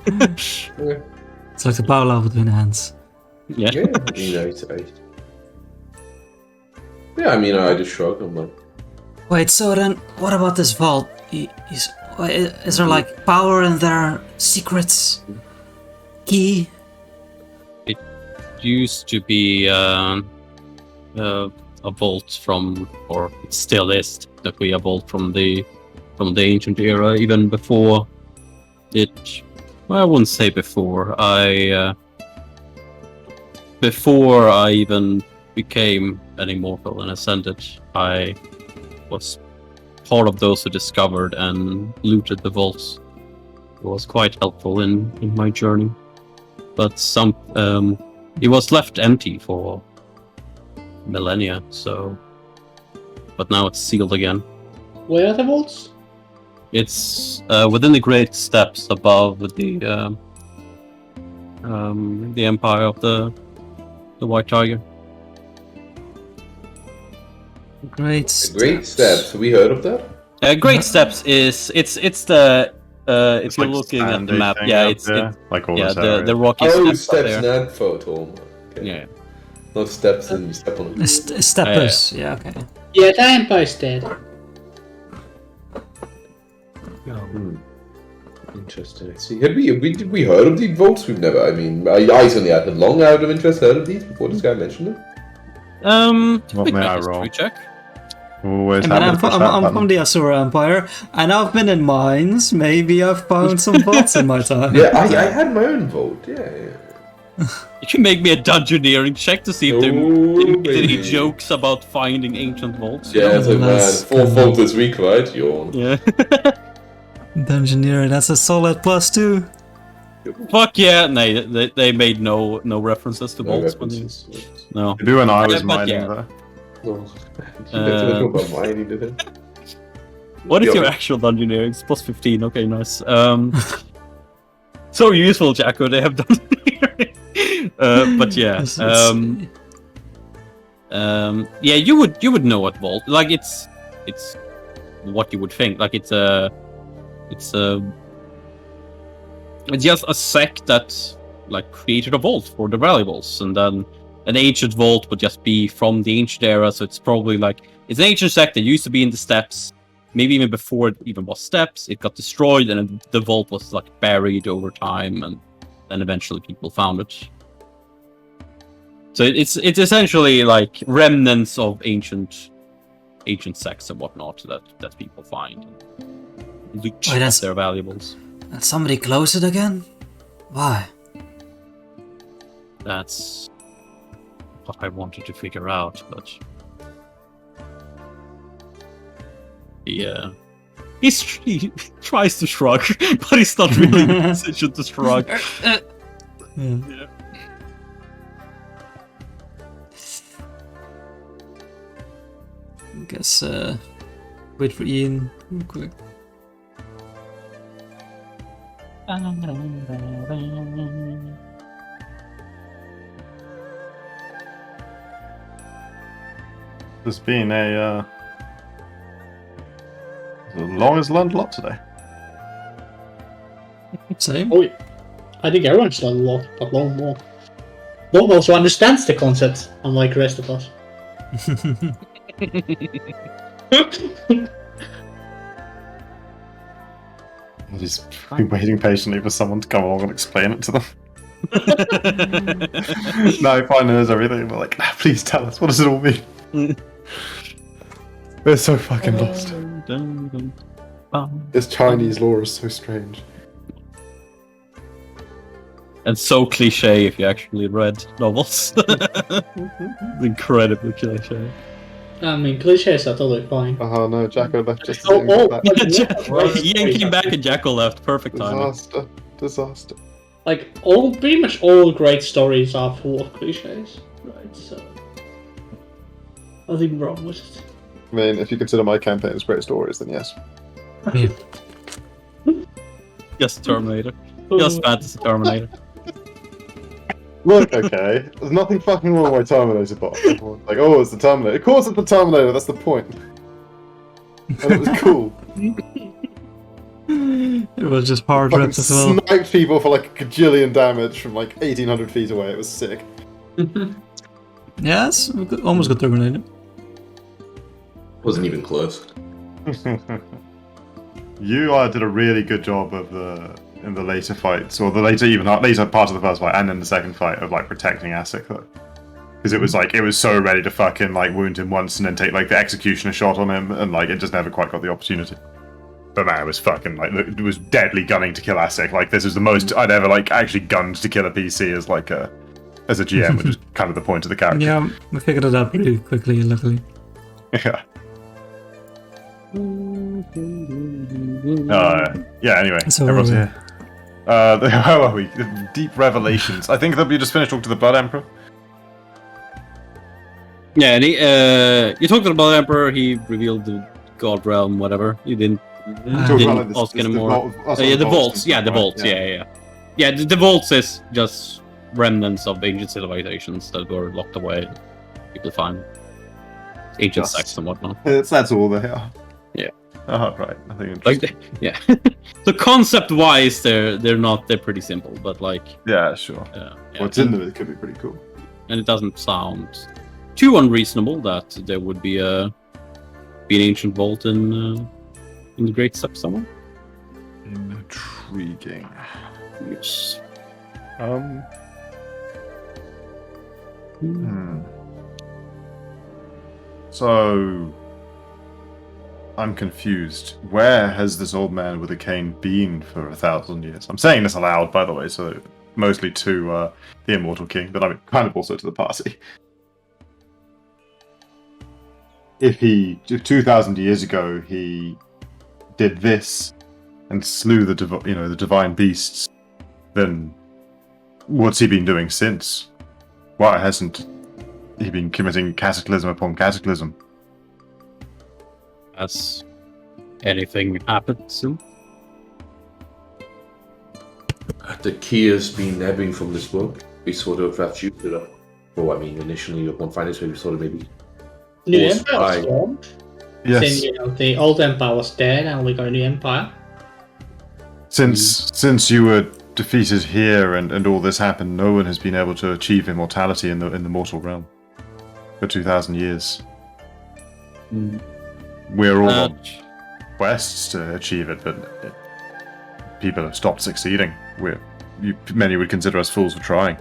Speaker 2: it's like the power level between hands.
Speaker 1: Yeah.
Speaker 3: Yeah, you know, I mean, I just shrug. I'm like,
Speaker 2: Wait, so then what about this vault? Is there like power in there? Secrets? Key?
Speaker 1: It used to be a vault from, or it still is technically a vault from the ancient era, even before it. Well, I wouldn't say before. Before I even became an immortal and ascended, I was part of those who discovered and looted the vaults. It was quite helpful in my journey. But it was left empty for millennia, so. But now it's sealed again.
Speaker 5: Where are the vaults?
Speaker 1: It's within the great steps above the empire of the White Tiger.
Speaker 2: Great
Speaker 3: steps. Have we heard of that?
Speaker 1: Great steps is it's the if you're
Speaker 6: like
Speaker 1: looking at the
Speaker 6: sandy
Speaker 1: map,
Speaker 6: thing
Speaker 1: yeah,
Speaker 6: up
Speaker 1: it's
Speaker 6: there, like all
Speaker 1: yeah
Speaker 6: this
Speaker 1: the
Speaker 6: area.
Speaker 1: rocky
Speaker 3: Oh,
Speaker 1: steps up
Speaker 3: steps
Speaker 1: there.
Speaker 3: and photo. Okay.
Speaker 1: Yeah.
Speaker 3: Not steps and you step on it.
Speaker 2: Steppers, yeah, okay.
Speaker 5: Yeah, the Empire's dead.
Speaker 3: Interesting. I see. Did we heard of these vaults? We've never. I mean, I certainly had long out of interest heard of these before this guy mentioned them.
Speaker 6: What
Speaker 1: quick
Speaker 6: may I
Speaker 1: history
Speaker 6: roll?
Speaker 1: check.
Speaker 6: Always
Speaker 2: Hey man,
Speaker 6: happy to push that
Speaker 2: I'm
Speaker 6: button.
Speaker 2: from the Asura Empire, and I've been in mines. Maybe I've found some vaults in my time.
Speaker 3: Yeah, I had my own vault. Yeah.
Speaker 1: You can make me a dungeoneering check to see if there
Speaker 3: Oh,
Speaker 1: any
Speaker 3: baby.
Speaker 1: jokes about finding ancient vaults.
Speaker 3: Yeah, it's like, man,
Speaker 2: That's
Speaker 3: 4
Speaker 2: kind of-
Speaker 3: vault this week, right? Yawn.
Speaker 1: Yeah.
Speaker 2: Dungeoneering, that's a solid +2.
Speaker 1: Fuck yeah! No, they made no references to
Speaker 3: No
Speaker 1: vaults. when you-
Speaker 3: references.
Speaker 1: No.
Speaker 6: Maybe when I was
Speaker 1: But
Speaker 6: mining
Speaker 1: yeah.
Speaker 6: there.
Speaker 3: No. You never know about mining, did it?
Speaker 1: What is
Speaker 3: Yeah.
Speaker 1: your actual dungeoneering? It's plus 15. Okay, nice. So useful, Jacko. They have dungeoneering. But yeah. Yeah, you would know what vault. Like it's what you would think. Like it's just a sect that like created a vault for the valuables, and then an ancient vault would just be from the ancient era. So it's probably like it's an ancient sect that used to be in the steppes, maybe even before it even was steps, it got destroyed, and the vault was like buried over time, and then eventually people found it. So it's essentially like remnants of ancient sects and whatnot that people find. Loot their valuables.
Speaker 2: Did somebody close it again? Why?
Speaker 1: That's what I wanted to figure out, but he tries to shrug, but he's not really in a position to shrug.
Speaker 2: Yeah. I guess wait for Ian real quick.
Speaker 6: There's been a long as learned a lot today.
Speaker 2: Same.
Speaker 5: Oh, yeah. I think everyone's done a lot, but long more. Long also understands the concept, unlike the rest of us.
Speaker 6: I've just been waiting patiently for someone to come along and explain it to them. Now he finally knows everything. We're like, please tell us, what does it all mean? We're so fucking lost.
Speaker 4: This Chinese lore is so strange.
Speaker 1: And so cliche if you actually read novels. Incredibly cliche.
Speaker 5: I mean, cliches are totally fine.
Speaker 4: Oh no, Jacko left just
Speaker 5: Oh,
Speaker 1: Ian came back and Jacko left. Perfect timing.
Speaker 4: Disaster.
Speaker 5: Like, pretty much all great stories are full of cliches, right? So, nothing wrong with it.
Speaker 4: I mean, if you consider my campaigns great stories, then yes.
Speaker 2: Yeah.
Speaker 1: Just Terminator. Just Fantasy Terminator.
Speaker 4: Look, okay, there's nothing fucking wrong with my Terminator bot. Everyone's like, oh, it's the Terminator. Of course it's the Terminator, that's the point. And it was cool.
Speaker 2: It was just hard
Speaker 4: Fucking
Speaker 2: ripped as well.
Speaker 4: sniped people for like a gajillion damage from like 1800 feet away. It was sick.
Speaker 2: Yes, almost got terminated.
Speaker 3: Wasn't even close.
Speaker 6: You did a really good job of in the later fights, or the later part of the first fight, and then the second fight of like protecting Asik though, because it was so ready to fucking like wound him once and then take like the executioner shot on him, and like it just never quite got the opportunity. But man, it was fucking like it was deadly gunning to kill Asik. Like this was the most I'd ever like actually gunned to kill a PC as like as a GM, which is kind of the point of the character.
Speaker 2: Yeah, we figured it out pretty quickly, luckily.
Speaker 6: Yeah. Yeah, anyway,
Speaker 2: So
Speaker 6: everyone's here. How are we? Deep revelations. I think that we just finished talking to the Blood Emperor.
Speaker 1: Yeah, and you talked to the Blood Emperor, he revealed the God Realm, whatever. You didn't ask anymore. Yeah, the vaults. Yeah, the vaults. Yeah. Yeah, the vaults is just remnants of ancient civilizations that were locked away. People find ancient sects and whatnot.
Speaker 6: That's all they are.
Speaker 1: Yeah.
Speaker 6: Oh, right. I think
Speaker 1: like, yeah. So concept-wise, they're pretty simple, but like.
Speaker 6: Yeah, sure.
Speaker 1: Yeah.
Speaker 4: What's in them? It could be pretty cool.
Speaker 1: And it doesn't sound too unreasonable that there would be an ancient vault in the Great Steppe somewhere.
Speaker 6: Intriguing.
Speaker 1: Yes.
Speaker 6: So, I'm confused. Where has this old man with a cane been for 1,000 years? I'm saying this aloud, by the way, so mostly to the Immortal King, but I'm kind of also to the party. If 2,000 years ago he did this and slew the divine beasts, then what's he been doing since? Why hasn't he been committing cataclysm upon cataclysm?
Speaker 1: Has anything happened soon?
Speaker 3: The key has been ebbing from this book. We sort of have used it up. Well, I mean, initially upon finding we sort of maybe.
Speaker 5: New Empire was formed.
Speaker 6: Yes.
Speaker 5: Then, the old Empire was dead, and we got a new Empire.
Speaker 6: Since you were defeated here and all this happened, no one has been able to achieve immortality in the mortal realm for 2,000 years. We're all quests to achieve it, but people have stopped succeeding. Many would consider us fools for trying.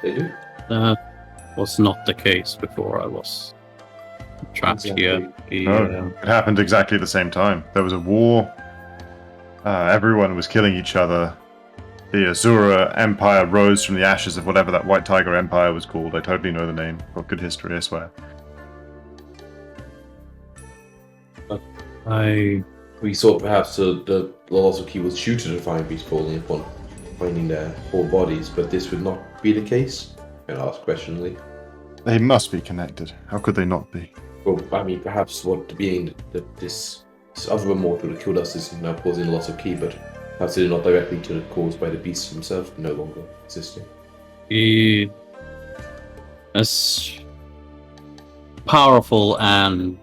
Speaker 3: They do.
Speaker 1: That was not the case before I was trapped here.
Speaker 6: It happened exactly at the same time. There was a war. Everyone was killing each other. The Azura Empire rose from the ashes of whatever that White Tiger Empire was called. I totally know the name. Got good history, I swear.
Speaker 3: We thought perhaps the Lost Key was due to the Fire Beast falling upon finding their whole bodies, but this would not be the case. And asked questioningly.
Speaker 6: They must be connected. How could they not be?
Speaker 3: Well, I mean, perhaps what being that this other immortal that killed us is now causing a loss of key, but perhaps it is not directly caused by the beast himself, no longer existing.
Speaker 1: He, as powerful and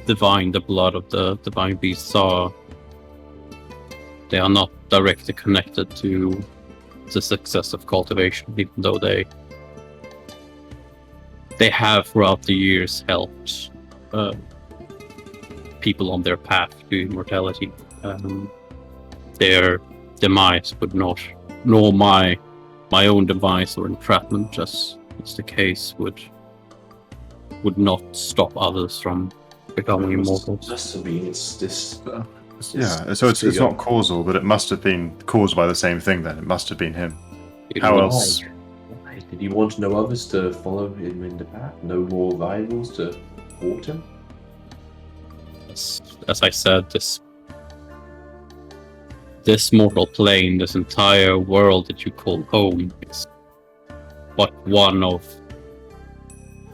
Speaker 1: divine the blood of the divine beasts are, they are not directly connected to the success of cultivation, even though they have throughout the years helped people on their path to immortality. Their demise would not, nor my own demise or entrapment, as is the case, would not stop others from becoming immortals.
Speaker 3: Must have been
Speaker 6: Yeah, so it's not causal, but it must have been caused by the same thing then. It must have been him. How else?
Speaker 3: Why? Did he want no others to follow him in the path? No more rivals to thwart him?
Speaker 1: As I said, this mortal plane, this entire world that you call home, is but one of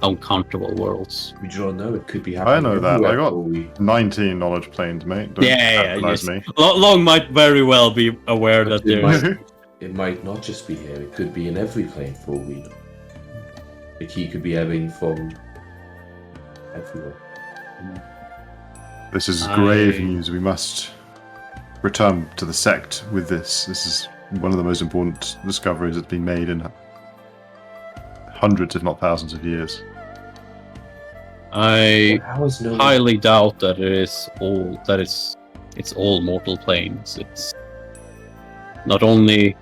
Speaker 1: uncountable worlds.
Speaker 3: We do not know. It could be happening.
Speaker 6: I know that. I
Speaker 3: everywhere
Speaker 6: got
Speaker 3: before we-
Speaker 6: 19 knowledge planes, mate. Don't patronize me.
Speaker 1: Long might very well be aware that there's...
Speaker 3: It might not just be here. It could be in every plane for all we know. The key could be ebbing from everywhere.
Speaker 6: This is grave news. We must return to the sect with this. This is one of the most important discoveries that's been made in hundreds, if not thousands, of years.
Speaker 1: I
Speaker 3: How is no one-
Speaker 1: highly doubt that it's all mortal planes. It's not only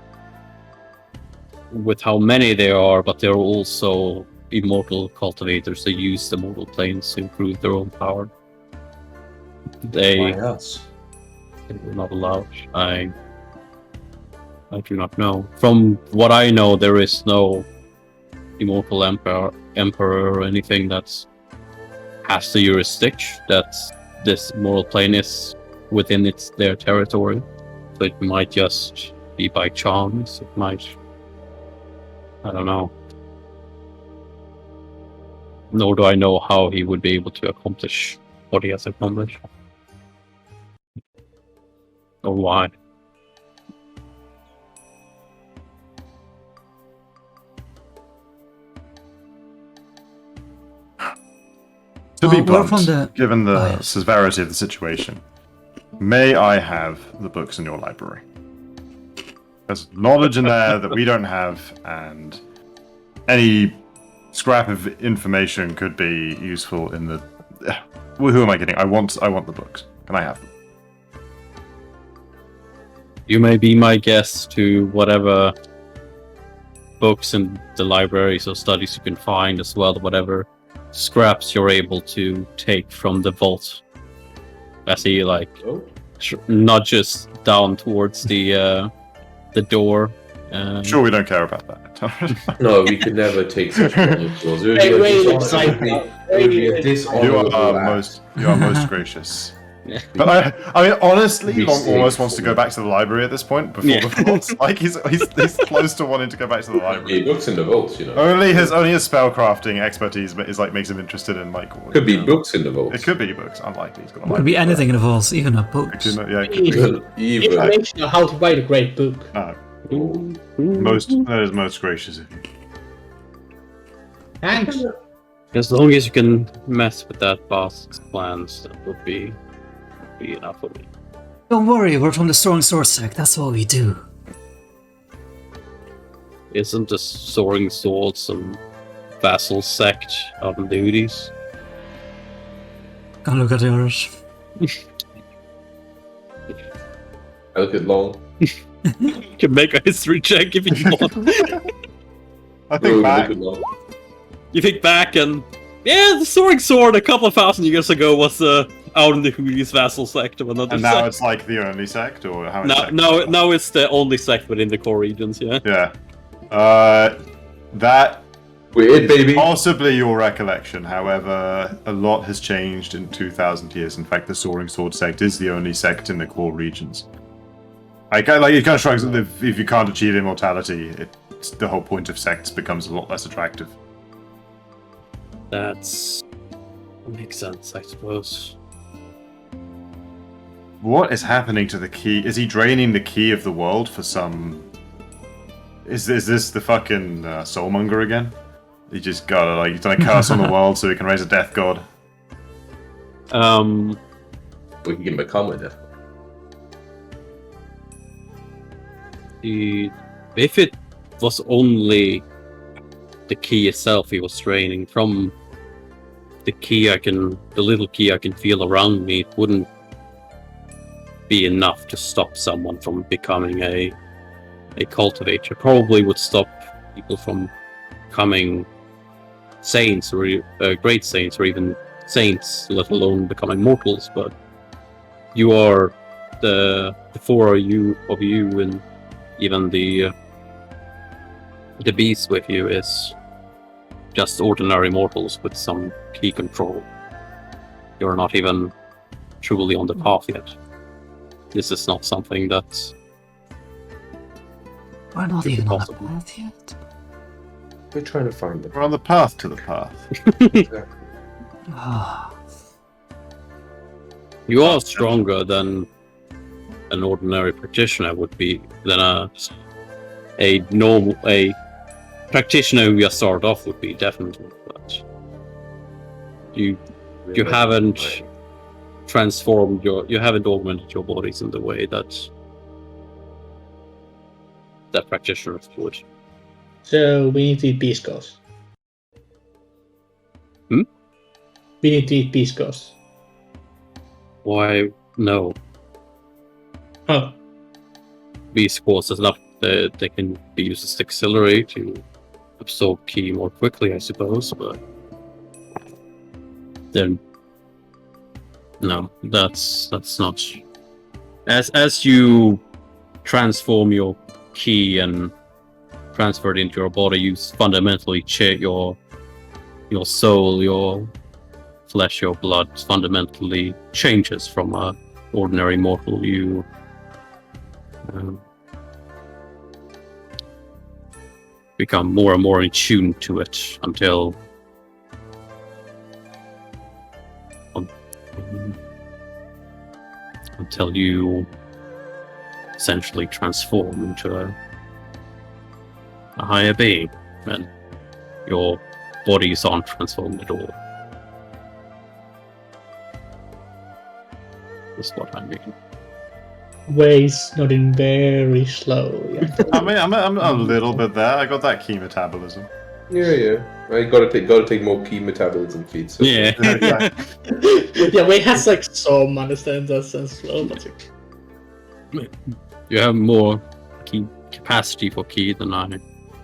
Speaker 1: with how many there are, but there are also immortal cultivators that use the mortal planes to improve their own power.
Speaker 3: Why us?
Speaker 1: They were not allowed. I do not know. From what I know, there is no immortal emperor or anything that's has the jurisdiction that this mortal plane is within their territory. So it might just be by chance. It might. I don't know. Nor do I know how he would be able to accomplish what he has accomplished. Or why.
Speaker 6: To be
Speaker 2: Well, we're
Speaker 6: blunt,
Speaker 2: from the-
Speaker 6: given the
Speaker 2: Oh, yes.
Speaker 6: severity of the situation, may I have the books in your library? There's knowledge in there that we don't have, and any scrap of information could be useful in the... Well, who am I kidding? I want the books. Can I have them?
Speaker 1: You may be my guest to whatever books in the libraries or studies you can find, as well as whatever scraps you're able to take from the vault. As he
Speaker 3: Oh,
Speaker 1: nudges down towards the door.
Speaker 6: Sure, we don't care about that.
Speaker 3: no, we could never take such knowledge. It would
Speaker 5: Hey, wait,
Speaker 3: be a dishonorable act.
Speaker 6: You are most gracious. But I mean, honestly,
Speaker 3: Be
Speaker 6: Long almost
Speaker 3: safe.
Speaker 6: wants to go back to the library at this point before
Speaker 1: Yeah.
Speaker 6: the vault. Like he's close to wanting to go back to the library.
Speaker 3: Yeah, books in the vault, you know.
Speaker 6: Only his spellcrafting expertise is like makes him interested in like.
Speaker 3: Could be
Speaker 6: you know,
Speaker 3: books in the vault.
Speaker 6: It could be books. Unlikely. He's got a
Speaker 2: Could be
Speaker 6: library.
Speaker 2: anything in the vaults, even a book.
Speaker 6: It could- yeah, it could be.
Speaker 3: Even
Speaker 5: Information on how to write a great book.
Speaker 6: That is most gracious of you.
Speaker 5: Thanks.
Speaker 1: As long as you can mess with that boss's plans, that would be enough for me.
Speaker 2: Don't worry, we're from the Strong Sword sect, that's what we do.
Speaker 1: Isn't the Soaring Sword some vassal sect on duties?
Speaker 2: Can't look at yours.
Speaker 3: I look at Long.
Speaker 1: You can make a history check if you want.
Speaker 6: I think back.
Speaker 3: Look at Long.
Speaker 1: You think back and the Soaring Sword a couple of thousand years ago was out in the Huli's vassal sect of another
Speaker 6: And now
Speaker 1: sect.
Speaker 6: it's like the only sect, or how many sects?
Speaker 1: Now it's the only sect within the core regions, yeah.
Speaker 6: Yeah. That
Speaker 3: We're it, baby.
Speaker 6: possibly your recollection. However, a lot has changed in 2,000 years. In fact, the Soaring Sword sect is the only sect in the core regions. It kind of strikes that if you can't achieve immortality, the whole point of sects becomes a lot less attractive.
Speaker 1: That makes sense, I suppose.
Speaker 6: What is happening to the key? Is he draining the key of the world for some? Is this the fucking soulmonger again? He just got he's done a curse on the world so he can raise a death god.
Speaker 3: We can become a death.
Speaker 1: If it was only the key itself he was draining from the little key I can feel around me, it wouldn't be enough to stop someone from becoming a cultivator. Probably would stop people from becoming saints or great saints or even saints, let alone becoming mortals. But you are the four of you and even the beast with you is just ordinary mortals with some key control. You're not even truly on the path yet. This is not something that's...
Speaker 2: We're not even on the path yet.
Speaker 3: We're trying to find them.
Speaker 6: We're on the path to the path.
Speaker 3: Exactly.
Speaker 2: Ah,
Speaker 1: You are stronger than an ordinary practitioner would be, than a practitioner who just started off would be, definitely. But you haven't transformed you haven't augmented your bodies in the way that practitioners would.
Speaker 5: So we need to eat beast ghosts.
Speaker 1: Hmm?
Speaker 5: We need to eat beast ghosts.
Speaker 1: Why no?
Speaker 5: Oh,
Speaker 1: Beast Force is enough that they can be used as auxiliary to absorb ki more quickly, I suppose, but then no, that's not. As you transform your ki and transfer it into your body, you fundamentally your soul, your flesh, your blood fundamentally changes from a ordinary mortal. You become more and more in tune to it until you essentially transform into a higher being, and your bodies aren't transformed at all. That's what I mean.
Speaker 5: Way's nodding very slowly.
Speaker 6: I mean, I'm a little bit there. I got that key metabolism.
Speaker 3: Yeah. I gotta take more key metabolism feeds. So
Speaker 1: Yeah.
Speaker 5: Yeah, Way has like some understanding that sense slow, but
Speaker 1: You have more key capacity for ki than I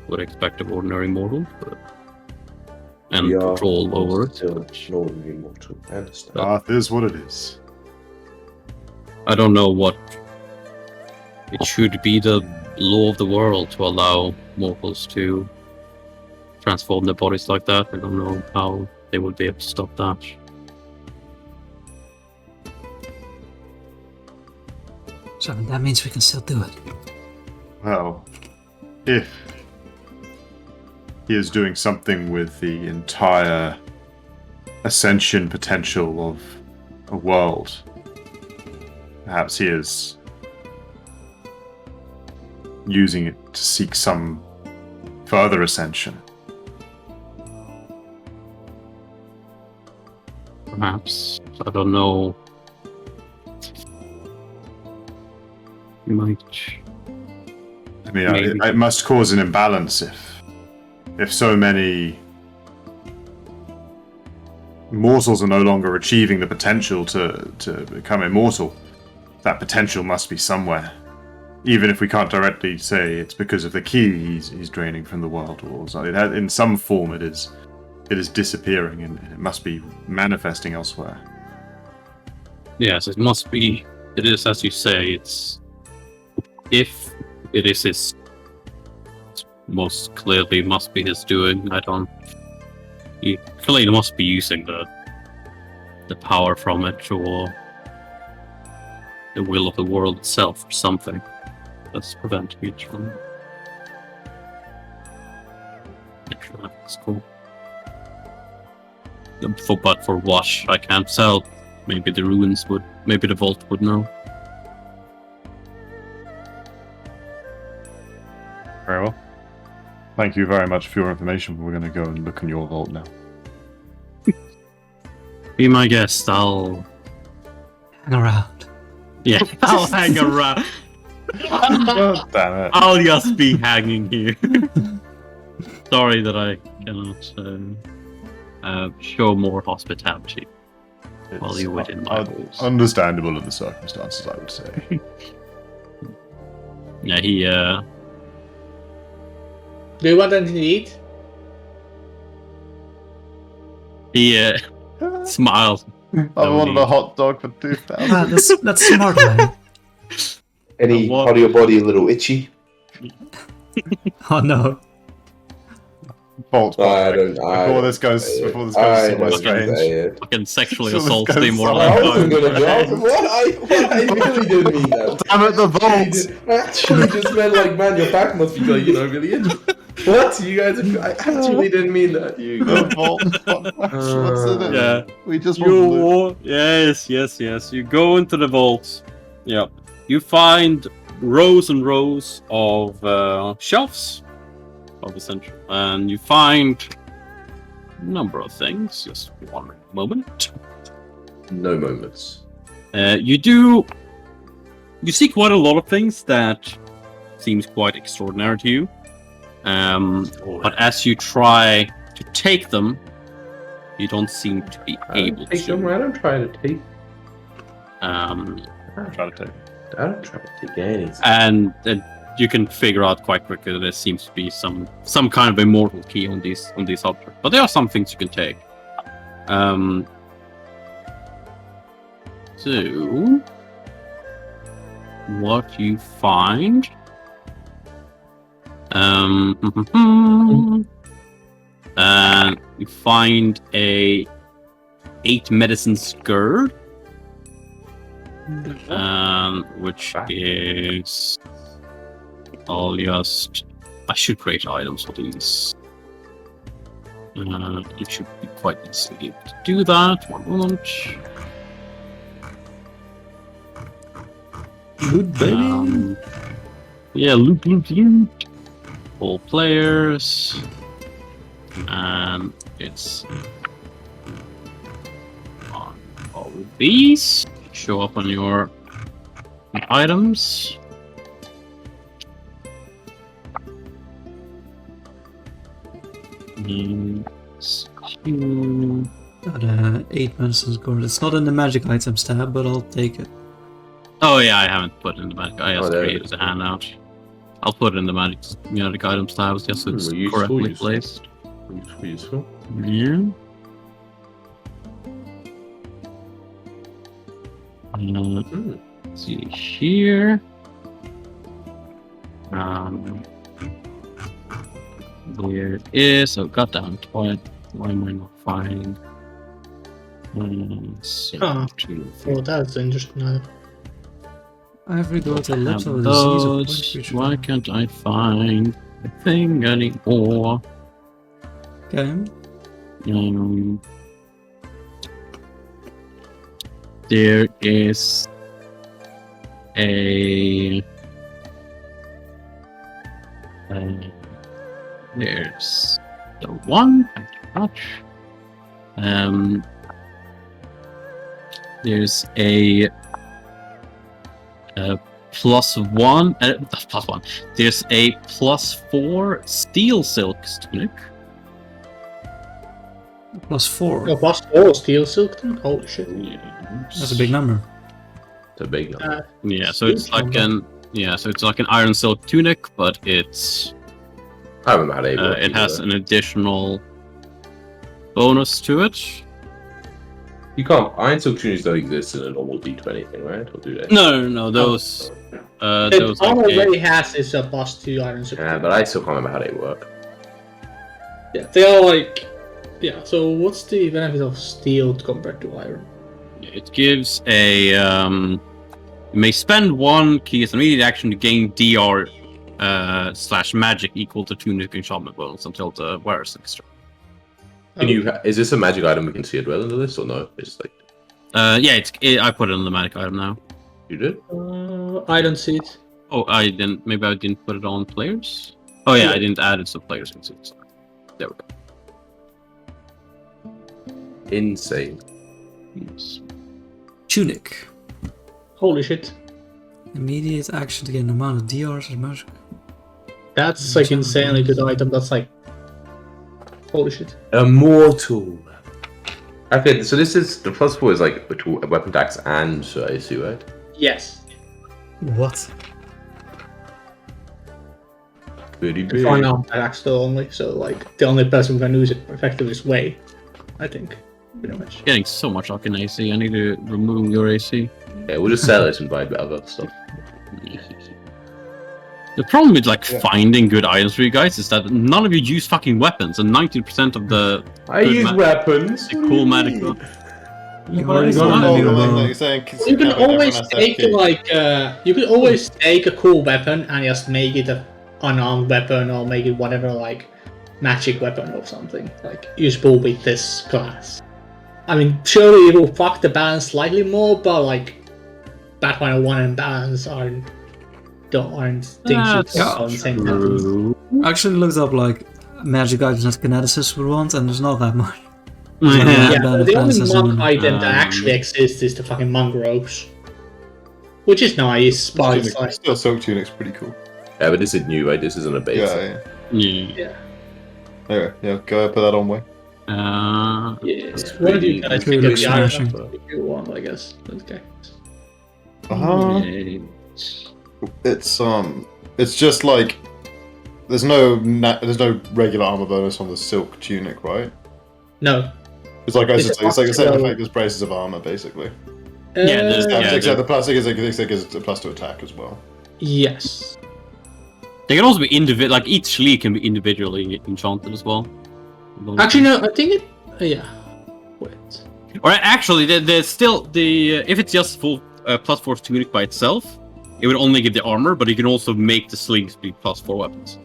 Speaker 1: would expect of ordinary mortals, and
Speaker 3: we
Speaker 1: control
Speaker 3: are
Speaker 1: over it.
Speaker 3: still slowly immortal. I understand.
Speaker 6: Path is what it is.
Speaker 1: I don't know what it should be the law of the world to allow mortals to transform their bodies like that. I don't know how they would be able to stop that.
Speaker 2: so that means we can still do it.
Speaker 6: Well, if he is doing something with the entire ascension potential of a world, perhaps he is using it to seek some further ascension.
Speaker 1: Perhaps. I don't know. You might.
Speaker 6: I mean,
Speaker 1: Maybe.
Speaker 6: it must cause an imbalance if so many mortals are no longer achieving the potential to become immortal. That potential must be somewhere. Even if we can't directly say it's because of the key he's draining from the world, or something. In some form it is disappearing, and it must be manifesting elsewhere.
Speaker 1: Yes, it must be. It is, as you say, if it is his, it most clearly must be his doing. He clearly must be using the power from it, or the will of the world itself, or something that's preventing it from. Actually, that's cool. But for what, I can't tell. Maybe the ruins would. Maybe the vault would know.
Speaker 6: Very well. Thank you very much for your information. We're going to go and look in your vault now.
Speaker 1: Be my guest. I'll
Speaker 2: Hang around.
Speaker 1: Yeah, I'll hang around.
Speaker 6: God damn it.
Speaker 1: I'll just be hanging here. Sorry that I cannot show more hospitality while you're within my walls.
Speaker 6: Understandable in the circumstances, I would say.
Speaker 1: Yeah, he
Speaker 5: Do you want anything to eat?
Speaker 1: smiles.
Speaker 6: I wanted a hot dog for 2,000.
Speaker 2: Ah, that's smart, man.
Speaker 3: Any
Speaker 1: What?
Speaker 3: part of your body a little itchy?
Speaker 2: Oh no.
Speaker 6: Bolt. Before this goes somewhere strange.
Speaker 1: Fucking sexually
Speaker 6: So this
Speaker 1: assault
Speaker 6: goes
Speaker 1: the
Speaker 3: I
Speaker 1: immortal.
Speaker 3: wasn't gonna do what? I really didn't mean that.
Speaker 6: Damn it, the
Speaker 3: I
Speaker 6: vault!
Speaker 3: actually just meant like, man, your back must be like, really itchy. What? You guys? I actually didn't mean that. You.
Speaker 6: The vault. What's in it?
Speaker 1: Yeah.
Speaker 6: We just want
Speaker 1: Yes. You go into the vault. Yep. You find rows and rows of shelves of the center, and you find a number of things. Just one moment.
Speaker 3: No moments.
Speaker 1: You see quite a lot of things that seems quite extraordinary to you. But as you try to take them, you don't seem to be able
Speaker 3: Take them.
Speaker 1: to.
Speaker 3: I don't try to take.
Speaker 6: Try to take.
Speaker 3: I don't try to take anything.
Speaker 1: And you can figure out quite quickly that there seems to be some kind of immortal key on these objects. But there are some things you can take. So what you find? And you find a 8 medicine scourge, which is I should create items for these. You should be quite easily able to do that. One moment.
Speaker 3: Loot, baby.
Speaker 1: Yeah, loot. All players. And it's on all of these. Show up on your items.
Speaker 2: Got 8 medicine score. It's not in the magic items tab, but I'll take it.
Speaker 1: Oh yeah, I haven't put it in the magic. I just
Speaker 3: there it
Speaker 1: created
Speaker 3: is.
Speaker 1: a handout. I'll put it in the magic items tab just so it's
Speaker 3: Useful,
Speaker 1: correctly
Speaker 3: useful.
Speaker 1: placed.
Speaker 3: Useful.
Speaker 1: Yeah. Let's see here. There is. Oh, goddamn! Why am I not finding?
Speaker 5: Oh. Oh, that's interesting.
Speaker 2: Every daughter lives
Speaker 1: Have
Speaker 2: with a disease of
Speaker 1: those.
Speaker 2: one creature.
Speaker 1: Why can't I find a thing anymore?
Speaker 2: Okay.
Speaker 1: There is a. There's the one I can touch. There's a +1. +1. There's a +4 steel silk tunic.
Speaker 2: +4.
Speaker 5: Oh, +4 steel silk then? Holy shit.
Speaker 2: That's a big number.
Speaker 3: It's a big number.
Speaker 1: Yeah, so it's like an iron silk tunic, but it's
Speaker 3: I remember how they work.
Speaker 1: it has an additional bonus to it.
Speaker 3: You can't. Iron silk tunics don't exist in a normal D20 thing, right? Or do they?
Speaker 1: No, those
Speaker 5: It
Speaker 1: those
Speaker 5: already has is a +2 iron silk.
Speaker 3: Yeah, but I still can't remember how they work.
Speaker 5: Yeah, they are like. Yeah, so what's the benefit of steel compared to iron?
Speaker 1: it gives a you may spend 1 key as an immediate action to gain DR / magic equal to tunic enchantment bonus until the wearer's next turn.
Speaker 3: Can you? Is this a magic item we can see it well in the list or no? It's like
Speaker 1: Yeah, I put it on the magic item now.
Speaker 3: you did.
Speaker 5: I don't see it.
Speaker 1: Oh, I didn't. Maybe I didn't put it on players. Oh yeah, I didn't add it so players can see it. Sorry. There we go.
Speaker 3: Insane.
Speaker 1: Yes.
Speaker 2: Tunic.
Speaker 5: Holy shit.
Speaker 2: Immediate action to gain an amount of DRs or magic.
Speaker 5: That's like insanely good item. That's like. Holy shit.
Speaker 3: Immortal. Okay, so this is the +4 is like between weapon attacks and I see, right?
Speaker 5: Yes.
Speaker 2: What?
Speaker 3: Pretty big.
Speaker 5: Fine arm attacks though only, so like the only person who can use it effectively is Way, I think. Pretty much.
Speaker 1: Getting so much fucking AC. I need to remove your AC.
Speaker 3: Yeah, we'll just sell it and buy other stuff.
Speaker 1: The problem with finding good items for you guys is that none of you use fucking weapons, and 90% of the
Speaker 3: I
Speaker 1: good
Speaker 3: use weapons.
Speaker 1: the cool magic.
Speaker 2: You've already
Speaker 4: It's not
Speaker 2: got
Speaker 4: normal,
Speaker 2: a
Speaker 4: like
Speaker 2: new
Speaker 4: you're saying, 'cause
Speaker 5: You can
Speaker 4: everyone
Speaker 5: always
Speaker 4: has that
Speaker 5: take
Speaker 4: key.
Speaker 5: you can always take a cool weapon and just make it an unarmed weapon or make it whatever like magic weapon or something like usable with this class. I mean, surely it will fuck the balance slightly more, but like Pathfinder 1 and balance aren't things you
Speaker 1: That's
Speaker 5: can on the same time.
Speaker 2: I actually looked up like magic items that kineticists would want, and there's not that much.
Speaker 1: Yeah.
Speaker 5: Yeah,
Speaker 2: Band of
Speaker 5: the only
Speaker 2: Francis
Speaker 5: monk
Speaker 2: and-
Speaker 5: item that actually exists is the fucking monk robes. Which is nice, but it's like,
Speaker 4: Still, silk tunic's pretty cool.
Speaker 3: Yeah, but this is new, right? This isn't a base.
Speaker 4: Yeah, yeah.
Speaker 1: Yeah.
Speaker 4: Anyway, yeah, go put that on way.
Speaker 5: yeah,
Speaker 3: That's
Speaker 5: one of you
Speaker 3: pretty-
Speaker 5: guys
Speaker 2: pretty
Speaker 5: can get the iron
Speaker 2: smashing.
Speaker 5: if you want, I guess. Okay.
Speaker 4: It's just like there's no regular armor bonus on the silk tunic, right?
Speaker 5: No.
Speaker 4: It's like
Speaker 5: It's
Speaker 4: it's like the same
Speaker 5: optional.
Speaker 4: effect as braces of armor, basically.
Speaker 1: Yeah, there's-
Speaker 5: Uh,
Speaker 4: Except the plus gives a plus to attack as well.
Speaker 5: Yes.
Speaker 1: They can also be individual. Like each sleeve can be individually enchanted as well.
Speaker 5: Actually, no, I think it. Yeah. Wait.
Speaker 1: Or actually, there's still the if it's just full +4 tunic by itself, it would only give the armor, but you can also make the sleeves be +4 weapons.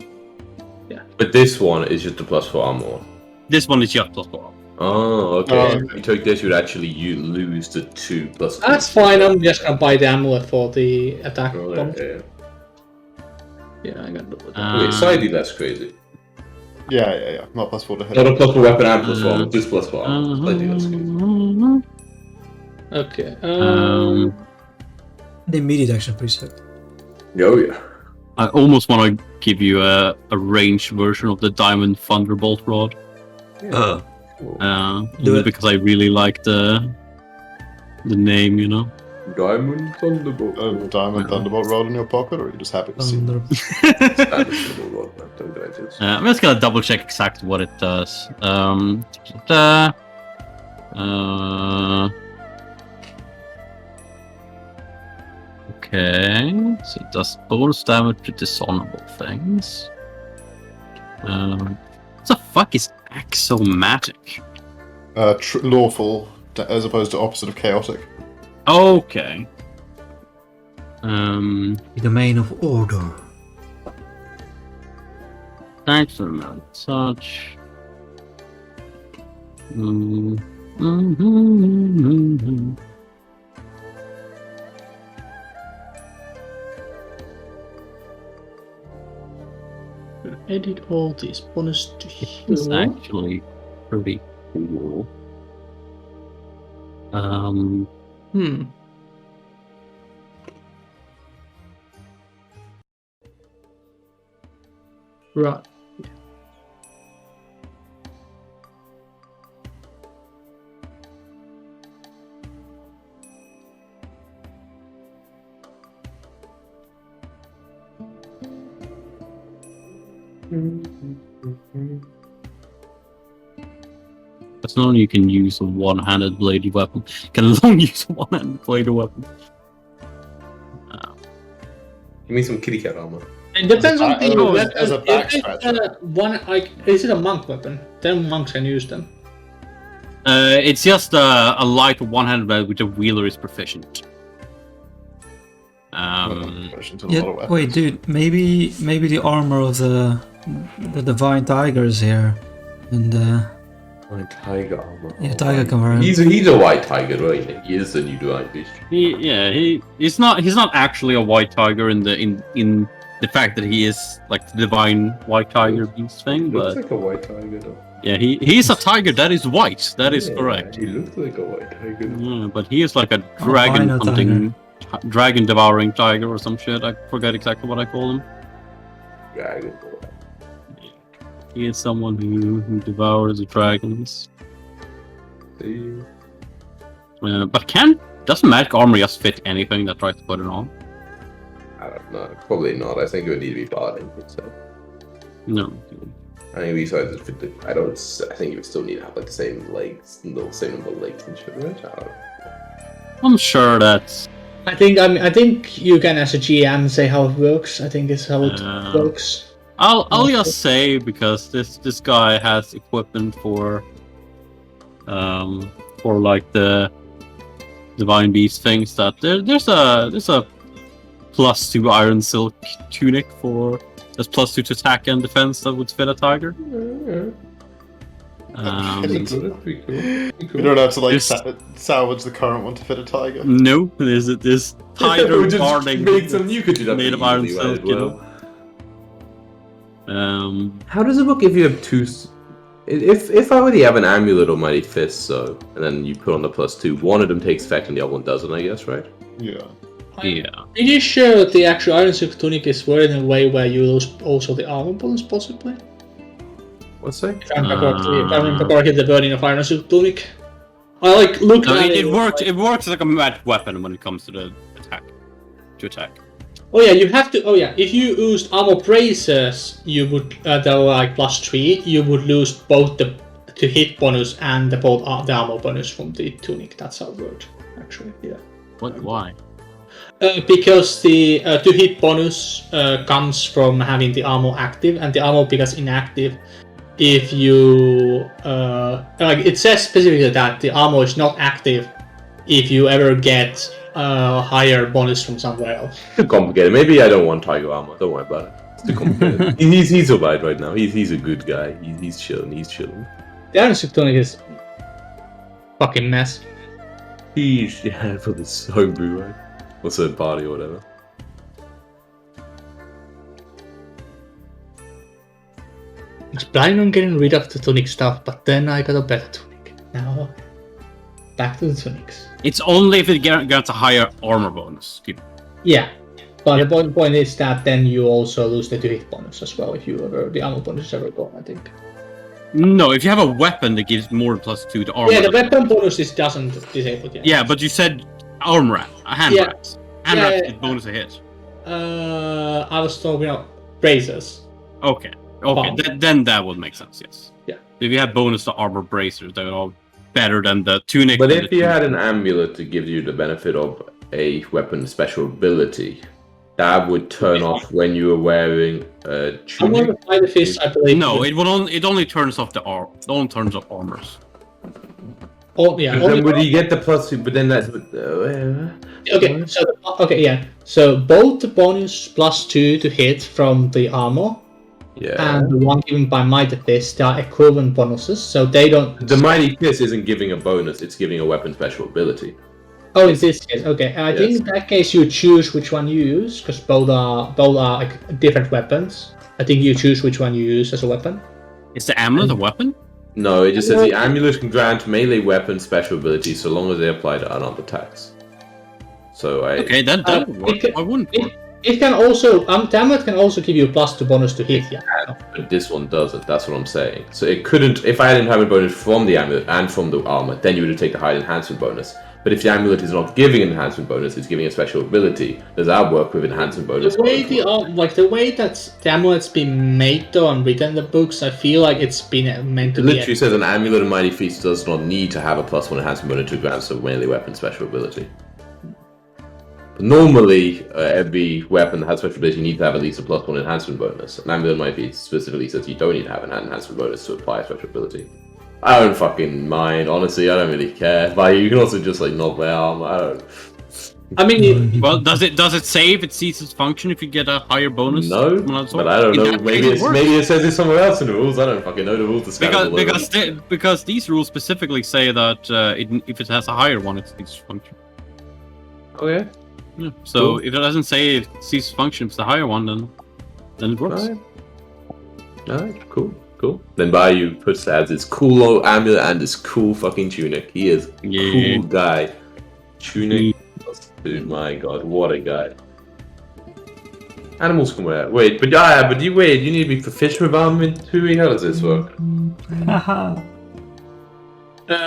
Speaker 3: But this one is just a +4 armor one.
Speaker 1: This one is just +4 armor.
Speaker 3: Oh, okay.
Speaker 4: Oh,
Speaker 3: If you took this, you'd actually lose the 2 plus.
Speaker 5: That's fine, I'm just gonna buy the amulet for the attack.
Speaker 3: Oh,
Speaker 5: bonus.
Speaker 3: yeah.
Speaker 5: Yeah, I got the
Speaker 3: Wait, slightly less crazy.
Speaker 4: Yeah. Not +4 to hit.
Speaker 3: Not a +4 weapon and +4 armor, just +4 armor. Slightly less crazy.
Speaker 5: Okay.
Speaker 2: The immediate action preset.
Speaker 3: Oh, yeah.
Speaker 1: I almost want to give you a ranged version of the Diamond Thunderbolt Rod.
Speaker 2: Do
Speaker 1: Only
Speaker 2: it.
Speaker 1: because I really like the name, you know.
Speaker 3: Diamond Thunderbolt.
Speaker 4: Diamond Thunderbolt rod in your pocket, or are you just happy to see it?
Speaker 1: Uh,
Speaker 3: Diamond Thunderbolt, man. Don't get it.
Speaker 1: I'm just gonna double check exactly what it does. Okay, so it does bonus damage to dishonorable things. What the fuck is axiomatic?
Speaker 4: Lawful, as opposed to opposite of chaotic.
Speaker 1: Okay.
Speaker 2: The domain of order.
Speaker 1: Thanks for the touch.
Speaker 5: Edit all these bonus to
Speaker 1: It's
Speaker 5: heal.
Speaker 1: actually pretty cool.
Speaker 5: Hmm. Right.
Speaker 1: As long as you can use a one-handed bladed weapon. Can long use a one-handed bladed weapon.
Speaker 3: Give me some kitty cat armor.
Speaker 5: It depends on the
Speaker 4: as a
Speaker 5: weapon.
Speaker 4: back
Speaker 5: If it's
Speaker 4: scratcher.
Speaker 5: one, like, is it a monk weapon? Then monks can use them.
Speaker 1: It's just a light one-handed blade which a wheeler is proficient.
Speaker 2: Yeah, wait, dude. Maybe the armor of the divine tiger is here, and
Speaker 3: White tiger armor.
Speaker 2: yeah, tiger can wear it.
Speaker 3: He's a white tiger, right? He is the new divine beast.
Speaker 1: He's not actually a white tiger in the fact that he is like the divine white tiger beast thing,
Speaker 3: Looks
Speaker 1: but
Speaker 3: like a white tiger though.
Speaker 1: yeah, he's a tiger that is white. That is correct.
Speaker 3: He looks like a white tiger.
Speaker 1: Yeah, but he is like a dragon
Speaker 2: albino
Speaker 1: hunting, dragon devouring tiger or some shit. I forget exactly what I call him.
Speaker 3: Dragon boy.
Speaker 1: He is someone who devours dragons.
Speaker 3: See?
Speaker 1: But doesn't magic armor just fit anything that tries to put it on?
Speaker 3: I don't know. Probably not. I think it would need to be barding itself.
Speaker 1: No.
Speaker 3: I think besides it fit the. I think you would still need to have like the same legs, the same number of legs and shit, right? I don't know.
Speaker 1: I'm sure that's.
Speaker 5: I think you can, as a GM, say how it works. I think it's how it works.
Speaker 1: I'll just say, because this guy has equipment for like the divine beast things, that there's a +2 iron silk tunic for that's +2 to attack and defense that would fit a tiger.
Speaker 3: That's pretty cool.
Speaker 4: We don't have to like
Speaker 1: This-
Speaker 4: salvage the current one to fit a tiger.
Speaker 1: No, there's tiger
Speaker 3: Just
Speaker 1: guarding
Speaker 3: make some. You could do that
Speaker 1: made of
Speaker 3: pretty
Speaker 1: iron
Speaker 3: easily, might as
Speaker 1: silk, you
Speaker 3: well.
Speaker 1: know.
Speaker 3: How does it work if you have two? If I already have an amulet or mighty fist, so and then you put on the +2, one of them takes effect and the other one doesn't, I guess, right?
Speaker 4: Yeah.
Speaker 1: Yeah.
Speaker 5: Pretty sure that the actual Iron Silk tunic is worded in a way where you lose also the armor bonus, possibly.
Speaker 3: What's that?
Speaker 5: If I remember correctly, the wording of Iron Silk tunic. I like looked
Speaker 1: No,
Speaker 5: at
Speaker 1: it works. It works like a magic weapon when it comes to the attack. To attack.
Speaker 5: Oh yeah, you have to. Oh yeah, if you used armor bracers, you would that were like +3. You would lose both the hit bonus and the armor bonus from the tunic. That's how it worked, actually. Yeah.
Speaker 1: What? Why?
Speaker 5: Because the to hit bonus comes from having the armor active, and the armor becomes inactive if you like. It says specifically that the armor is not active if you ever get higher bonus from somewhere else.
Speaker 3: Too complicated. Maybe I don't want tiger armor. Don't worry about it. It's too complicated. he's alright right now. He's a good guy. He's chilling. He's chilling.
Speaker 5: The Iron Silk tunic is fucking mess.
Speaker 3: He's for this homebrew, right? Or third party or whatever.
Speaker 5: I was planning on getting rid of the tunic stuff, but then I got a better tunic. Now, back to the tunics.
Speaker 1: It's only if it gets a higher armor bonus.
Speaker 5: Yeah, but the point is that then you also lose the hit bonus as well if you ever the armor bonus is ever gone, I think.
Speaker 1: No, if you have a weapon that gives more +2 to armor.
Speaker 5: Yeah, the weapon bonus doesn't disable yet.
Speaker 1: Yeah, but you said armor wrap, a hand
Speaker 5: Yeah.
Speaker 1: wrap. Hand wrap
Speaker 5: Yeah.
Speaker 1: is bonus a hit.
Speaker 5: I was talking about bracers.
Speaker 1: Okay,
Speaker 5: Bomb.
Speaker 1: then that would make sense. Yes.
Speaker 5: Yeah.
Speaker 1: If you had bonus to armor bracers, they would all better than the tunic.
Speaker 3: But
Speaker 1: and
Speaker 3: if
Speaker 1: the
Speaker 3: you
Speaker 1: tunic.
Speaker 3: had an amulet to give you the benefit of a weapon special ability, that would turn off when you were wearing a
Speaker 5: I'm going
Speaker 3: tunic.
Speaker 5: to find the fist, I believe.
Speaker 1: No, it only turns off the arm. It only turns off armors.
Speaker 5: Oh, yeah.
Speaker 3: But then would you get the +2? But then that's
Speaker 5: Okay, so both the bonus +2 to hit from the armor
Speaker 3: yeah.
Speaker 5: and the one given by Mighty Fist are equivalent bonuses, so they don't.
Speaker 3: The mighty fist isn't giving a bonus; it's giving a weapon special ability.
Speaker 5: Oh, in this case, okay. I think in that case you choose which one you use, because both are like different weapons. I think you choose which one you use as a weapon.
Speaker 1: Is the amulet a weapon?
Speaker 3: No, it just says the amulet can grant melee weapon special abilities so long as they apply to unarmed attacks. So
Speaker 1: Okay, that would work. I wouldn't work.
Speaker 5: It can also the amulet can also give you a +2 bonus to hit. Yeah.
Speaker 3: but this one doesn't. That's what I'm saying. So it couldn't. If I hadn't have a bonus from the amulet and from the armor, then you would take the high enhancement bonus. But if the amulet is not giving an enhancement bonus, it's giving a special ability, does that work with enhancement bonus?
Speaker 5: The way the way that the amulet's been made though and written in the books, I feel like it's been meant to
Speaker 3: It
Speaker 5: be.
Speaker 3: literally says an amulet of mighty feast does not need to have a +1 enhancement bonus to grant a melee weapon special ability. But normally, every weapon that has special ability needs to have at least a +1 enhancement bonus. An amulet of mighty feast specifically says you don't need to have an enhancement bonus to apply a special ability. I don't fucking mind, honestly. I don't really care. But you can also just like knock my arm. I don't.
Speaker 5: I mean,
Speaker 1: Well, does it say if it ceases function if you get a higher bonus?
Speaker 3: No,
Speaker 1: from another sword?
Speaker 3: but I don't
Speaker 1: In
Speaker 3: know.
Speaker 1: that
Speaker 3: Maybe
Speaker 1: case, it works.
Speaker 3: maybe it says it somewhere else in the rules. I don't fucking know the rules.
Speaker 1: Because these rules specifically say that if it has a higher one, it ceases function.
Speaker 3: Okay.
Speaker 1: Yeah. So
Speaker 3: Cool.
Speaker 1: if it doesn't say it ceases function, if it's a higher one, then it works.
Speaker 3: Alright, cool. Then Bayou puts as his cool amulet and his cool fucking tunic. He is a
Speaker 1: Yeah.
Speaker 3: cool guy. Tunic. Dude, my god, what a guy. Animals can wear. Wait, but you need to be proficient with armament too? How does this work?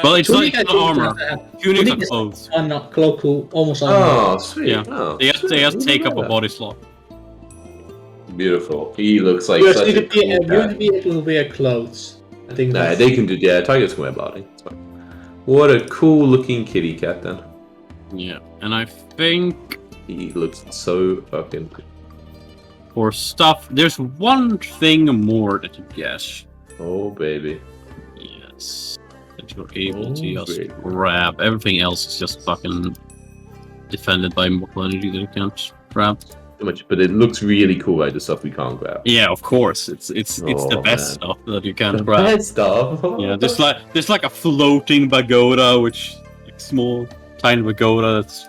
Speaker 1: Well, it's
Speaker 5: tunic,
Speaker 1: not
Speaker 5: I think,
Speaker 1: armor. Tunics are
Speaker 5: tunic is
Speaker 1: clothes.
Speaker 5: not cloak, almost armor.
Speaker 3: Oh, sweet.
Speaker 1: Yeah.
Speaker 3: Oh,
Speaker 1: They have to
Speaker 3: sweet.
Speaker 1: take up a
Speaker 3: Yeah.
Speaker 1: body slot.
Speaker 3: Beautiful. He looks like
Speaker 5: You
Speaker 3: such
Speaker 5: need
Speaker 3: a
Speaker 5: to
Speaker 3: cool
Speaker 5: be able
Speaker 3: guy.
Speaker 5: to wear clothes. I think.
Speaker 3: Nah,
Speaker 5: that's-
Speaker 3: they can do. Yeah, tigers can wear body. It's fine. What a cool looking kitty cat then.
Speaker 1: Yeah, and I think
Speaker 3: He looks so fucking.
Speaker 1: for stuff, there's one thing more that you get.
Speaker 3: Oh baby.
Speaker 1: Yes, that you're able to
Speaker 3: Oh,
Speaker 1: just
Speaker 3: great.
Speaker 1: grab. Everything else is just fucking defended by immortal energy that you can't grab.
Speaker 3: So much, but it looks really cool. Like the stuff we can't grab.
Speaker 1: Yeah, of course, it's the
Speaker 3: Oh,
Speaker 1: best
Speaker 3: man.
Speaker 1: stuff that you can't grab.
Speaker 3: Bad stuff.
Speaker 1: Yeah, there's like a floating pagoda, which like small tiny pagoda that's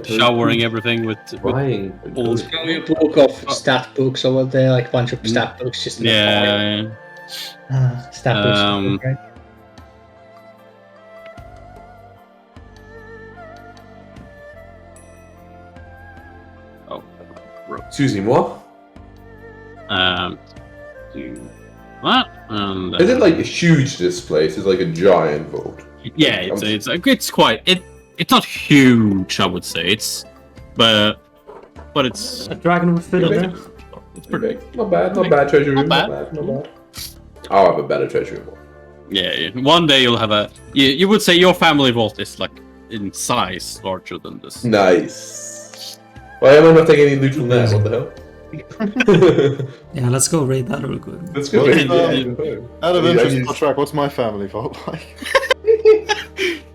Speaker 1: showering everything with
Speaker 3: Flying.
Speaker 1: all-
Speaker 5: Probably a book of stat books over there, like a bunch of stat books just in the
Speaker 1: yeah.
Speaker 5: stat books.
Speaker 1: Um,
Speaker 5: Right?
Speaker 3: Excuse me, what?
Speaker 1: Do that and
Speaker 3: Is it like huge? This place is like a giant vault.
Speaker 1: yeah, it's quite it's not huge, I would say. But it's
Speaker 2: A dragon would fit in there.
Speaker 1: it's pretty
Speaker 3: Okay. Not bad treasure room.
Speaker 1: Not
Speaker 3: Not bad. I'll have a better treasure room.
Speaker 1: yeah. One day you'll have you would say your family vault is like in size larger than this.
Speaker 3: Nice. Why am I not taking any loot from there? What the hell?
Speaker 2: Yeah, let's go raid that real quick.
Speaker 3: Let's go.
Speaker 4: Well,
Speaker 3: Yeah.
Speaker 4: Out of
Speaker 3: Yeah,
Speaker 4: interest,
Speaker 3: you-
Speaker 4: Patrick, what's my family vault like?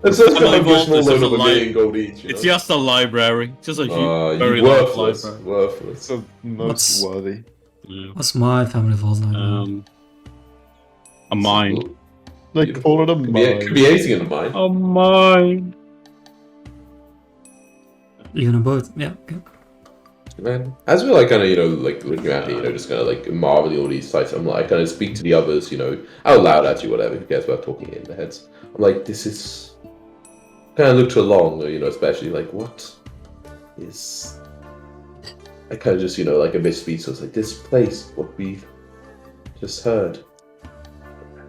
Speaker 3: That's just
Speaker 1: Family
Speaker 3: kind of a
Speaker 1: vault
Speaker 3: small
Speaker 1: is
Speaker 3: load
Speaker 1: just
Speaker 3: of
Speaker 1: a
Speaker 3: a
Speaker 1: li-
Speaker 3: million gold each. You
Speaker 1: It's
Speaker 3: know?
Speaker 1: just a library. It's just a very
Speaker 3: you
Speaker 1: large
Speaker 3: worthless.
Speaker 1: library.
Speaker 3: Worthless.
Speaker 4: So most
Speaker 2: What's-
Speaker 4: worthy.
Speaker 1: Yeah.
Speaker 2: What's my family vault like?
Speaker 1: A mine.
Speaker 4: They
Speaker 3: Beautiful.
Speaker 4: call it a
Speaker 3: Could
Speaker 4: mine.
Speaker 3: be anything in the mind.
Speaker 1: A mine.
Speaker 2: Even a boat. Yeah. Okay.
Speaker 3: Man, as we're like kind of like looking at it, just kind of like marveling all these sites. I'm like, I kind of speak to the others, out loud at you, whatever. Who cares about talking in their heads? I'm like, this is kind of looked along, especially like what is. I kind of just like a bit speechless. Like this place, what we've just heard.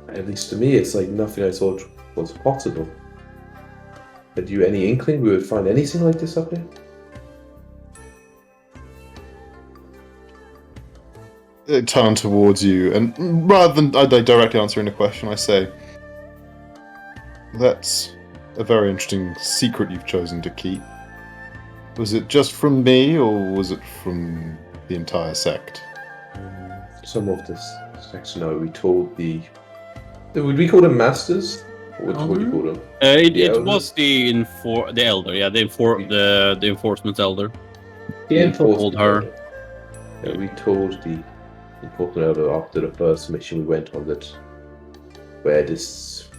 Speaker 3: At least to me, it's like nothing I thought was possible. Had you any inkling we would find anything like this up here?
Speaker 4: Turn towards you, and rather than directly answering the question, I say, "That's a very interesting secret you've chosen to keep. Was it just from me, or was it from the entire sect?"
Speaker 3: Some of this section, we told would we call them masters? What would you call them?
Speaker 1: It
Speaker 3: elder?
Speaker 1: was the elder, yeah, the enforcement elder.
Speaker 5: The info.
Speaker 1: Told her.
Speaker 3: Yeah, we told the enforcement elder after the first mission we went on that where this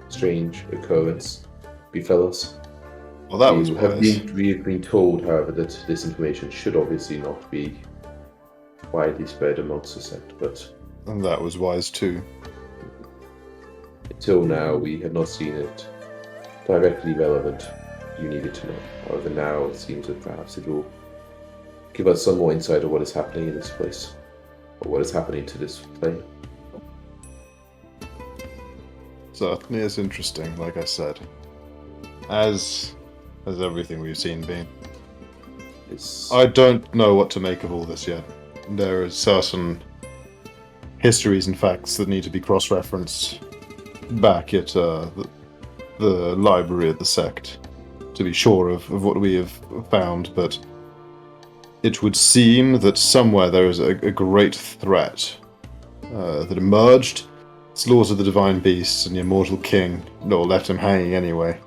Speaker 3: strange occurrence befell us.
Speaker 4: Well, that was
Speaker 3: We have been told, however, that this information should obviously not be widely spread amongst the sect, but
Speaker 4: and that was wise too.
Speaker 3: until now we have not seen it directly relevant. You needed to know. However, now it seems that perhaps it will give us some more insight of what is happening in this place, or what is happening to this plane.
Speaker 4: certainly is interesting, like I said. As everything we've seen been. I don't know what to make of all this yet. There are certain histories and facts that need to be cross-referenced back at the library at the sect to be sure of what we have found, but it would seem that somewhere there is a great threat that emerged, slaughtered the divine beasts and the immortal king, or left him hanging anyway,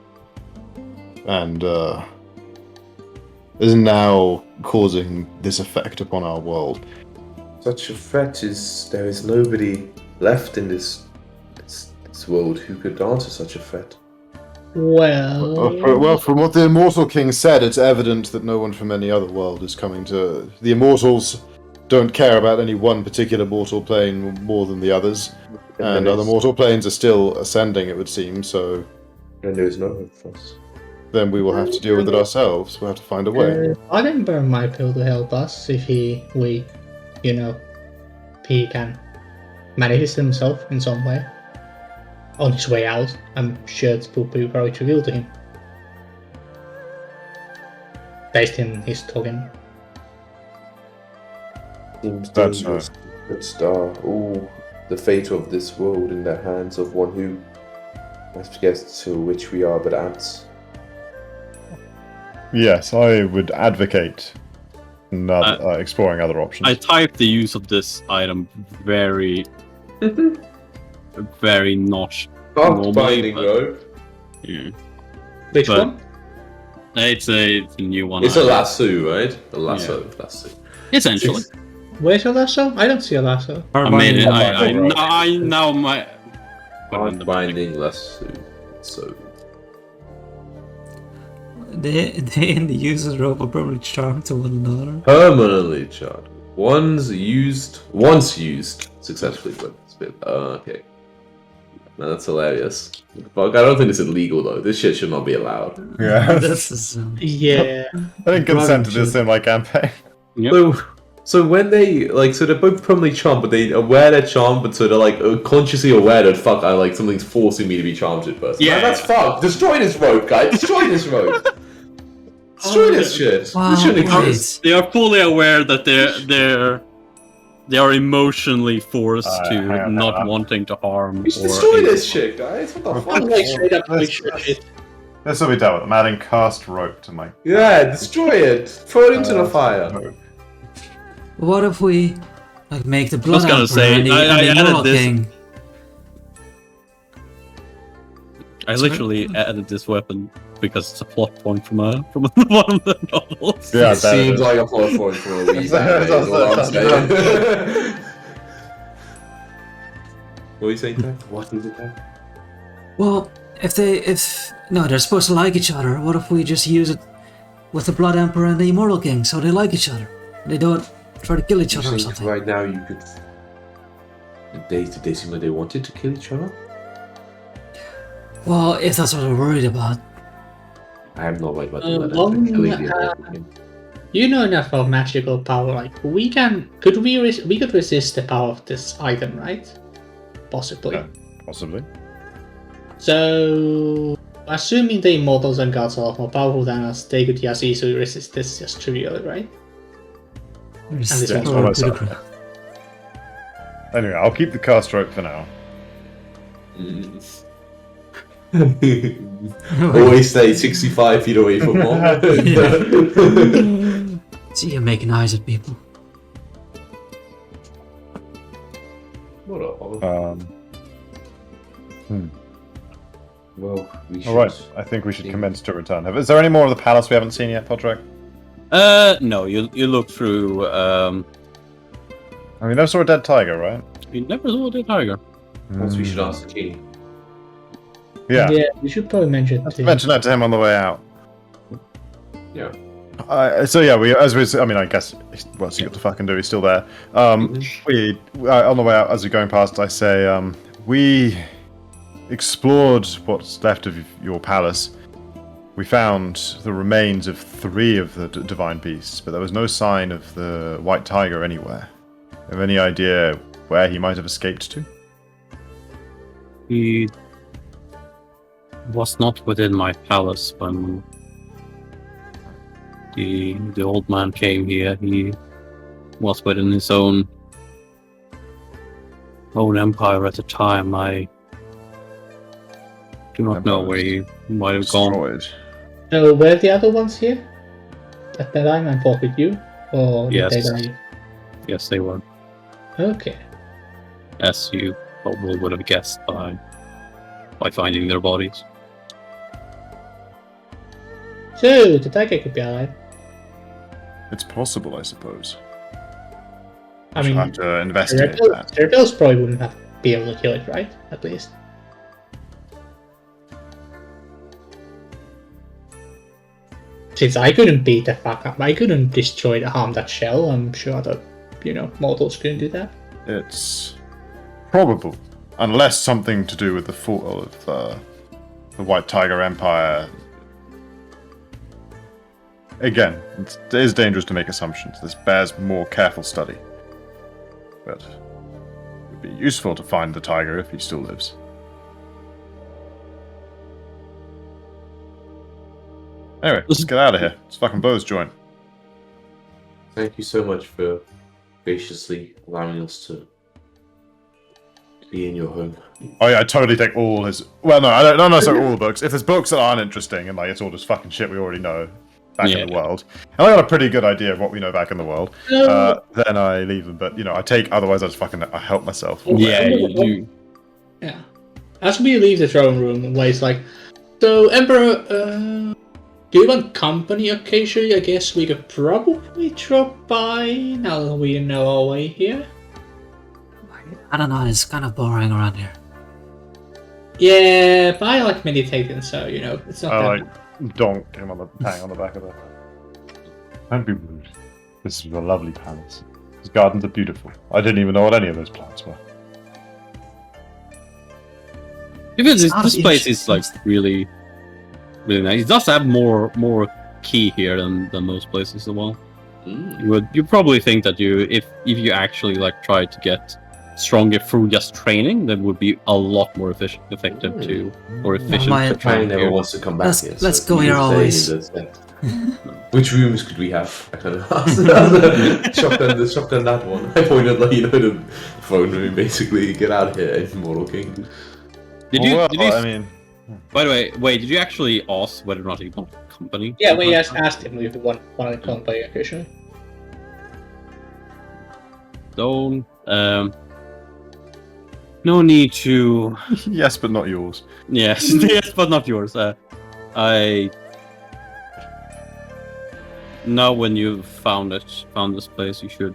Speaker 4: and is now causing this effect upon our world.
Speaker 3: Such a threat is... There is nobody left in this world who could answer such a threat.
Speaker 5: Well,
Speaker 4: From what the immortal king said, it's evident that no one from any other world is coming to... The immortals don't care about any one particular mortal plane more than the others, and other mortal planes are still ascending, it would seem, so...
Speaker 3: And there is no hope for us.
Speaker 4: Then we will have to deal with it ourselves. We'll have to find a way.
Speaker 5: Edinburgh might be able to help us if he can manifest himself in some way. On his way out, I'm sure it's probably revealed to him. Based in his token.
Speaker 3: Seems
Speaker 4: That's
Speaker 3: dangerous. But all the fate of this world in the hands of one who must guess to which we are but ants.
Speaker 6: Yes, I would advocate exploring other options.
Speaker 1: I typed the use of this item very, very not normally,
Speaker 3: Binding
Speaker 1: but-
Speaker 3: rope.
Speaker 1: Yeah.
Speaker 5: Which
Speaker 1: But-
Speaker 5: one?
Speaker 1: It's a new one.
Speaker 3: It's a lasso, right? A lasso. Lasso.
Speaker 1: Essentially.
Speaker 5: Where's a lasso? I don't see a lasso.
Speaker 1: I made it.
Speaker 2: Binding.
Speaker 1: I now my.
Speaker 3: Binding lasso. So.
Speaker 2: They and the user's rope are probably charmed to one another.
Speaker 3: Permanently charred. Once used successfully, but it's a bit. Okay. No, that's hilarious. Fuck, I don't think it's illegal though. This shit should not be allowed.
Speaker 6: Yeah.
Speaker 2: That's just,
Speaker 5: Yeah.
Speaker 6: I didn't consent to this in my campaign.
Speaker 1: Yep.
Speaker 3: So when they so they're both permanently charmed, but they aware they're charmed, but so they're consciously aware that something's forcing me to be charmed to a person.
Speaker 1: Yeah.
Speaker 3: Man, that's fucked. Destroy this rope, guys. Destroy this rope. Destroy this shit.
Speaker 2: wow,
Speaker 3: This shouldn't
Speaker 2: right.
Speaker 3: exist.
Speaker 1: They are fully aware that they are emotionally forced
Speaker 6: hang
Speaker 1: to
Speaker 6: on,
Speaker 1: not
Speaker 6: hang on.
Speaker 1: wanting to harm.
Speaker 3: We should
Speaker 1: or
Speaker 3: destroy
Speaker 1: injure.
Speaker 3: this shit, guys. What the fuck?
Speaker 5: I'm like straight up shit.
Speaker 6: This will be dealt with. I'm adding cast rope to my.
Speaker 3: Yeah, destroy it. Throw it into the fire.
Speaker 6: rope.
Speaker 2: What if we make the blood
Speaker 1: was gonna
Speaker 2: Emperor
Speaker 1: say,
Speaker 2: and the,
Speaker 1: I
Speaker 2: and the
Speaker 1: added
Speaker 2: Immortal
Speaker 1: this-
Speaker 2: King?
Speaker 1: I literally added this weapon because it's a plot point from one of the novels.
Speaker 6: Yeah,
Speaker 3: It seems like a plot point for a wee bad, is all I'm saying. What are you saying, Dad? What is it, Dad?
Speaker 2: Well, they're supposed to like each other. What if we just use it with the Blood Emperor and the Immortal King, so they like each other? They don't try to kill each
Speaker 3: You
Speaker 2: other or
Speaker 3: think
Speaker 2: something.
Speaker 3: right now you could... Did they seem like they wanted to kill each other?
Speaker 2: Well, if that's what we're worried about.
Speaker 3: I am not worried about
Speaker 5: Uh,
Speaker 3: the
Speaker 5: one,
Speaker 3: killing the Immortal King.
Speaker 5: You know enough of magical power, like we could resist the power of this item, right? Possibly.
Speaker 6: Yeah. Possibly.
Speaker 5: So, assuming the immortals and gods are a lot more powerful than us, they could just easily resist this just trivially, right?
Speaker 2: There's
Speaker 5: And this
Speaker 2: the
Speaker 5: one's
Speaker 2: power
Speaker 6: almost
Speaker 2: to the
Speaker 6: up.
Speaker 2: ground.
Speaker 6: Anyway, I'll keep the cast rope for now.
Speaker 3: Always stay 65 feet away from more.
Speaker 2: See you making eyes at people.
Speaker 3: Well, we should...
Speaker 6: Alright, I think we should commence to return. Is there any more of the palace we haven't seen yet, Podrick?
Speaker 1: No, you look through.
Speaker 6: I mean, you never saw a dead tiger, right?
Speaker 1: You never saw the tiger.
Speaker 3: Perhaps we should ask the king.
Speaker 6: Yeah.
Speaker 5: we should probably mention it.
Speaker 6: Let's
Speaker 5: to him.
Speaker 6: mention that to him on the way out.
Speaker 3: Yeah.
Speaker 6: So yeah, I guess, what's he got to fucking do? He's still there. We on the way out, as we're going past, I say, we explored what's left of your palace. We found the remains of 3 of the divine beasts, but there was no sign of the white tiger anywhere. Have any idea where he might have escaped to?
Speaker 1: He was not within my palace when the old man came here. He was within his own empire at the time. I do not know where he might have gone.
Speaker 6: Destroyed.
Speaker 5: So were the other ones here at the time and fought with you, or did
Speaker 1: Yes.
Speaker 5: they die?
Speaker 1: Yes, they were,
Speaker 5: Okay.
Speaker 1: as you probably would have guessed by finding their bodies.
Speaker 5: So the tiger could be alive.
Speaker 6: It's possible, I suppose.
Speaker 5: I
Speaker 6: We'll
Speaker 5: mean,
Speaker 6: have to investigate that.
Speaker 5: Cerebels probably wouldn't have be able to kill it, right? At least. Since I couldn't beat the fuck up, I couldn't destroy harm that shell. I'm sure that mortals couldn't do that.
Speaker 6: It's probable, unless something to do with the fall of the White Tiger Empire. Again, it is dangerous to make assumptions. This bears more careful study. But it would be useful to find the tiger if he still lives. Anyway, let's get out of here. Let's fucking blow this joint.
Speaker 3: Thank you so much for graciously allowing us to be in your home.
Speaker 6: Oh yeah, I totally take all his. Well, no, I don't. Not necessarily all the books. If there's books that aren't interesting and like it's all just fucking shit we already know back in the world, and I got a pretty good idea of what we know back in the world, then I leave them. But I take. Otherwise, I help myself.
Speaker 1: Yeah, you do.
Speaker 5: Yeah. As we leave the throne room, Way's like, so Emperor, do you want company occasionally? I guess we could probably drop by now that we know our way here.
Speaker 2: I don't know, it's kind of boring around here.
Speaker 5: Yeah, but I like meditating, so it's not
Speaker 6: I
Speaker 5: that.
Speaker 6: like donk him on the back of the. Don't be rude. This is a lovely palace. His gardens are beautiful. I didn't even know what any of those plants were.
Speaker 1: Even this place is like really, really nice. It does have more key here than most places as well. You probably think that if you actually like try to get stronger through just training, that would be a lot more effective to or efficient.
Speaker 2: my-
Speaker 1: to train
Speaker 3: Ryan never
Speaker 1: here.
Speaker 3: wants to come back here.
Speaker 2: Let's
Speaker 3: so
Speaker 2: go
Speaker 3: he
Speaker 2: here
Speaker 3: can stay
Speaker 2: always.
Speaker 3: in the- Which rooms could we have? I kind of asked. shotgun that one. I pointed the phone room basically. Get out of here, Immortal King.
Speaker 1: Did you?
Speaker 6: I mean,
Speaker 1: By the way, wait. Did you actually ask whether or not he wanted company?
Speaker 5: Yeah, we asked him if he wanted company occasionally.
Speaker 1: Don't. No need to.
Speaker 6: yes, but not yours.
Speaker 1: Yes, yes, but not yours. Now, when you've found this place, you should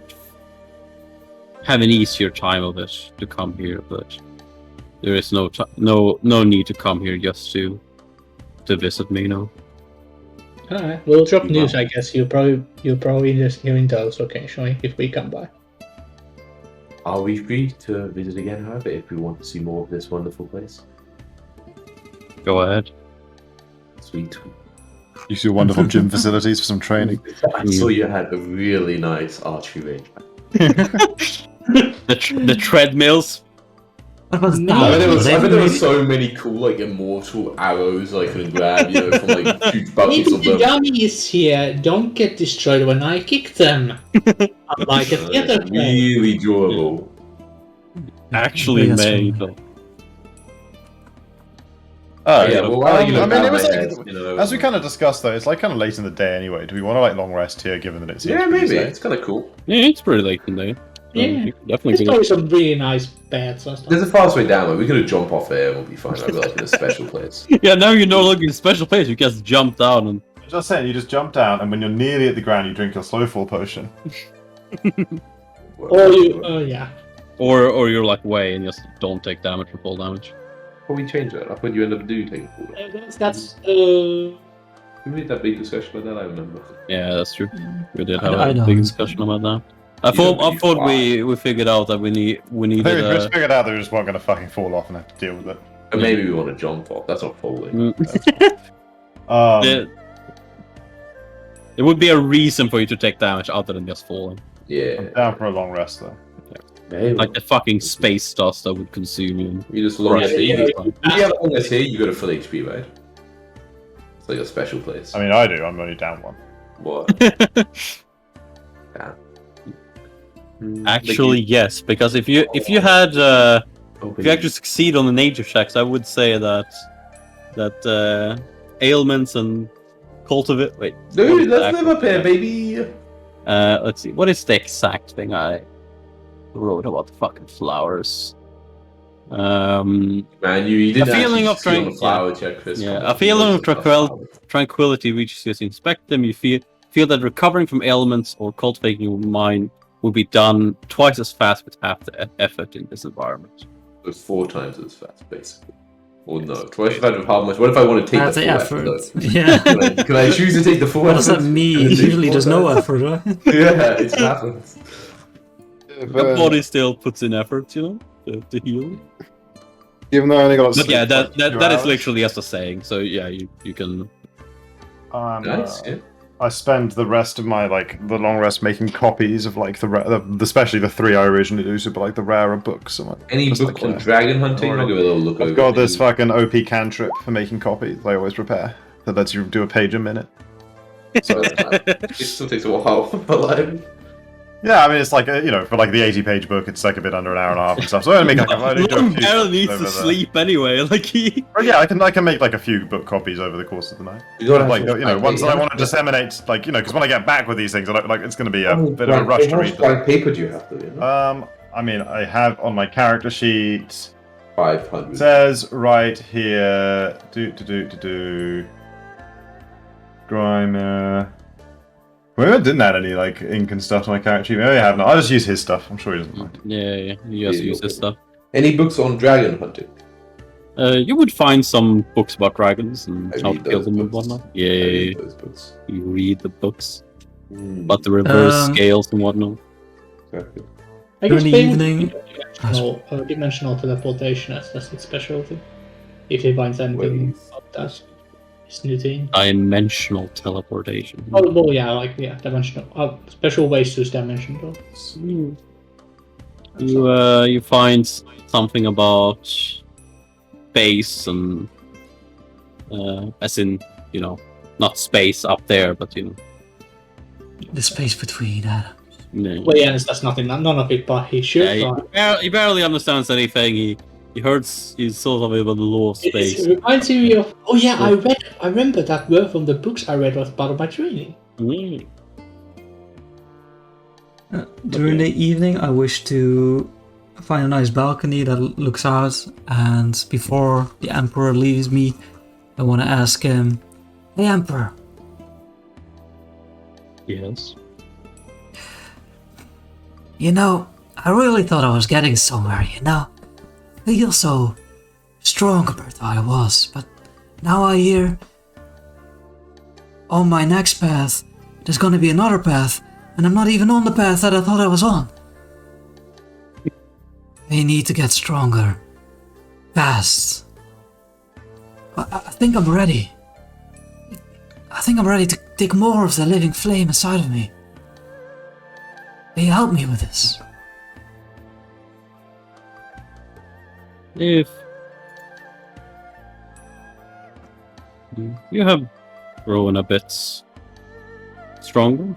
Speaker 1: have an easier time of it to come here. But there is no need to come here just to visit me. No.
Speaker 5: Alright, we'll drop news. I guess you'll probably just hearing those occasionally if we come by.
Speaker 3: Are we free to visit again, however, if we want to see more of this wonderful place?
Speaker 1: Go ahead.
Speaker 3: Sweet.
Speaker 6: You see wonderful gym facilities for some training.
Speaker 3: I saw you had a really nice archery range.
Speaker 1: The treadmills.
Speaker 2: What about the
Speaker 3: I bet
Speaker 2: tower?
Speaker 3: there were so many cool, like, immortal arrows I could grab, from, like, huge buckets
Speaker 5: If
Speaker 3: of
Speaker 5: the
Speaker 3: them.
Speaker 5: dummies here don't get destroyed when I kick them. Unlike at the other place.
Speaker 3: Really durable.
Speaker 1: Actually
Speaker 2: Yes,
Speaker 1: made.
Speaker 6: Oh
Speaker 3: Yeah, well, why are you
Speaker 6: I
Speaker 3: looking
Speaker 6: mean,
Speaker 3: at
Speaker 6: it was
Speaker 3: my
Speaker 6: like,
Speaker 3: head,
Speaker 6: as we kind of discussed though, it's like kind of late in the day anyway. Do we want to like long rest here, given that it's
Speaker 3: Yeah, maybe. It's kind of cool.
Speaker 1: Yeah, it's pretty late in the day.
Speaker 5: Yeah.
Speaker 1: You could definitely
Speaker 5: There's
Speaker 1: do
Speaker 5: probably
Speaker 1: that.
Speaker 5: some really nice beds and stuff.
Speaker 3: There's a fast way down, we could jump off there and we'll be fine. I'll be like in a special place.
Speaker 1: Yeah, now you no longer in a special place. You just jump down and.
Speaker 6: Just saying, you just jump down, and when you're nearly at the ground, you drink your slow fall potion.
Speaker 5: Or you, yeah.
Speaker 1: Or you're like way and just don't take damage or fall damage.
Speaker 3: Probably change that. I thought you end up taking full.
Speaker 5: That's
Speaker 3: We made that big discussion about that, I remember.
Speaker 1: Yeah, that's true. We did
Speaker 2: I
Speaker 1: have a
Speaker 2: don't
Speaker 1: big
Speaker 2: know.
Speaker 1: discussion about that. I
Speaker 3: don't
Speaker 1: thought
Speaker 3: need
Speaker 1: we figured out that we
Speaker 6: I
Speaker 1: needed.
Speaker 6: think we just figured out that we just weren't going to fucking fall off and have to deal with it.
Speaker 3: And maybe we want to jump off. That's not falling.
Speaker 1: There would be a reason for you to take damage other than just falling.
Speaker 3: Yeah.
Speaker 6: I'm down for a long rest though.
Speaker 3: Maybe.
Speaker 1: Like the fucking space dust that would consume you.
Speaker 3: You just long
Speaker 1: Right.
Speaker 3: as here. If you have long as here, you got a full HP, right? It's like a special place.
Speaker 6: I mean, I do. I'm only down 1.
Speaker 3: What?
Speaker 1: Actually, yes, because if you had if you actually succeed on the nature checks, I would say that ailments and cultivate. Wait,
Speaker 3: Dude, let's live up here, baby.
Speaker 1: Let's see. What is the exact thing I wrote about the fucking flowers?
Speaker 3: Man, you didn't
Speaker 1: A feeling
Speaker 3: actually
Speaker 1: of
Speaker 3: succeed on the
Speaker 1: tran-
Speaker 3: flower check, Chris.
Speaker 1: a feeling of tranquility reaches you as you inspect them. You feel that recovering from ailments or cultivating your mind will be done twice as fast with half the effort in this environment.
Speaker 3: It's 4 times as fast, basically. Or no, twice as fast with how much? What if I want to take
Speaker 2: That's
Speaker 3: the
Speaker 2: the
Speaker 3: full
Speaker 2: effort.
Speaker 3: effort?
Speaker 2: Yeah.
Speaker 3: Can I choose to take the full
Speaker 2: What does that
Speaker 3: effort?
Speaker 2: mean?
Speaker 3: Can I take
Speaker 2: Usually there's no
Speaker 3: 4 times?
Speaker 2: effort, right?
Speaker 3: Yeah, it happens.
Speaker 1: Your body still puts in effort, you know, to heal.
Speaker 4: Even though I only got.
Speaker 1: But yeah,
Speaker 4: sleep
Speaker 1: that
Speaker 4: for 2
Speaker 1: is
Speaker 4: hours.
Speaker 1: literally just a saying. So yeah, you can.
Speaker 3: Nice, yeah.
Speaker 6: I spend the rest of my the long rest making copies of especially the 3 I originally do, so but like the rarer books. And,
Speaker 3: Any
Speaker 6: just,
Speaker 3: book on dragon hunting? I'll give it a little look over.
Speaker 6: I've got this fucking OP cantrip for making copies. I always prepare that lets you do a page a minute.
Speaker 3: So, it still takes a while, but like.
Speaker 6: Yeah, I mean it's like for like the 80-page book, it's like a bit under an hour and a half and stuff. So I only make like
Speaker 1: Long barely needs to sleep anyway. Like he.
Speaker 6: But yeah, I can make like a few book copies over the course of the night.
Speaker 3: You gotta
Speaker 6: Like
Speaker 3: have
Speaker 6: ones that I want to disseminate, because when I get back with these things, it's going to be a bit of a rush to
Speaker 3: How
Speaker 6: read
Speaker 3: much
Speaker 6: them.
Speaker 3: blank paper do you have to? You know?
Speaker 6: I mean, I have on my character sheet.
Speaker 3: 500.
Speaker 6: It says right here. Grimer. Maybe I didn't add any ink and stuff to my character sheet. Maybe I have not. I'll just use his stuff. I'm sure he doesn't mind.
Speaker 1: Yeah, you just use this stuff.
Speaker 3: Any books on dragon hunting?
Speaker 1: You would find some books about dragons and
Speaker 3: I
Speaker 1: how to
Speaker 3: read
Speaker 1: kill
Speaker 3: those
Speaker 1: them and
Speaker 3: books.
Speaker 1: whatnot.
Speaker 3: I
Speaker 1: Yeah,
Speaker 3: read those books.
Speaker 1: you read the books,
Speaker 3: Mm,
Speaker 1: but the reverse
Speaker 2: Um,
Speaker 1: scales and whatnot.
Speaker 3: exactly.
Speaker 5: I
Speaker 2: During
Speaker 5: guess
Speaker 2: the
Speaker 5: maybe
Speaker 2: evening-
Speaker 5: dimensional teleportation as its specialty. If he finds anything
Speaker 3: Ways.
Speaker 5: about that, his new thing.
Speaker 1: Dimensional teleportation.
Speaker 5: Oh, well, yeah, dimensional. Special ways to use dimensional.
Speaker 1: Hmm. You find something about space and as in not space up there, but
Speaker 2: The space between atoms.
Speaker 5: Well, yeah, that's nothing. None of it, but he should.
Speaker 1: He barely understands anything. He he's sort of about the law of space.
Speaker 5: It reminds me of. Oh yeah, I remember that word from the books I read was part of my training.
Speaker 1: Mm.
Speaker 2: During the evening, I wish to find a nice balcony that looks out, and before the Emperor leaves me, I want to ask him, "Hey, Emperor,
Speaker 1: Yes.
Speaker 2: I really thought I was getting somewhere, I feel so strong compared to how I was, but now I hear on my next path, there's gonna be another path, and I'm not even on the path that I thought I was on. I need to get stronger. Fast. I think I'm ready. I think I'm ready to take more of the living flame inside of me. Will you help me with this?
Speaker 1: If you have grown a bit stronger,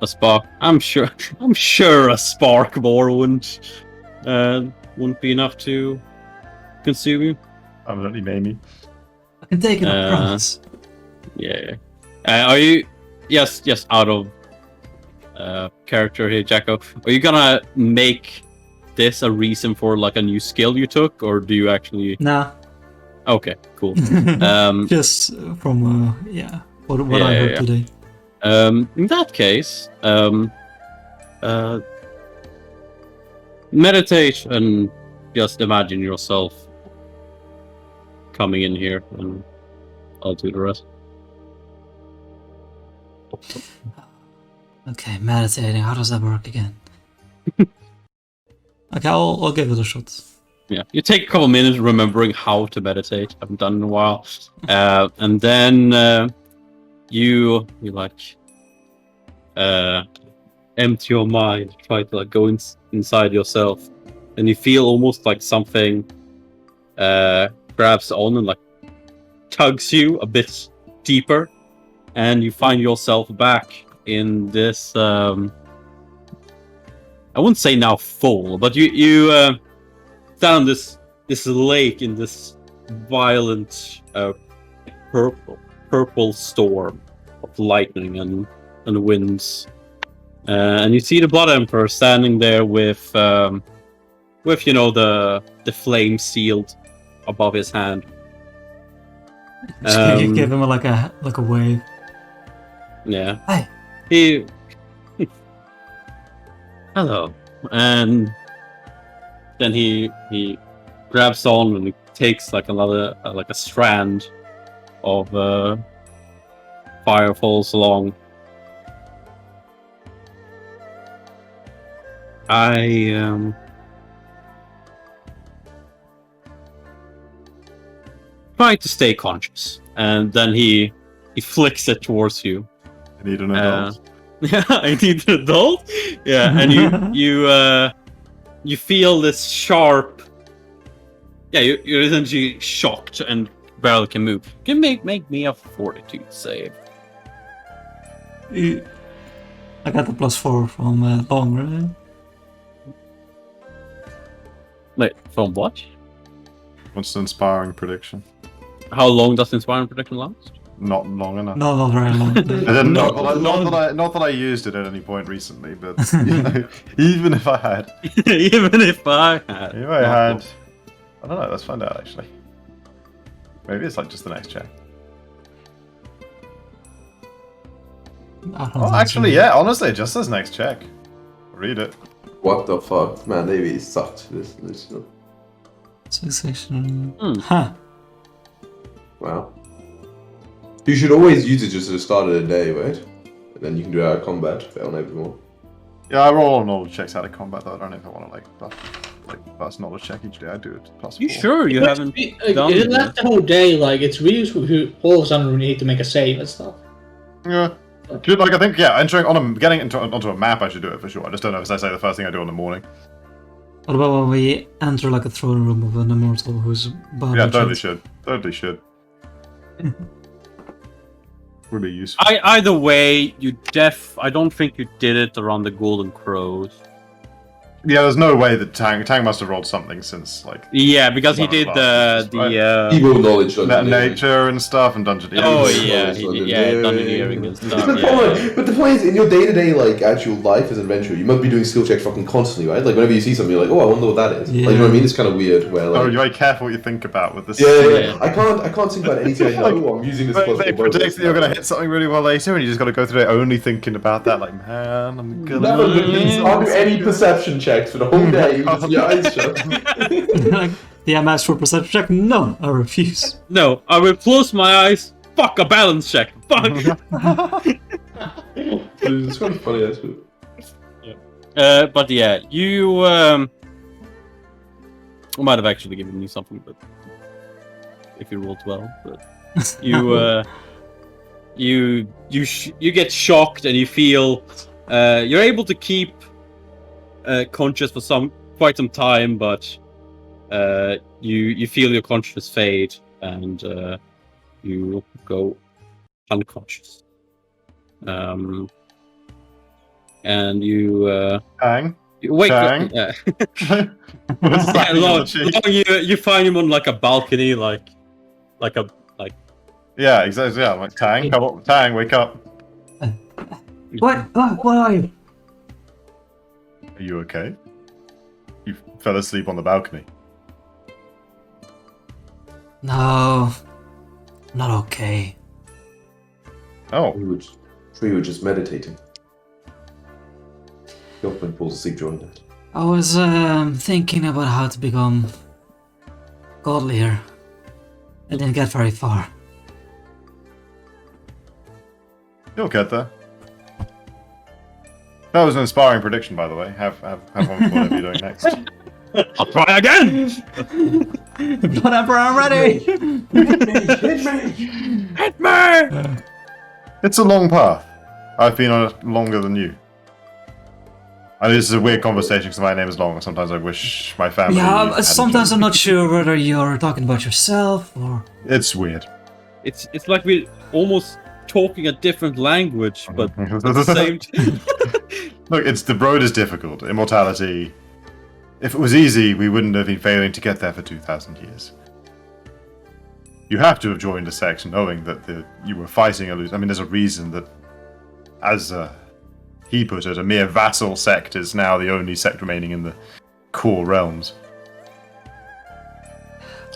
Speaker 1: a spark. I'm sure a spark more wouldn't be enough to consume you.
Speaker 6: Evidently, maybe.
Speaker 2: I can take it, I promise.
Speaker 1: Yeah. Are you? Yes. Out of character here, Jacko. Are you gonna make this a reason for a new skill you took, or do you actually?
Speaker 2: Nah.
Speaker 1: Okay, cool.
Speaker 2: Just from what I heard today.
Speaker 1: In that case, meditate and just imagine yourself coming in here, and I'll do the rest.
Speaker 2: Okay, meditating. How does that work again? Okay, I'll give it a shot.
Speaker 1: Yeah, you take a couple minutes remembering how to meditate. Haven't done in a while, and then you empty your mind, try to like go inside yourself, and you feel almost like something grabs on and like tugs you a bit deeper, and you find yourself back in this. I wouldn't say now full, but you stand on this lake in this violent purple storm of lightning and winds, and you see the Blood Emperor standing there with the flame sealed above his hand.
Speaker 2: You give him like a wave.
Speaker 1: Yeah.
Speaker 2: Hey.
Speaker 1: He. Hello. And then he grabs on and he takes like another like a strand of fire falls along. I try to stay conscious, and then he flicks it towards you.
Speaker 6: I need an adult.
Speaker 1: Yeah, I need an adult. Yeah, and you feel this sharp. Yeah, you're essentially shocked and barely can move. Can make me a fortitude save.
Speaker 2: I got the +4 from Long, right?
Speaker 1: Wait, from what?
Speaker 6: What's the inspiring prediction?
Speaker 1: How long does inspiring prediction last?
Speaker 6: Not long enough.
Speaker 2: No, not very long.
Speaker 6: Not that I used it at any point recently, but even if I had.
Speaker 1: Even if I had.
Speaker 6: If I had. I don't know, let's find out actually. Maybe it's like just the next check. Actually, yeah, honestly, it just says next check. Read it.
Speaker 3: What the fuck? Man, they really sucked this.
Speaker 2: Succession. Huh.
Speaker 3: Wow. You should always use it just at the start of the day, right? And then you can do it out of combat, fail on everyone.
Speaker 6: Yeah, I roll all knowledge checks out of combat though. I don't know if I want to pass knowledge check each day. I do it +4.
Speaker 1: You sure you haven't done
Speaker 5: It
Speaker 1: it?
Speaker 5: left the whole day, like, it's really useful to all of a sudden we need to make a save and stuff.
Speaker 6: Yeah. Good, like I think entering onto a map I should do it for sure. I just don't know if I say the first thing I do in the morning.
Speaker 2: What about when we enter like a throne room of an immortal who's bad?
Speaker 6: Yeah, totally should. Would be useful.
Speaker 1: Either way, I don't think you did it around the Golden Crows.
Speaker 6: Yeah, there's no way that Tang must have rolled something since like.
Speaker 1: Yeah, because he did the
Speaker 3: Evil knowledge,
Speaker 6: nature and stuff and dungeoneering.
Speaker 1: Oh yeah, dungeoneering and stuff.
Speaker 3: But the point is, in your day-to-day like actual life as an adventurer, you must be doing skill checks fucking constantly, right? Like whenever you see something, you're like, oh, I wonder what that is.
Speaker 2: Yeah.
Speaker 3: Like, you know what I mean? It's kind of weird. Where like,
Speaker 6: Oh, you're very careful what you think about with this.
Speaker 3: Yeah. I can't think about anything. I know. I'm using this.
Speaker 6: They predict that you're going to hit something really well later, and you just got to go through it only thinking about that. Like, man, I'm gonna.
Speaker 3: Never I'll do any perception checks for the whole day with your eyes shut.
Speaker 2: Yeah, I'm asked for a perception check. No, I refuse.
Speaker 1: No, I will close my eyes. Fuck a balance check. Fuck.
Speaker 3: It's kind of funny, actually.
Speaker 1: But yeah, you might have actually given me something, but if you rolled well, but you get shocked and you feel you're able to keep conscious for quite some time, but you feel your consciousness fade and you go unconscious. And you wake up. Yeah. You find him on like a balcony, like.
Speaker 6: Yeah, exactly. Yeah, like Tang, come on, Tang, wake up.
Speaker 2: What? What are you?
Speaker 6: Are you okay? You fell asleep on the balcony.
Speaker 2: No, not okay.
Speaker 6: Oh,
Speaker 3: We were just meditating. Gilpin falls asleep during that.
Speaker 2: I was thinking about how to become godlier. I didn't get very far.
Speaker 6: you'll get there. That was an inspiring prediction, by the way. Have one for whatever you're doing next.
Speaker 1: I'll try again.
Speaker 2: Whatever, I'm ready.
Speaker 1: Hit me.
Speaker 6: It's a long path. I've been on it longer than you. I mean, this is a weird conversation because my name is long. Sometimes I wish my family.
Speaker 2: Yeah,
Speaker 6: had a
Speaker 2: sometimes
Speaker 6: joke.
Speaker 2: I'm not sure whether you're talking about yourself or...
Speaker 6: It's weird.
Speaker 1: It's like we're almost talking a different language, but at the same time.
Speaker 6: Look, the road is difficult. Immortality. If it was easy, we wouldn't have been failing to get there for 2,000 years. You have to have joined a sect knowing that you were fighting a lose. I mean, there's a reason that, as he put it, a mere vassal sect is now the only sect remaining in the core realms.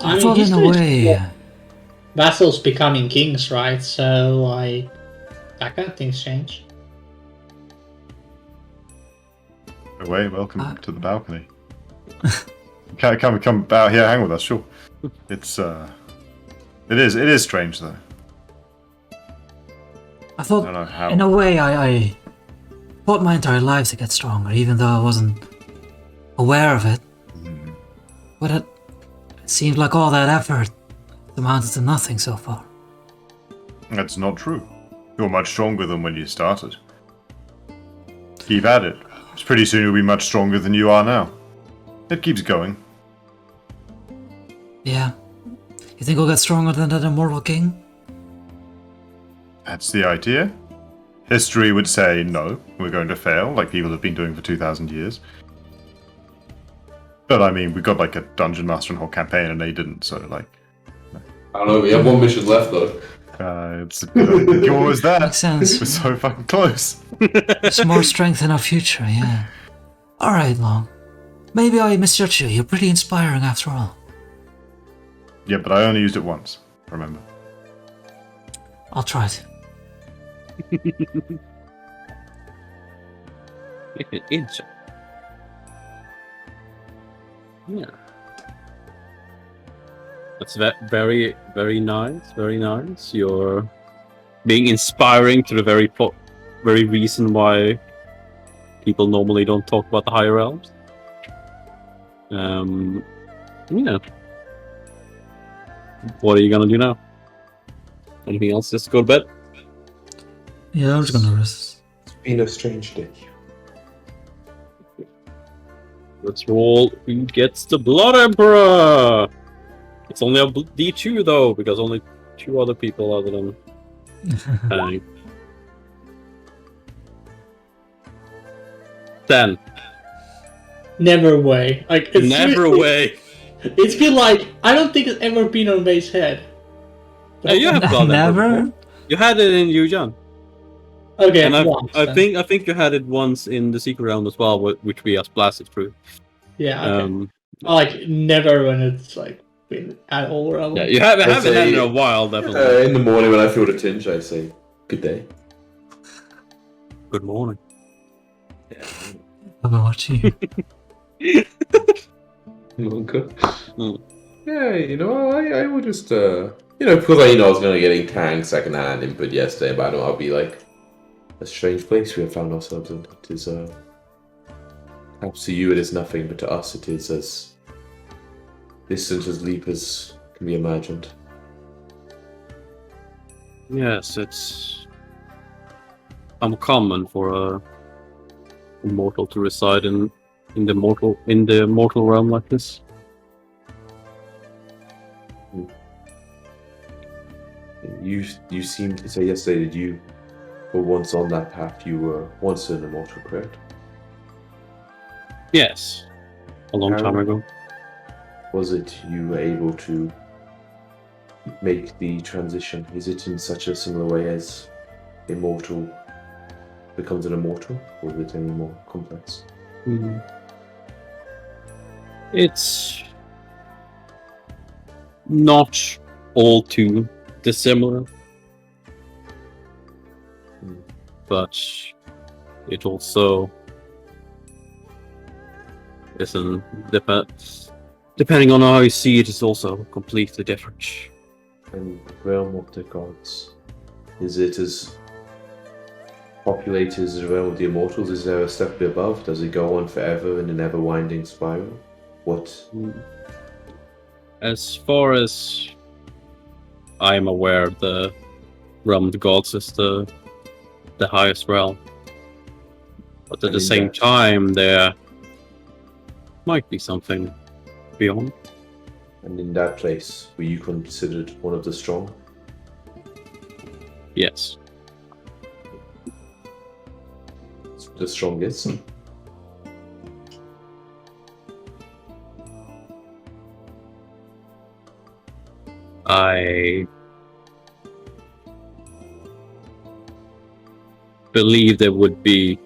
Speaker 2: I thought in a way...
Speaker 5: Vassals becoming kings, right? So, that kind of things change.
Speaker 6: Away, welcome to the balcony. Come out here, hang with us, sure. It is strange though.
Speaker 2: I thought,
Speaker 6: I don't know how.
Speaker 2: in a way, I fought my entire life to get stronger, even though I wasn't aware of it. But it seemed like all that effort amounted to nothing so far.
Speaker 6: That's not true. You're much stronger than when you started. Keep at it. Pretty soon you'll be much stronger than you are now. It keeps going.
Speaker 2: Yeah. You think we'll get stronger than that immortal king?
Speaker 6: That's the idea. History would say no, we're going to fail, like people have been doing for 2,000 years. But I mean, we got like a dungeon master and whole campaign, and they didn't, so like...
Speaker 3: I don't know, we have one mission left though.
Speaker 6: You're always there.
Speaker 2: Makes sense.
Speaker 6: We're so fucking close.
Speaker 2: There's more strength in our future, yeah. Alright, Long. Maybe I misjudged you. You're pretty inspiring after all.
Speaker 6: Yeah, but I only used it once, remember.
Speaker 2: I'll try to.
Speaker 1: Inch. Yeah. That's very, very nice. Very nice. You're being inspiring to the very reason why people normally don't talk about the higher realms. Yeah. What are you gonna do now? Anything else? Just go to bed?
Speaker 2: Yeah, I was gonna rest.
Speaker 3: It's been a strange day.
Speaker 1: Let's roll who gets the Blood Emperor! It's only a D2 though, because only 2 other people other than Hank. 10.
Speaker 5: Never way. Like it's
Speaker 1: Never way.
Speaker 5: It's been like I don't think it's ever been on Ray's head.
Speaker 1: Yeah, you have Blood Emperor
Speaker 2: Never?
Speaker 1: before. You had it in Yujan.
Speaker 5: Okay,
Speaker 1: And
Speaker 5: once,
Speaker 1: I
Speaker 5: then.
Speaker 1: think you had it once in the secret round as well, which we just blasted through.
Speaker 5: Yeah, okay. Like never when it's like been at all relevant.
Speaker 1: Yeah, you haven't had it in a
Speaker 3: say,
Speaker 1: while, definitely.
Speaker 3: In the morning when I feel the tinge, I say, good day.
Speaker 1: Good morning.
Speaker 3: Yeah.
Speaker 2: I've been watching you.
Speaker 3: Okay.
Speaker 1: Mm.
Speaker 3: Yeah, I would just, because I was going to getting tanked second-hand input yesterday, but I'll be like, a strange place we have found ourselves in. It is, perhaps to you it is nothing, but to us it is as distant as leap as can be imagined.
Speaker 1: Yes, it's uncommon for a immortal to reside in the mortal realm like this.
Speaker 3: You seemed to say yesterday that you were once on that path. You were once an immortal, correct?
Speaker 1: Yes, a long time ago.
Speaker 3: Was it you were able to make the transition? Is it in such a similar way as immortal becomes an immortal, or is it any more complex?
Speaker 1: It's not all too dissimilar, but it also isn't depending on how you see it, it's also completely different.
Speaker 3: And the realm of the gods, is it as populated as the realm of the immortals? Is there a step above? Does it go on forever in an ever-winding spiral? What?
Speaker 1: As far as I'm aware, the realm of the gods is the highest realm. But at the same time, there might be something beyond.
Speaker 3: And in that place, were you considered one of the strong?
Speaker 1: Yes.
Speaker 3: The strongest?
Speaker 1: I believe there would be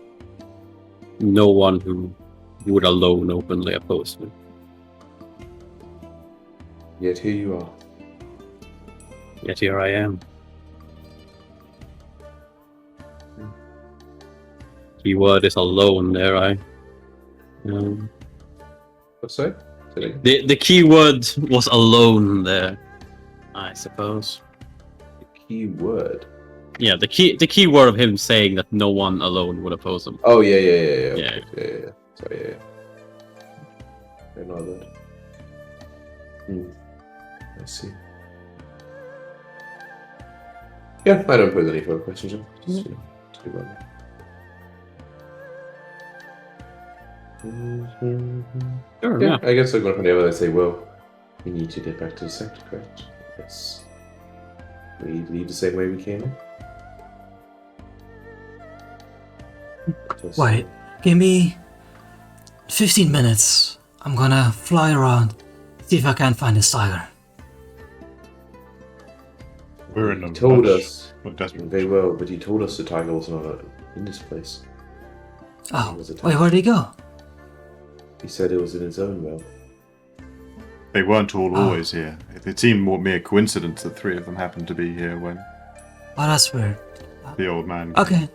Speaker 1: no one who would alone openly oppose me.
Speaker 3: Yet here you are.
Speaker 1: Yet here I am. Keyword is alone there,
Speaker 3: What's that?
Speaker 1: The keyword was alone there, I suppose.
Speaker 3: The key word.
Speaker 1: Yeah, the key word of him saying that no one alone would oppose him.
Speaker 3: Oh yeah.
Speaker 1: Yeah.
Speaker 3: Okay. Sorry, yeah. I know that. I see. Yeah, I don't pose any further questions. Just, talk about it.
Speaker 1: Sure,
Speaker 3: Yeah, I guess I'm going to find out. I say, well, we need to get back to the sector, correct? Let's leave the same way we came in. Just-
Speaker 2: Wait, give me 15 minutes. I'm gonna fly around, see if I can find this tiger.
Speaker 4: We're in
Speaker 3: He
Speaker 4: a
Speaker 3: told
Speaker 4: rush.
Speaker 3: us
Speaker 4: We're desperate.
Speaker 3: very well, but he told us the tiger was not in this place.
Speaker 2: Oh,
Speaker 3: Was it-
Speaker 2: wait, where'd he go?
Speaker 3: He said it was in his own realm.
Speaker 4: They weren't all
Speaker 2: Oh.
Speaker 4: always here. It seemed more mere coincidence that three of them happened to be here when
Speaker 2: Oh, that's weird.
Speaker 4: the old man.
Speaker 2: Okay.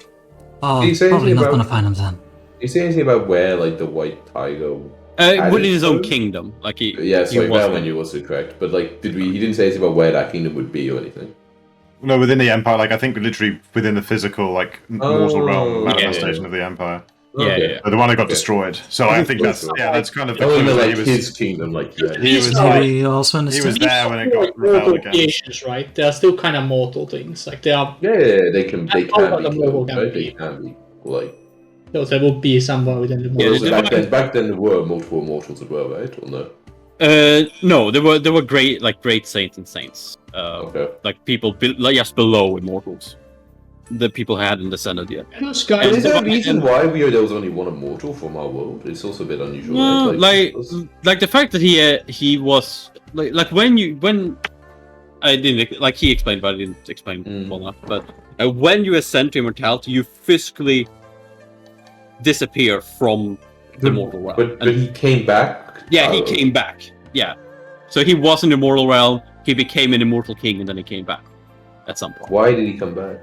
Speaker 2: Oh,
Speaker 3: Did he say
Speaker 2: probably
Speaker 3: anything
Speaker 2: not
Speaker 3: about-
Speaker 2: gonna find him then.
Speaker 3: Did you say anything about where, like, the white tiger? Had
Speaker 1: within his own
Speaker 3: its
Speaker 1: kingdom, like he.
Speaker 3: Yeah,
Speaker 1: he
Speaker 3: sorry,
Speaker 1: was
Speaker 3: that one you was correct. But like, did we? He didn't say anything about where that kingdom would be or anything.
Speaker 4: No, within the Empire, like I think literally within the physical, like mortal realm
Speaker 3: yeah,
Speaker 4: manifestation
Speaker 1: yeah.
Speaker 4: of the Empire.
Speaker 1: Yeah,
Speaker 3: Okay.
Speaker 1: yeah.
Speaker 4: The one that got
Speaker 3: Okay.
Speaker 4: destroyed. So I think that's that's kind of the
Speaker 3: Oh,
Speaker 4: clue
Speaker 3: you know,
Speaker 4: that
Speaker 3: like
Speaker 4: he was.
Speaker 3: his kingdom, like yeah.
Speaker 4: He was
Speaker 2: Maybe also in the
Speaker 4: he was
Speaker 2: state?
Speaker 4: there when it got
Speaker 5: Like
Speaker 4: rebelled
Speaker 5: mortal
Speaker 4: again.
Speaker 5: creations, right? They are still kind of mortal things. Like they are.
Speaker 3: Yeah, they can
Speaker 5: How
Speaker 3: be
Speaker 5: about the mobile
Speaker 3: cloned, right?
Speaker 5: can
Speaker 3: They
Speaker 5: be?
Speaker 3: can be like.
Speaker 5: Those there will be somewhere within the
Speaker 1: Yeah,
Speaker 5: mortal.
Speaker 3: Also,
Speaker 1: they-
Speaker 3: back then there were multiple immortals as well, right? Or no?
Speaker 1: No, there were great saints and saints.
Speaker 3: Okay.
Speaker 1: Like people just below immortals. The people hadn't descended yet.
Speaker 5: Those
Speaker 3: But
Speaker 5: guys.
Speaker 3: is there a
Speaker 1: and-
Speaker 3: reason why there was only one immortal from our world? It's also a bit unusual.
Speaker 1: No,
Speaker 3: right?
Speaker 1: like the fact that he was like when I didn't like he explained, but I didn't explain well enough. But when you ascend to immortality, you physically disappear from the mortal realm.
Speaker 3: But he came back.
Speaker 1: Yeah, he came back. Yeah, so he was in the mortal realm. He became an immortal king, and then he came back at some point.
Speaker 3: Why did he come back?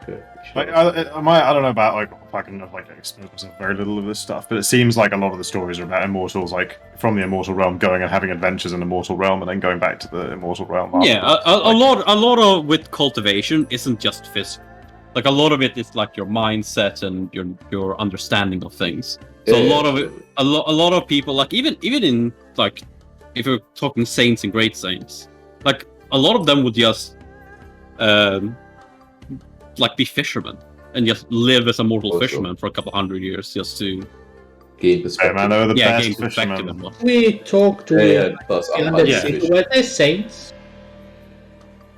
Speaker 3: Okay.
Speaker 4: Like, I don't know about like if I can like explain myself very little of this stuff, but it seems like a lot of the stories are about immortals, like from the immortal realm going and having adventures in the mortal realm, and then going back to the immortal realm.
Speaker 1: Yeah,
Speaker 4: afterwards.
Speaker 1: a lot of with cultivation isn't just physical. Like a lot of it is like your mindset and your understanding of things. So
Speaker 3: Yeah,
Speaker 1: a lot of it, a lot of people, like even in like if you're talking saints and great saints, like a lot of them would just like be fishermen and just live as a mortal
Speaker 3: Also.
Speaker 1: fisherman for a couple hundred years just to
Speaker 3: gain
Speaker 4: Hey,
Speaker 3: perspective.
Speaker 4: man, they're the
Speaker 1: gain
Speaker 4: best
Speaker 1: perspective
Speaker 4: fishermen.
Speaker 1: and what.
Speaker 5: We talked to
Speaker 3: Yeah, plus
Speaker 5: the
Speaker 3: I'm
Speaker 5: Undercity. Were they saints?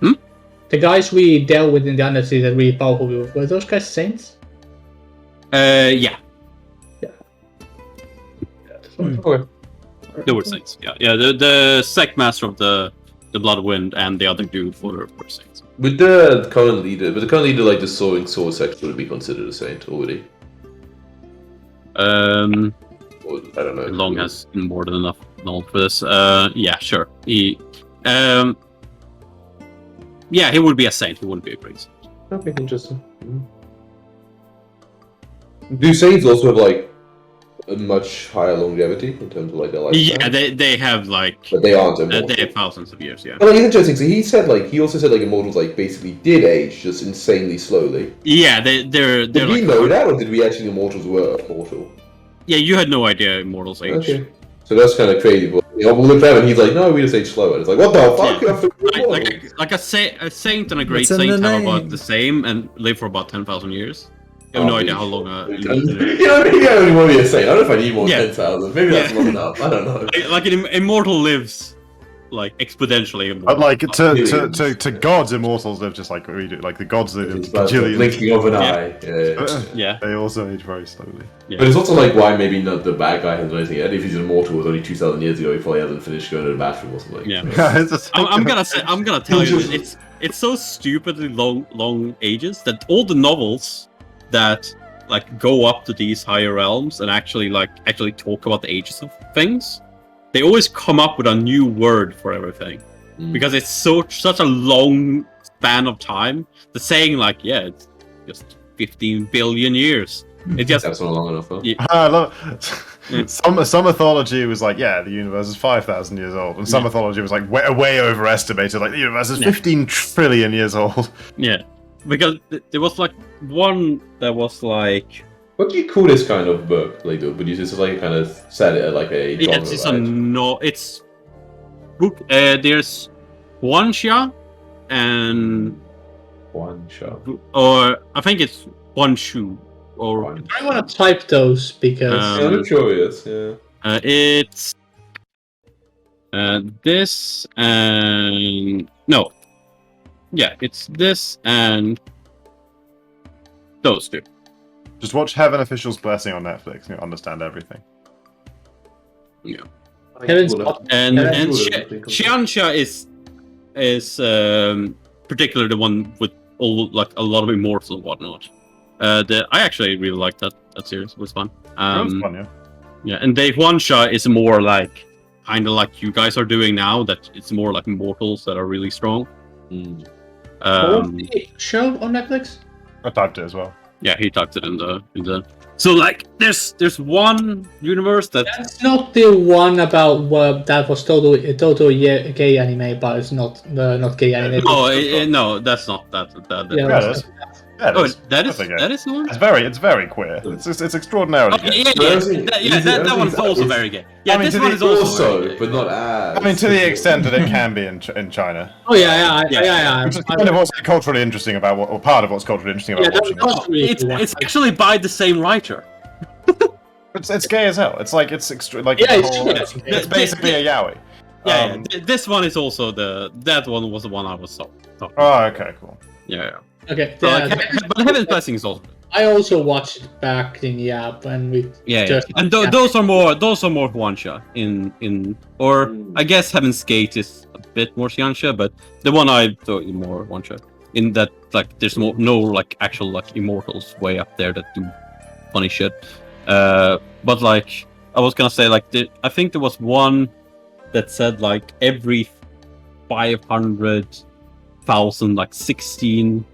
Speaker 1: Hmm?
Speaker 5: The guys we dealt with in the Undercity that we Reupload, were those guys saints?
Speaker 1: Yeah,
Speaker 3: Okay.
Speaker 1: they were saints. Yeah. The sect master of the Blood Wind and the other dude were saints.
Speaker 3: With the current leader, like the soaring sword sect would be considered a saint already? Or, I don't know.
Speaker 1: Long has more than enough knowledge for this. Yeah, sure. He would be a saint. He wouldn't be a great saint.
Speaker 3: Okay, interesting. Do saints also have like a much higher longevity in terms of like their lifespan?
Speaker 1: Yeah, they have like
Speaker 3: But they aren't immortal.
Speaker 1: they have thousands of years. Yeah.
Speaker 3: But like, it's interesting. So he also said like immortals like basically did age just insanely slowly.
Speaker 1: Yeah, they're
Speaker 3: Did we
Speaker 1: like
Speaker 3: know that, or did we actually immortals were immortal?
Speaker 1: yeah. You had no idea immortals age.
Speaker 3: Okay. So that's kind of crazy. But we'll look at him and he's like, no, we just age slower. It's like, what the fuck?
Speaker 1: Yeah.
Speaker 3: You have to be immortal.
Speaker 1: Like a saint and a great
Speaker 2: What's in
Speaker 1: saint
Speaker 2: the
Speaker 1: have
Speaker 2: name?
Speaker 1: about the same and live for about 10,000 years. I have no idea how long.
Speaker 3: Maybe I only want to say. I don't know if I need more
Speaker 1: Yeah.
Speaker 3: 10,000. Maybe that's long enough. I don't know.
Speaker 1: Like an immortal lives like exponentially.
Speaker 6: But like
Speaker 3: Millions.
Speaker 6: to gods, immortals live just like we do. Like the gods live in
Speaker 3: It's like the
Speaker 6: bajillions.
Speaker 3: blinking of an
Speaker 1: Yeah.
Speaker 3: eye. Yeah.
Speaker 1: Yeah.
Speaker 6: They also age very slowly.
Speaker 1: Yeah.
Speaker 3: But it's also like why maybe not the bad guy hasn't done anything yet. If he's immortal, it was only 2,000 years ago. He probably hasn't finished going to the bathroom or something.
Speaker 1: Yeah.
Speaker 6: It's just-
Speaker 1: I'm gonna tell you that it's so stupidly long ages that all the novels that like go up to these higher realms and actually talk about the ages of things, they always come up with a new word for everything because it's such a long span of time. The saying like it's just 15 billion years. It just
Speaker 3: That's not long enough. Huh?
Speaker 1: Yeah.
Speaker 6: I love some mythology was like, the universe is 5,000 years old, and some mythology was like way overestimated, like the universe is 15 trillion years old.
Speaker 1: Yeah, because there was like one that was like
Speaker 3: What do you call this kind of book? Like, would you just like kind of set it at like a genre,
Speaker 1: it's
Speaker 3: right?
Speaker 1: it's book. There's one shot and
Speaker 3: One shot.
Speaker 1: or I think it's one shoe or
Speaker 3: One.
Speaker 5: I want to type those because
Speaker 3: Yeah, I'm curious. Yeah.
Speaker 1: it's this and no, it's this and those two.
Speaker 6: Just watch Heaven Official's Blessing on Netflix, and you'll understand everything.
Speaker 5: Heaven's
Speaker 1: And
Speaker 5: Yeah,
Speaker 1: Xianxia is particularly the one with all like a lot of immortals and whatnot. I actually really liked that series. It was fun.
Speaker 6: That was fun, yeah.
Speaker 1: Yeah, and the Huansha is more like kind of like you guys are doing now. That it's more like immortals that are really strong.
Speaker 3: Mm.
Speaker 5: What was the show on Netflix?
Speaker 6: I typed it as well.
Speaker 1: Yeah, he talked it in the. So like, there's one universe that
Speaker 5: That's not the one about that was totally gay anime, but it's not gay anime.
Speaker 1: no, that's not that.
Speaker 5: Yeah,
Speaker 6: Yeah, it is. Yeah, it
Speaker 1: Oh,
Speaker 6: is.
Speaker 1: that is
Speaker 6: Definitely gay.
Speaker 1: the one.
Speaker 6: It's very queer. It's extraordinarily
Speaker 1: Okay,
Speaker 6: gay.
Speaker 1: that one's also very gay. Yeah,
Speaker 6: I mean,
Speaker 1: this
Speaker 6: to
Speaker 1: one
Speaker 6: the-
Speaker 1: is also
Speaker 3: Also,
Speaker 1: very gay.
Speaker 3: but not as.
Speaker 6: I mean, to the extent that it can be in China.
Speaker 5: Oh yeah.
Speaker 6: Which is kind of what's culturally interesting about or part of what's culturally interesting about watching it.
Speaker 1: It's actually by the same writer.
Speaker 6: It's gay as hell. It's like it's like
Speaker 5: Yeah,
Speaker 6: the
Speaker 5: it's
Speaker 6: whole-
Speaker 5: true.
Speaker 6: it's basically a yaoi.
Speaker 1: Yeah, this one is also that one was the one I was talking.
Speaker 6: Oh, okay, cool.
Speaker 1: Yeah.
Speaker 5: Okay.
Speaker 1: So, like, but Heaven's Blessing is also.
Speaker 5: I also watched it back in the app when we just
Speaker 1: And those are more Huansha in or I guess Heaven's Gate is a bit more Xianxia, but the one I thought more Huansha in that like there's no like actual like immortals way up there that do funny shit. But like I was gonna say like I think there was one that said like every 500,000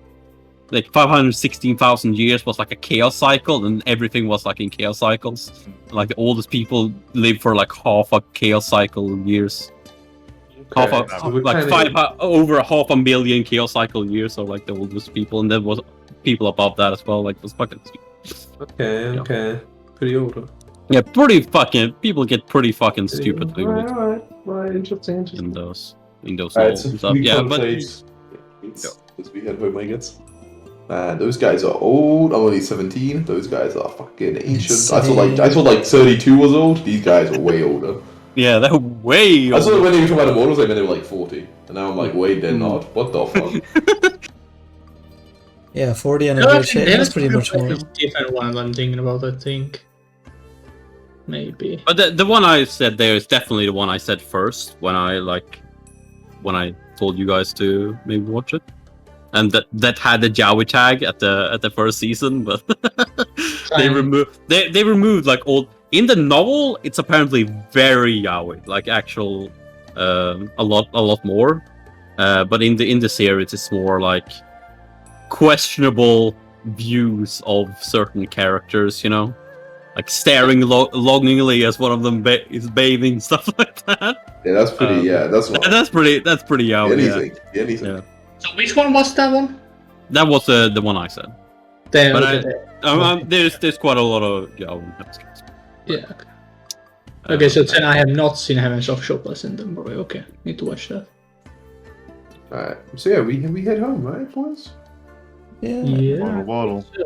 Speaker 1: like 516,000 years was like a chaos cycle, and everything was like in chaos cycles. Like the oldest people live for like half a chaos cycle years.
Speaker 3: So we're
Speaker 1: Like
Speaker 3: kinda-
Speaker 1: over 500,000 chaos cycle years, or like the oldest people, and there was people above that as well. Like it was fucking.
Speaker 3: Okay. Pretty old.
Speaker 1: Yeah, people get pretty fucking stupidly old
Speaker 3: Alright. Interesting.
Speaker 1: in those
Speaker 3: Alright,
Speaker 1: novels
Speaker 3: so
Speaker 1: and stuff.
Speaker 3: we
Speaker 1: Yeah,
Speaker 3: can't
Speaker 1: but
Speaker 3: play as we had home, I guess. Man, those guys are old. I'm only 17. Those guys are fucking ancient. I thought like 32 was old. These guys are way older.
Speaker 1: yeah, they're way
Speaker 3: I thought
Speaker 1: older.
Speaker 3: when they were talking about Immortals, I meant they were like 40. And now I'm like, wait, they're not. What the fuck?
Speaker 2: Yeah, 40 and a good shape. That's pretty much more.
Speaker 5: different one I'm thinking about. I think maybe.
Speaker 1: But the one I said there is definitely the one I said first when I told you guys to maybe watch it, and that had the Jawi tag at the first season, but they removed like all in the novel. It's apparently very Yaoi, like actual a lot more, but in the series it's more like questionable views of certain characters, you know. Like staring longingly as one of them is bathing, stuff like that.
Speaker 3: Yeah, that's pretty. That's not.
Speaker 1: That's pretty yaoi.
Speaker 3: Anything.
Speaker 1: Yeah.
Speaker 3: Anything.
Speaker 1: Yeah.
Speaker 5: So which one was that one?
Speaker 1: That was the one I said.
Speaker 5: Then
Speaker 1: But there's quite a lot of yaoi.
Speaker 5: yeah. Okay, so then I have not seen Heaven's of Shopless in them. Okay, need to watch that.
Speaker 3: Alright. So yeah, we head home, right, boys?
Speaker 2: Yeah.
Speaker 6: Waddle.
Speaker 1: Yeah.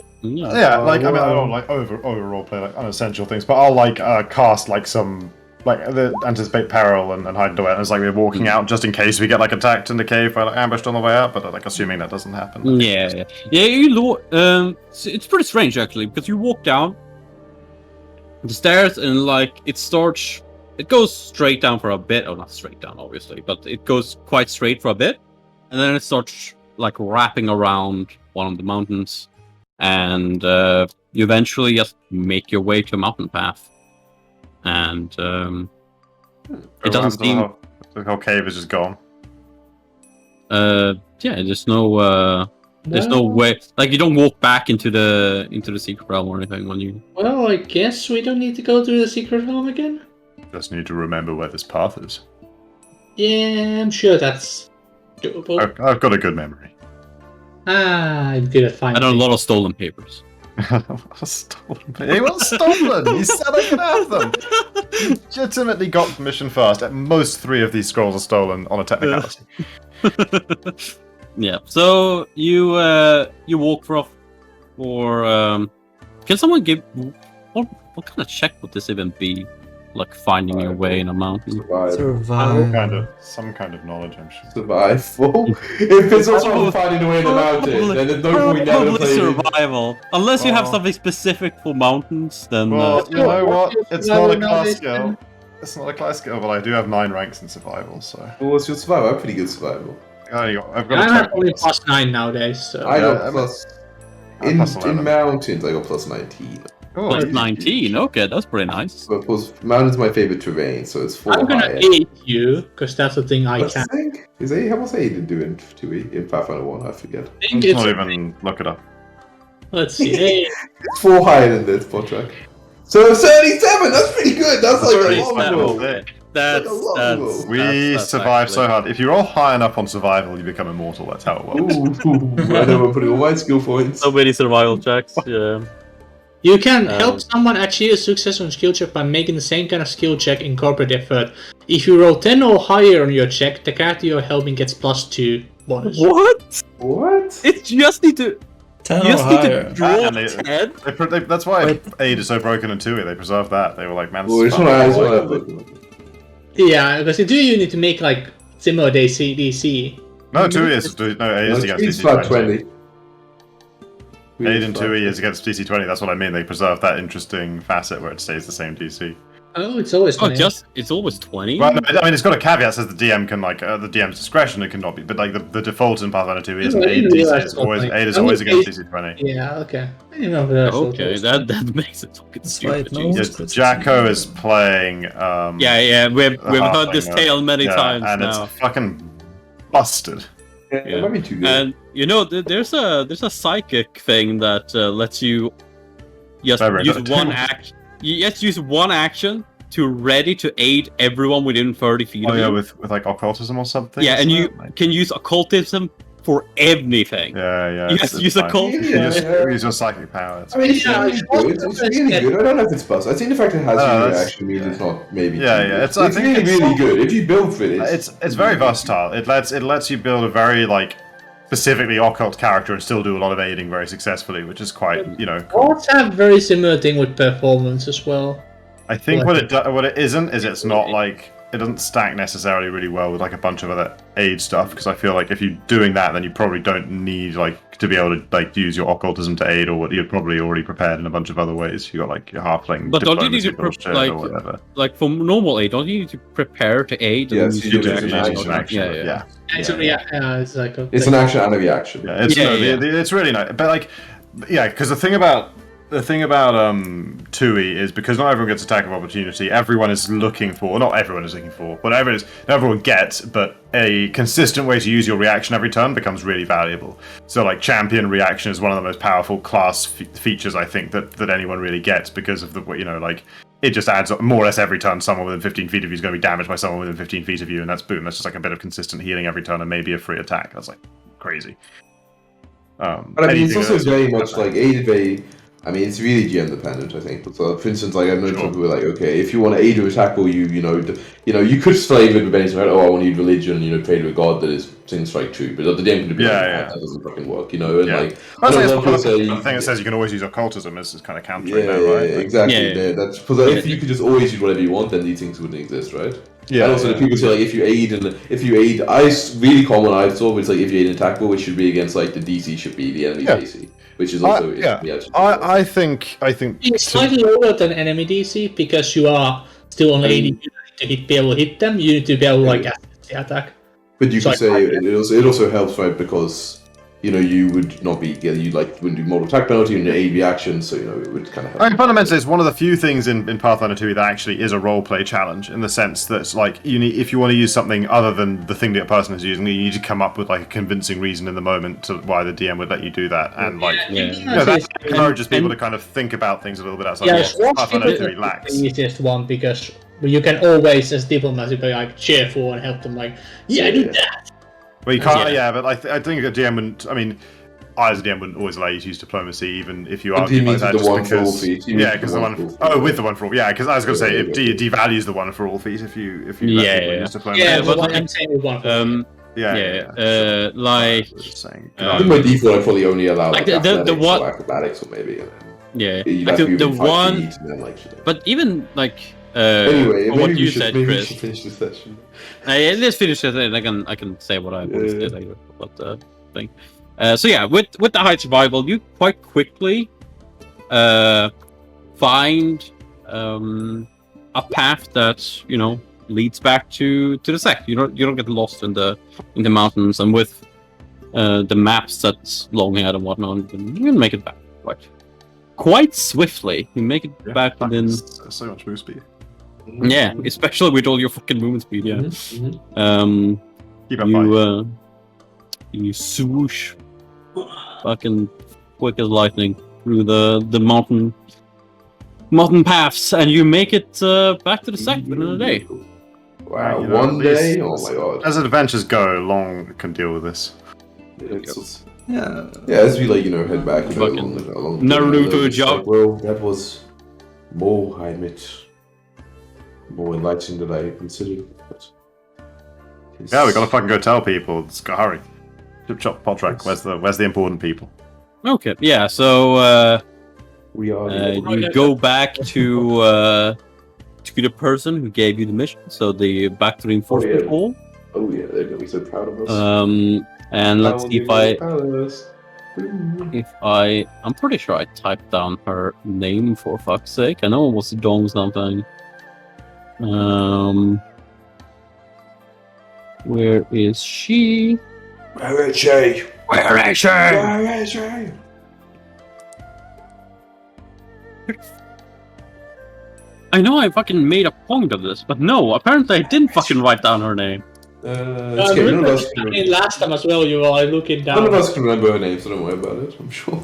Speaker 6: Yeah, like I mean, I don't like overall play like unessential things, but I'll like cast like some like the anticipate peril and hide away. And it's like we're walking out just in case we get like attacked in the cave or like ambushed on the way out. But like assuming that doesn't happen.
Speaker 1: Yeah. It's pretty strange actually because you walk down the stairs and like it goes straight down for a bit. Oh, not straight down, obviously, but it goes quite straight for a bit, and then it starts like wrapping around one of the mountains, and you eventually just make your way to a mountain path, and it doesn't seem.
Speaker 6: The whole cave is just gone.
Speaker 1: Yeah, there's no way. Like you don't walk back into the secret realm or anything when you.
Speaker 5: Well, I guess we don't need to go through the secret realm again.
Speaker 6: Just need to remember where this path is.
Speaker 5: Yeah, I'm sure that's doable.
Speaker 6: I've got a good memory.
Speaker 5: I did find.
Speaker 1: I know a lot of stolen papers.
Speaker 6: Stolen. It was stolen. You said I could have them. You legitimately got permission first. At most, 3 of these scrolls are stolen on a technicality.
Speaker 1: Yeah. So you walk for. Can someone give what kind of check would this even be? Like finding your way in a mountain.
Speaker 2: Survive.
Speaker 6: Some kind of knowledge, I'm sure.
Speaker 3: Survival. If it's also finding a way in a mountain, then there's no point never
Speaker 1: Probably
Speaker 3: playing.
Speaker 1: survival. Unless you have something specific for mountains, then.
Speaker 6: Well, you know what? It's not a class
Speaker 5: nowadays,
Speaker 6: skill. It's not a class skill, but I do have 9 ranks in survival, so.
Speaker 3: Well, what's your survival? I'm pretty good survival.
Speaker 6: I've got
Speaker 5: I'm
Speaker 6: a
Speaker 5: at only +9 nowadays, so.
Speaker 3: I got
Speaker 6: Yeah,
Speaker 3: plus.
Speaker 6: I'm plus 11.
Speaker 3: In mountains, I got plus 19.
Speaker 1: Plus 19. Okay, that's pretty nice.
Speaker 3: So plus mountains my favorite terrain, so it's 4
Speaker 5: I'm gonna
Speaker 3: higher.
Speaker 5: aid you, because that's the thing I
Speaker 3: What's
Speaker 5: can.
Speaker 3: think? Is A how much aid do in 2E in Pathfinder 1? I forget.
Speaker 5: I think
Speaker 6: Let's
Speaker 5: it's,
Speaker 6: not even look it up.
Speaker 5: let's see. Hey,
Speaker 3: It's 4 higher than this spot track. So 37. That's pretty good. That's like a
Speaker 1: 37.
Speaker 3: long roll.
Speaker 1: That's
Speaker 6: We survive so hard. If you're all high enough on survival, you become immortal. That's how it works.
Speaker 3: Ooh, I know we're putting all my skill points.
Speaker 1: so many survival checks. Yeah.
Speaker 5: you can help someone achieve a success on skill check by making the same kind of skill check in corporate effort. If you roll 10 or higher on your check, the character you're helping gets +2 bonus.
Speaker 1: What?
Speaker 3: What?
Speaker 1: It you just need to.
Speaker 2: 10
Speaker 1: You
Speaker 2: or
Speaker 1: just need
Speaker 2: higher.
Speaker 1: to roll
Speaker 6: And they-
Speaker 1: 10.
Speaker 6: that's why
Speaker 2: Wait.
Speaker 6: aid is so broken in 2E. They preserved that. They were like, man, this
Speaker 3: Well,
Speaker 6: is
Speaker 3: it's what I
Speaker 6: fun.
Speaker 5: Yeah, because you do you need to make like similar DC.
Speaker 6: No, 2E is no, aid is against
Speaker 3: It's
Speaker 6: DC
Speaker 3: about
Speaker 6: 20.
Speaker 3: 20.
Speaker 6: Aid in 2E is against DC 20. That's what I mean. They preserved that interesting facet where it stays the same DC.
Speaker 5: Oh, it's always
Speaker 1: Oh,
Speaker 5: 20.
Speaker 1: it's always 20.
Speaker 6: Well, no, I mean, it's got a caveat. It says the DM can like the DM's discretion. It cannot be, but like the default in Pathfinder 2 is
Speaker 5: No, I
Speaker 6: aid
Speaker 5: didn't
Speaker 6: DC
Speaker 5: realize
Speaker 6: is
Speaker 5: it was
Speaker 6: always
Speaker 5: like-
Speaker 6: aid is
Speaker 5: I
Speaker 6: always
Speaker 5: mean,
Speaker 6: against
Speaker 5: aid-
Speaker 6: DC 20.
Speaker 5: Yeah, okay. I didn't know that.
Speaker 1: Okay, that makes it fucking
Speaker 2: Slight
Speaker 1: stupid.
Speaker 2: no.
Speaker 1: Jesus.
Speaker 6: Yes, Jacko is playing.
Speaker 1: Yeah, we've heard this tale many times
Speaker 6: and
Speaker 1: now.
Speaker 6: it's fucking busted.
Speaker 3: Yeah, it might be too good.
Speaker 1: And you know, there's a psychic thing that lets you just
Speaker 6: Never
Speaker 1: use
Speaker 6: heard.
Speaker 1: one act. You just use one action to ready to aid everyone within 30 feet
Speaker 6: Oh
Speaker 1: of
Speaker 6: yeah,
Speaker 1: you.
Speaker 6: with like occultism or something.
Speaker 1: Yeah, and
Speaker 6: isn't
Speaker 1: you
Speaker 6: it? Like-
Speaker 1: can use occultism for anything.
Speaker 6: Yeah.
Speaker 1: You just use occultism.
Speaker 6: Use your psychic power.
Speaker 3: I mean, it's
Speaker 5: Yeah,
Speaker 3: really good. It's really good. I don't know if it's bust. I think the fact it has
Speaker 6: Oh,
Speaker 3: your
Speaker 6: that's-
Speaker 3: reaction means it's not maybe.
Speaker 6: Yeah,
Speaker 3: too
Speaker 6: yeah,
Speaker 3: good.
Speaker 6: it's- I think
Speaker 3: really,
Speaker 6: it's-
Speaker 3: really good. If you build for it,
Speaker 6: It's very versatile. It lets you build a very like specifically occult character and still do a lot of aiding very successfully, which is quite cool.
Speaker 5: Bots have very similar thing with performance as well.
Speaker 6: I think
Speaker 5: Like-
Speaker 6: what it isn't is it's not like it doesn't stack necessarily really well with like a bunch of other aid stuff because I feel like if you're doing that then you probably don't need like to be able to like use your occultism to aid or what you're probably already prepared in a bunch of other ways. You got like your halfling,
Speaker 1: But don't you need
Speaker 6: diplomacy
Speaker 1: to
Speaker 6: bullshit
Speaker 1: like-
Speaker 6: or whatever.
Speaker 1: Like for normal aid, don't you need to prepare to aid? and
Speaker 3: Yes,
Speaker 1: use
Speaker 3: you
Speaker 1: your
Speaker 3: do.
Speaker 1: action?
Speaker 3: It's an
Speaker 6: action,
Speaker 1: Yeah.
Speaker 5: It's like a
Speaker 3: It's an action and a reaction.
Speaker 6: Yeah, it's
Speaker 1: Yeah, yeah.
Speaker 6: it's really nice. But like, yeah, because the thing about 2E is because not everyone gets attack of opportunity. Everyone is looking for, not everyone is looking for, whatever it is, not everyone gets, but a consistent way to use your reaction every turn becomes really valuable. So like champion reaction is one of the most powerful class features I think that anyone really gets because of the like. It just adds up more or less every turn. Someone within 15 feet of you is going to be damaged by someone within 15 feet of you, and that's boom. That's just like a bit of consistent healing every turn, and maybe a free attack. That's like crazy.
Speaker 3: But I mean, it's
Speaker 6: anything
Speaker 3: also
Speaker 6: else-
Speaker 3: very much like aid very I mean, it's really GM dependent, I think. But for instance, like I know people who are like, okay, if you want to aid or attack, or you could slave it with anything, right? Oh, I want to use religion, trade with a god that is sin strike true. But the DM could be that doesn't fucking work, and like.
Speaker 6: I think it's the thing that says you can always use occultism is kind of countering that, right?
Speaker 3: Yeah, exactly. That's because if you could just always use whatever you want, then these things wouldn't exist, right?
Speaker 6: Yeah.
Speaker 3: And also, the people say like if you aid, really common I saw it's like if you aid an attack ball, which should be against like the DC should be the enemy's DC, which is also
Speaker 6: I think
Speaker 5: it's slightly lower than enemy DC because you are still only aiding to be able to hit them. You need to be able to assist the attack.
Speaker 3: But you could say it also helps, right? Because you would not be you wouldn't do mortal attack penalty and an aid reaction, so it would kind of help.
Speaker 6: I mean, fundamentally, it's one of the few things in Pathfinder 2 that actually is a roleplay challenge, in the sense that it's like if you want to use something other than the thing that a person is using, you need to come up with like a convincing reason in the moment to why the DM would let you do that, and that encourages people to kind of think about things a little bit outside of what Pathfinder 3 lacks.
Speaker 5: The easiest one because you can always, as diplomats, be like cheerful and help them, do that.
Speaker 6: Well, you can't, but I think a DM wouldn't. I mean, I as a DM wouldn't always allow you to use diplomacy, even if you argue like that. Because the one with the one for all. Yeah, because I was going to say it devalues the one for all feat if you use diplomacy.
Speaker 5: Yeah, but I'm saying with one for all.
Speaker 3: I think by default I probably only allow the one acrobatics or maybe.
Speaker 1: The one. But even
Speaker 3: anyway,
Speaker 1: what you said,
Speaker 3: maybe
Speaker 1: Chris.
Speaker 3: We should finish this session.
Speaker 1: Let's finish it, and I can say what I did about the thing. With the high survival, you quite quickly find a path that leads back to the sect. You don't get lost in the mountains, and with the maps that's long ahead and whatnot, you can make it back quite swiftly. You make it back within
Speaker 6: so much move speed.
Speaker 1: Yeah, especially with all your fucking movement speed. Yeah.
Speaker 6: Keep up
Speaker 1: you swoosh, fucking quick as lightning through the mountain paths, and you make it back to the sect within a day.
Speaker 3: Wow, one day? Oh my god!
Speaker 6: As adventures go, long can deal with this.
Speaker 3: As we head back along
Speaker 1: Naruto job.
Speaker 3: Well, that was more enlightening than I considered.
Speaker 6: We gotta fucking go tell people. Let's go, hurry. Chip chop Podtrack. Where's the important people?
Speaker 1: Okay, yeah. So
Speaker 3: we are.
Speaker 1: You go back to the person who gave you the mission. So back to the enforcement hall.
Speaker 3: Oh yeah, they're gonna be so proud of us.
Speaker 1: And let's see I'm pretty sure I typed down her name for fuck's sake. I know it was Dong something. Where is she?
Speaker 3: Where is she?
Speaker 1: Where is she?
Speaker 3: Where is she?
Speaker 1: I know I fucking made a point of this, but no, apparently I didn't fucking write down her name.
Speaker 5: Last time as well, you were looking down.
Speaker 3: None of us can remember her name, so don't worry about it. I'm sure.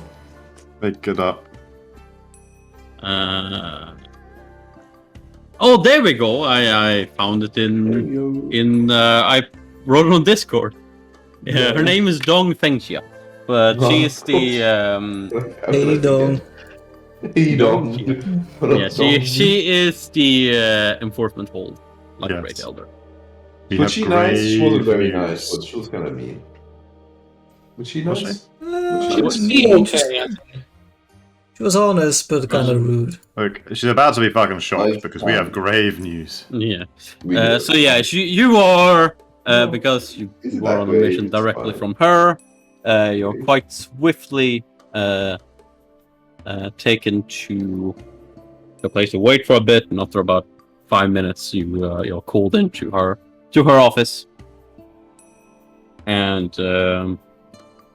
Speaker 6: Make it up.
Speaker 1: Oh, there we go. I found it in I wrote it on Discord. Yeah, her name is Dong Fengxia, but she is the
Speaker 2: Lady Dong.
Speaker 3: Lady Dong.
Speaker 1: Yeah, she is the enforcement hold, like a great elder.
Speaker 3: Was she nice? She wasn't very nice, but she was kind of mean. Was she nice?
Speaker 5: She was okay.
Speaker 2: She was honest, but kind of rude.
Speaker 6: Look, she's about to be fucking shocked because we have grave news.
Speaker 1: Yeah. You are because you are on a mission directly from her. You're quite swiftly taken to a place to wait for a bit, and after about 5 minutes, you're called into her office, and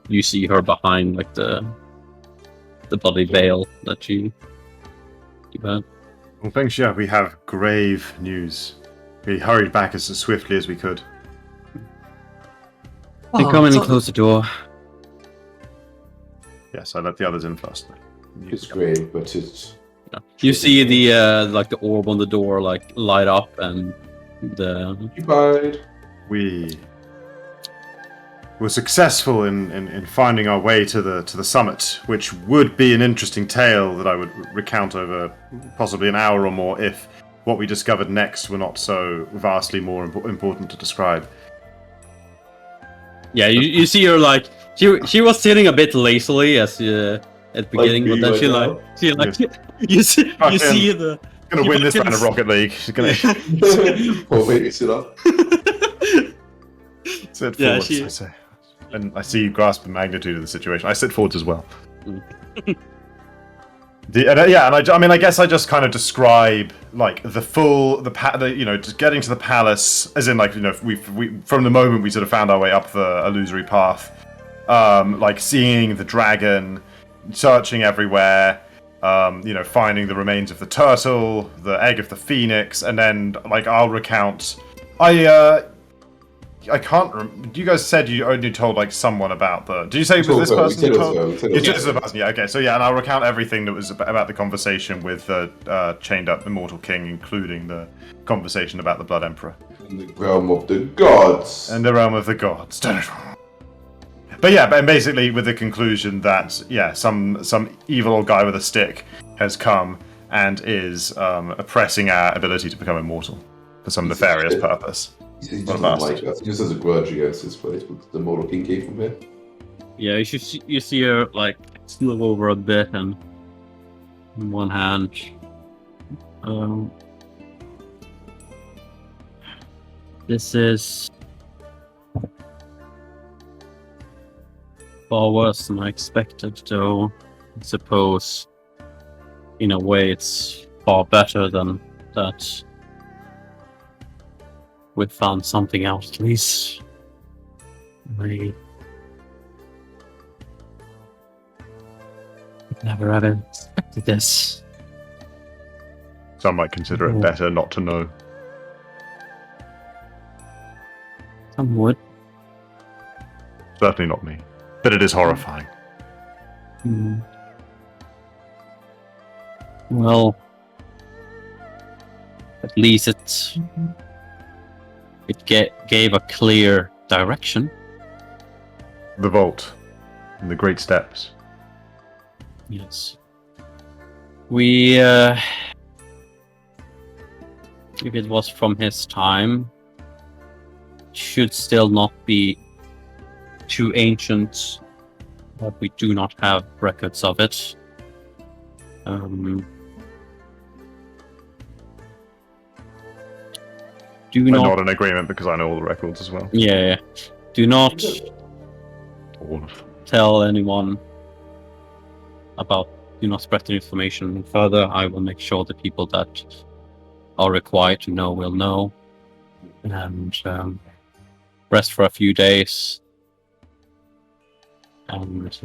Speaker 1: you see her behind like the bloody veil that you had.
Speaker 6: Well, thanks, yeah. We have grave news. We hurried back as swiftly as we could.
Speaker 1: Come in and close the door.
Speaker 6: Yes, I let the others in first.
Speaker 3: It's grave, but it's.
Speaker 1: You see the like the orb on the door like light up, and the
Speaker 3: occupied.
Speaker 6: were successful in finding our way to the summit, which would be an interesting tale that I would recount over possibly an hour or more if what we discovered next were not so vastly more important to describe.
Speaker 1: Yeah, you see her like she was sitting a bit lazily as at the beginning, but then
Speaker 3: me
Speaker 1: she
Speaker 3: right
Speaker 1: like you see the
Speaker 6: Gonna win this round of Rocket League. She's gonna
Speaker 3: Or maybe sit up.
Speaker 6: sit
Speaker 1: Yeah,
Speaker 6: forwards, I say. And I see you grasp the magnitude of the situation. I sit forwards as well. I guess I just kind of describe like just getting to the palace, as in like we from the moment we sort of found our way up the illusory path, like seeing the dragon, searching everywhere, finding the remains of the turtle, the egg of the phoenix, and then like I'll recount. I can't. You guys said you only told like someone about the. Did you say it was this person you told? You told the person. Yeah. Okay. So yeah, and I'll recount everything that was about the conversation with the chained up immortal king, including the conversation about the Blood Emperor.
Speaker 3: In the realm of the gods.
Speaker 6: And the realm of the gods. But yeah, and basically with the conclusion that some evil old guy with a stick has come and is oppressing our ability to become immortal for some nefarious purpose.
Speaker 3: He doesn't like us. He just has a grudge against this place because the Mortal King came from here.
Speaker 1: Yeah, you see her like slip over a bit and in one hand. This is far worse than I expected, though. I suppose, in a way, it's far better than that. We found something out, at least. I never ever expected this.
Speaker 6: Some might consider it better not to know.
Speaker 1: Some would.
Speaker 6: Certainly not me. But it is horrifying.
Speaker 1: Well, at least it gave a clear direction.
Speaker 6: The vault and the great steps.
Speaker 1: Yes. We, if it was from his time, should still not be too ancient, but we do not have records of it.
Speaker 6: I'm not in agreement because I know all the records as well.
Speaker 1: Yeah. Do not
Speaker 6: All of them.
Speaker 1: tell anyone about. Do not spread the information further. I will make sure the people that are required to know will know, and rest for a few days. And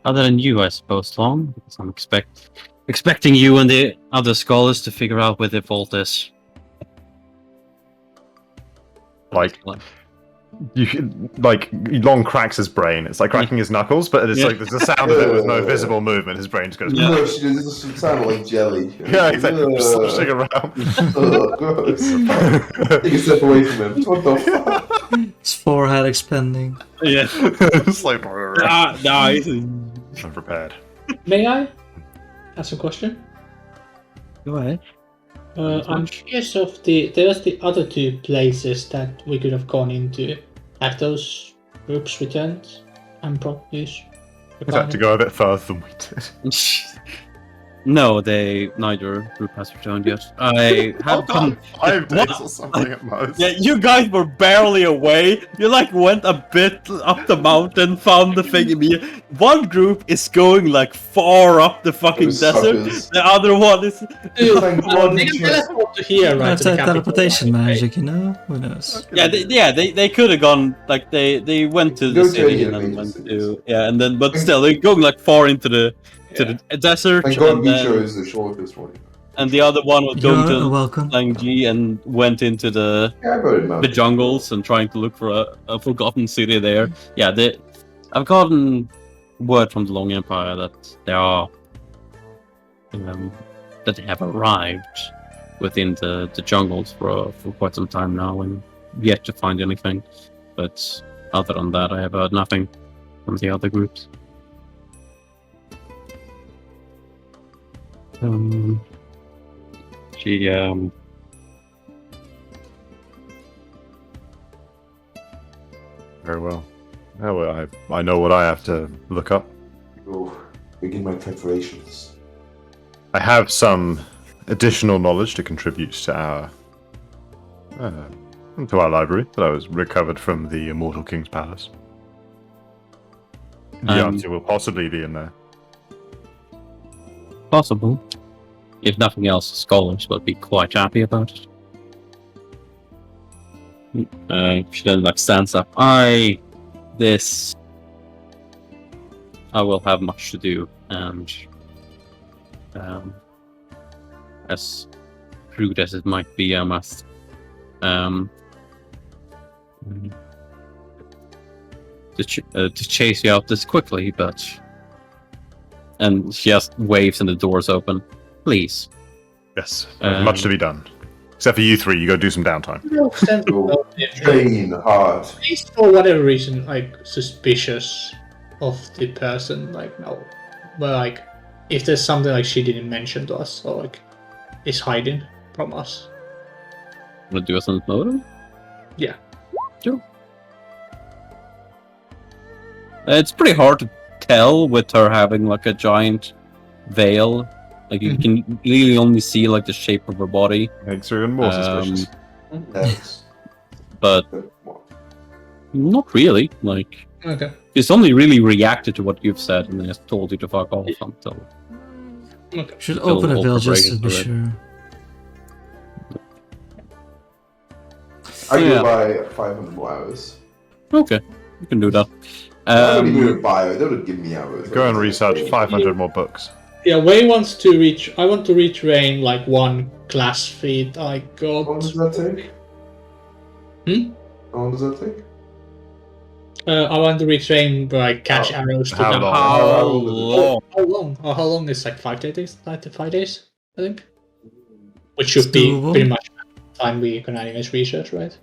Speaker 1: other than you, I suppose, Tom, because I'm expecting you and the other scholars to figure out where the vault is.
Speaker 6: Long cracks his brain. It's like cracking his knuckles, but it's like there's the sound of it with no visible movement. His brain just goes.
Speaker 3: No, this just sounded like jelly.
Speaker 6: Yeah, exactly. Sloshing around.
Speaker 3: Gross. Take a step away from him. What the fuck?
Speaker 2: His forehead expanding.
Speaker 1: Yeah.
Speaker 6: It's like
Speaker 1: Nice.
Speaker 6: unprepared.
Speaker 5: May I ask a question?
Speaker 1: Go ahead.
Speaker 5: I'm curious of there's the other two places that we could have gone into. Have those groups returned? And probably
Speaker 6: We had to go a bit further than we did.
Speaker 1: No, neither group has returned yet. I have come.
Speaker 6: 5 days or something at most.
Speaker 1: Yeah, you guys were barely away. You like went a bit up the mountain, found the thing immediately. One group is going like far up the fucking desert.
Speaker 3: Suckers.
Speaker 1: The other one is.
Speaker 3: Thank God
Speaker 5: They
Speaker 3: we
Speaker 5: can
Speaker 3: just-
Speaker 5: teleport to here, right?
Speaker 2: That's
Speaker 5: to the
Speaker 2: a
Speaker 5: capital,
Speaker 2: teleportation
Speaker 5: right?
Speaker 2: magic, you know? Who knows?
Speaker 1: They could have gone like they went to the
Speaker 3: Go to
Speaker 1: city
Speaker 3: any
Speaker 1: and
Speaker 3: of
Speaker 1: then
Speaker 3: the
Speaker 1: went
Speaker 3: cities.
Speaker 1: to but still they're going like far into the desert.
Speaker 3: Thank God
Speaker 1: And
Speaker 3: we chose
Speaker 1: then
Speaker 3: the shortest one.
Speaker 1: and the other one was going
Speaker 2: You're
Speaker 1: to
Speaker 2: welcome.
Speaker 1: Langji and went into the
Speaker 3: Yeah, I voted Mount.
Speaker 1: jungles and trying to look for a forgotten city there. Yeah, I've gotten word from the Long Empire that they are that they have arrived within the jungles for quite some time now and yet to find anything. But other than that, I have heard nothing from the other groups. She
Speaker 6: Very well. Oh, well, I know what I have to look up.
Speaker 3: Go begin my preparations.
Speaker 6: I have some additional knowledge to contribute to our library that I was recovered from the Immortal King's Palace. The answer will possibly be in there.
Speaker 1: possible. If nothing else, scholars will be quite happy about it. She then stands up. I will have much to do, and as crude as it might be, I must to chase you out this quickly, but and she just waves and the doors open. Please.
Speaker 6: Yes, there's much to be done. Except for you three, you go do some downtime.
Speaker 3: Train hard.
Speaker 5: At least for whatever reason, suspicious of the person, no. But if there's something she didn't mention to us, or is hiding from us.
Speaker 1: Want to do a sense motive?
Speaker 5: Yeah.
Speaker 1: Sure. It's pretty hard to tell with her having a giant veil. You can really only see the shape of her body.
Speaker 6: Makes her even more suspicious.
Speaker 3: Yes.
Speaker 1: But not really.
Speaker 5: Okay.
Speaker 1: It's only really reacted to what you've said and then just told you to fuck off until.
Speaker 5: Okay.
Speaker 2: Should
Speaker 1: Still
Speaker 2: open a
Speaker 1: all
Speaker 2: bill just to be
Speaker 1: preparations
Speaker 2: sure.
Speaker 3: I go buy 500 more hours.
Speaker 1: Okay, you can do that.
Speaker 3: I don't even need a bio. They would give me hours.
Speaker 6: Go and research 500 more books.
Speaker 5: Yeah, Wei wants to reach. I want to reach Rain one class feat I got.
Speaker 3: How long does that take? How long does that take?
Speaker 5: I want to reach Rain by catch arrows to
Speaker 6: How
Speaker 5: them.
Speaker 6: long?
Speaker 1: How long?
Speaker 5: How long? How long is 5 days? 5 days, I think. Which should be
Speaker 2: doable.
Speaker 5: pretty much the time we can anyways research, right?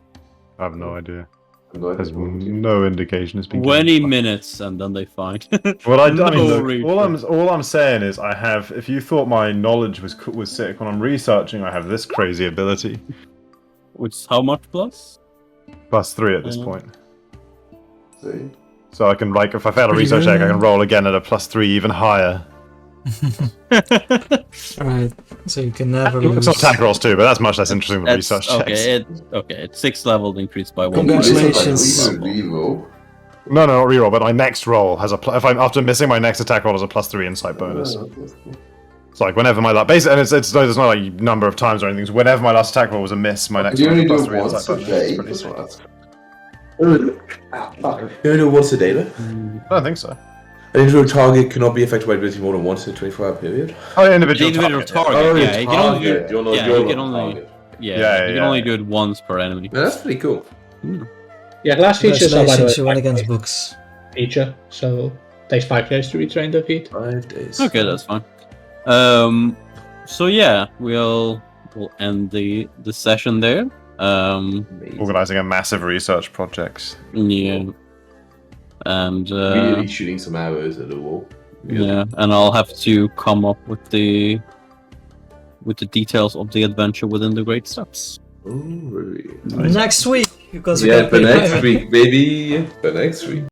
Speaker 6: I have no idea.
Speaker 3: No,
Speaker 6: There's no indication it's been
Speaker 1: 20
Speaker 6: given.
Speaker 1: minutes and then they find.
Speaker 6: Well, I mean,
Speaker 1: No
Speaker 6: look,
Speaker 1: reason.
Speaker 6: all I'm saying is I have. If you thought my knowledge was sick when I'm researching, I have this crazy ability.
Speaker 1: Which is how much plus?
Speaker 6: +3 at this point.
Speaker 3: See?
Speaker 6: So I can if I fail a
Speaker 2: Pretty
Speaker 6: research check, I
Speaker 2: good.
Speaker 6: can roll again at a +3 even higher.
Speaker 2: Alright, so you can never
Speaker 6: It's
Speaker 2: lose.
Speaker 6: not attack rolls too, but that's much less interesting than research checks.
Speaker 1: It's 6 level increased by 1.
Speaker 2: Congratulations.
Speaker 3: Reroll.
Speaker 6: No, not reroll, but my next roll has if I'm after missing my next attack roll has a +3 insight bonus. It's whenever my basically, and there's not number of times or anything. So whenever my last attack roll was a miss, my next
Speaker 3: You
Speaker 6: one
Speaker 3: only
Speaker 6: has
Speaker 3: do
Speaker 6: a
Speaker 3: it
Speaker 6: +3
Speaker 3: once
Speaker 6: insight
Speaker 3: a
Speaker 6: bonus.
Speaker 3: day.
Speaker 6: It's pretty sick.
Speaker 3: You only do it once a day, though?
Speaker 6: I don't think so.
Speaker 3: An individual target cannot be affected by ability more than once in a 24-hour period.
Speaker 6: Oh, yeah, individual
Speaker 1: Individual
Speaker 6: target.
Speaker 1: target. Yeah, you can only do
Speaker 3: You're not-
Speaker 1: yeah,
Speaker 3: you're
Speaker 1: you
Speaker 3: not
Speaker 1: can only
Speaker 3: target.
Speaker 1: you can only do it once per enemy.
Speaker 3: Yeah, that's pretty cool.
Speaker 5: Yeah, class features are by the
Speaker 2: Congratulations, you
Speaker 5: way
Speaker 2: won
Speaker 5: 5
Speaker 2: against
Speaker 5: days
Speaker 2: books.
Speaker 5: feature, so takes 5 days to retrain the feat.
Speaker 3: 5 days.
Speaker 1: Okay, that's fine. So yeah, we'll end the session there.
Speaker 3: Amazing.
Speaker 6: Organizing a massive research project.
Speaker 1: Yeah. And
Speaker 3: Really shooting some arrows at the wall.
Speaker 1: yeah, and I'll have to come up with the details of the adventure within the Great Steps.
Speaker 3: Ooh,
Speaker 2: Next week, because we
Speaker 3: yeah,
Speaker 2: got
Speaker 3: but
Speaker 2: paid
Speaker 3: next
Speaker 2: by-
Speaker 3: week, baby. But next week.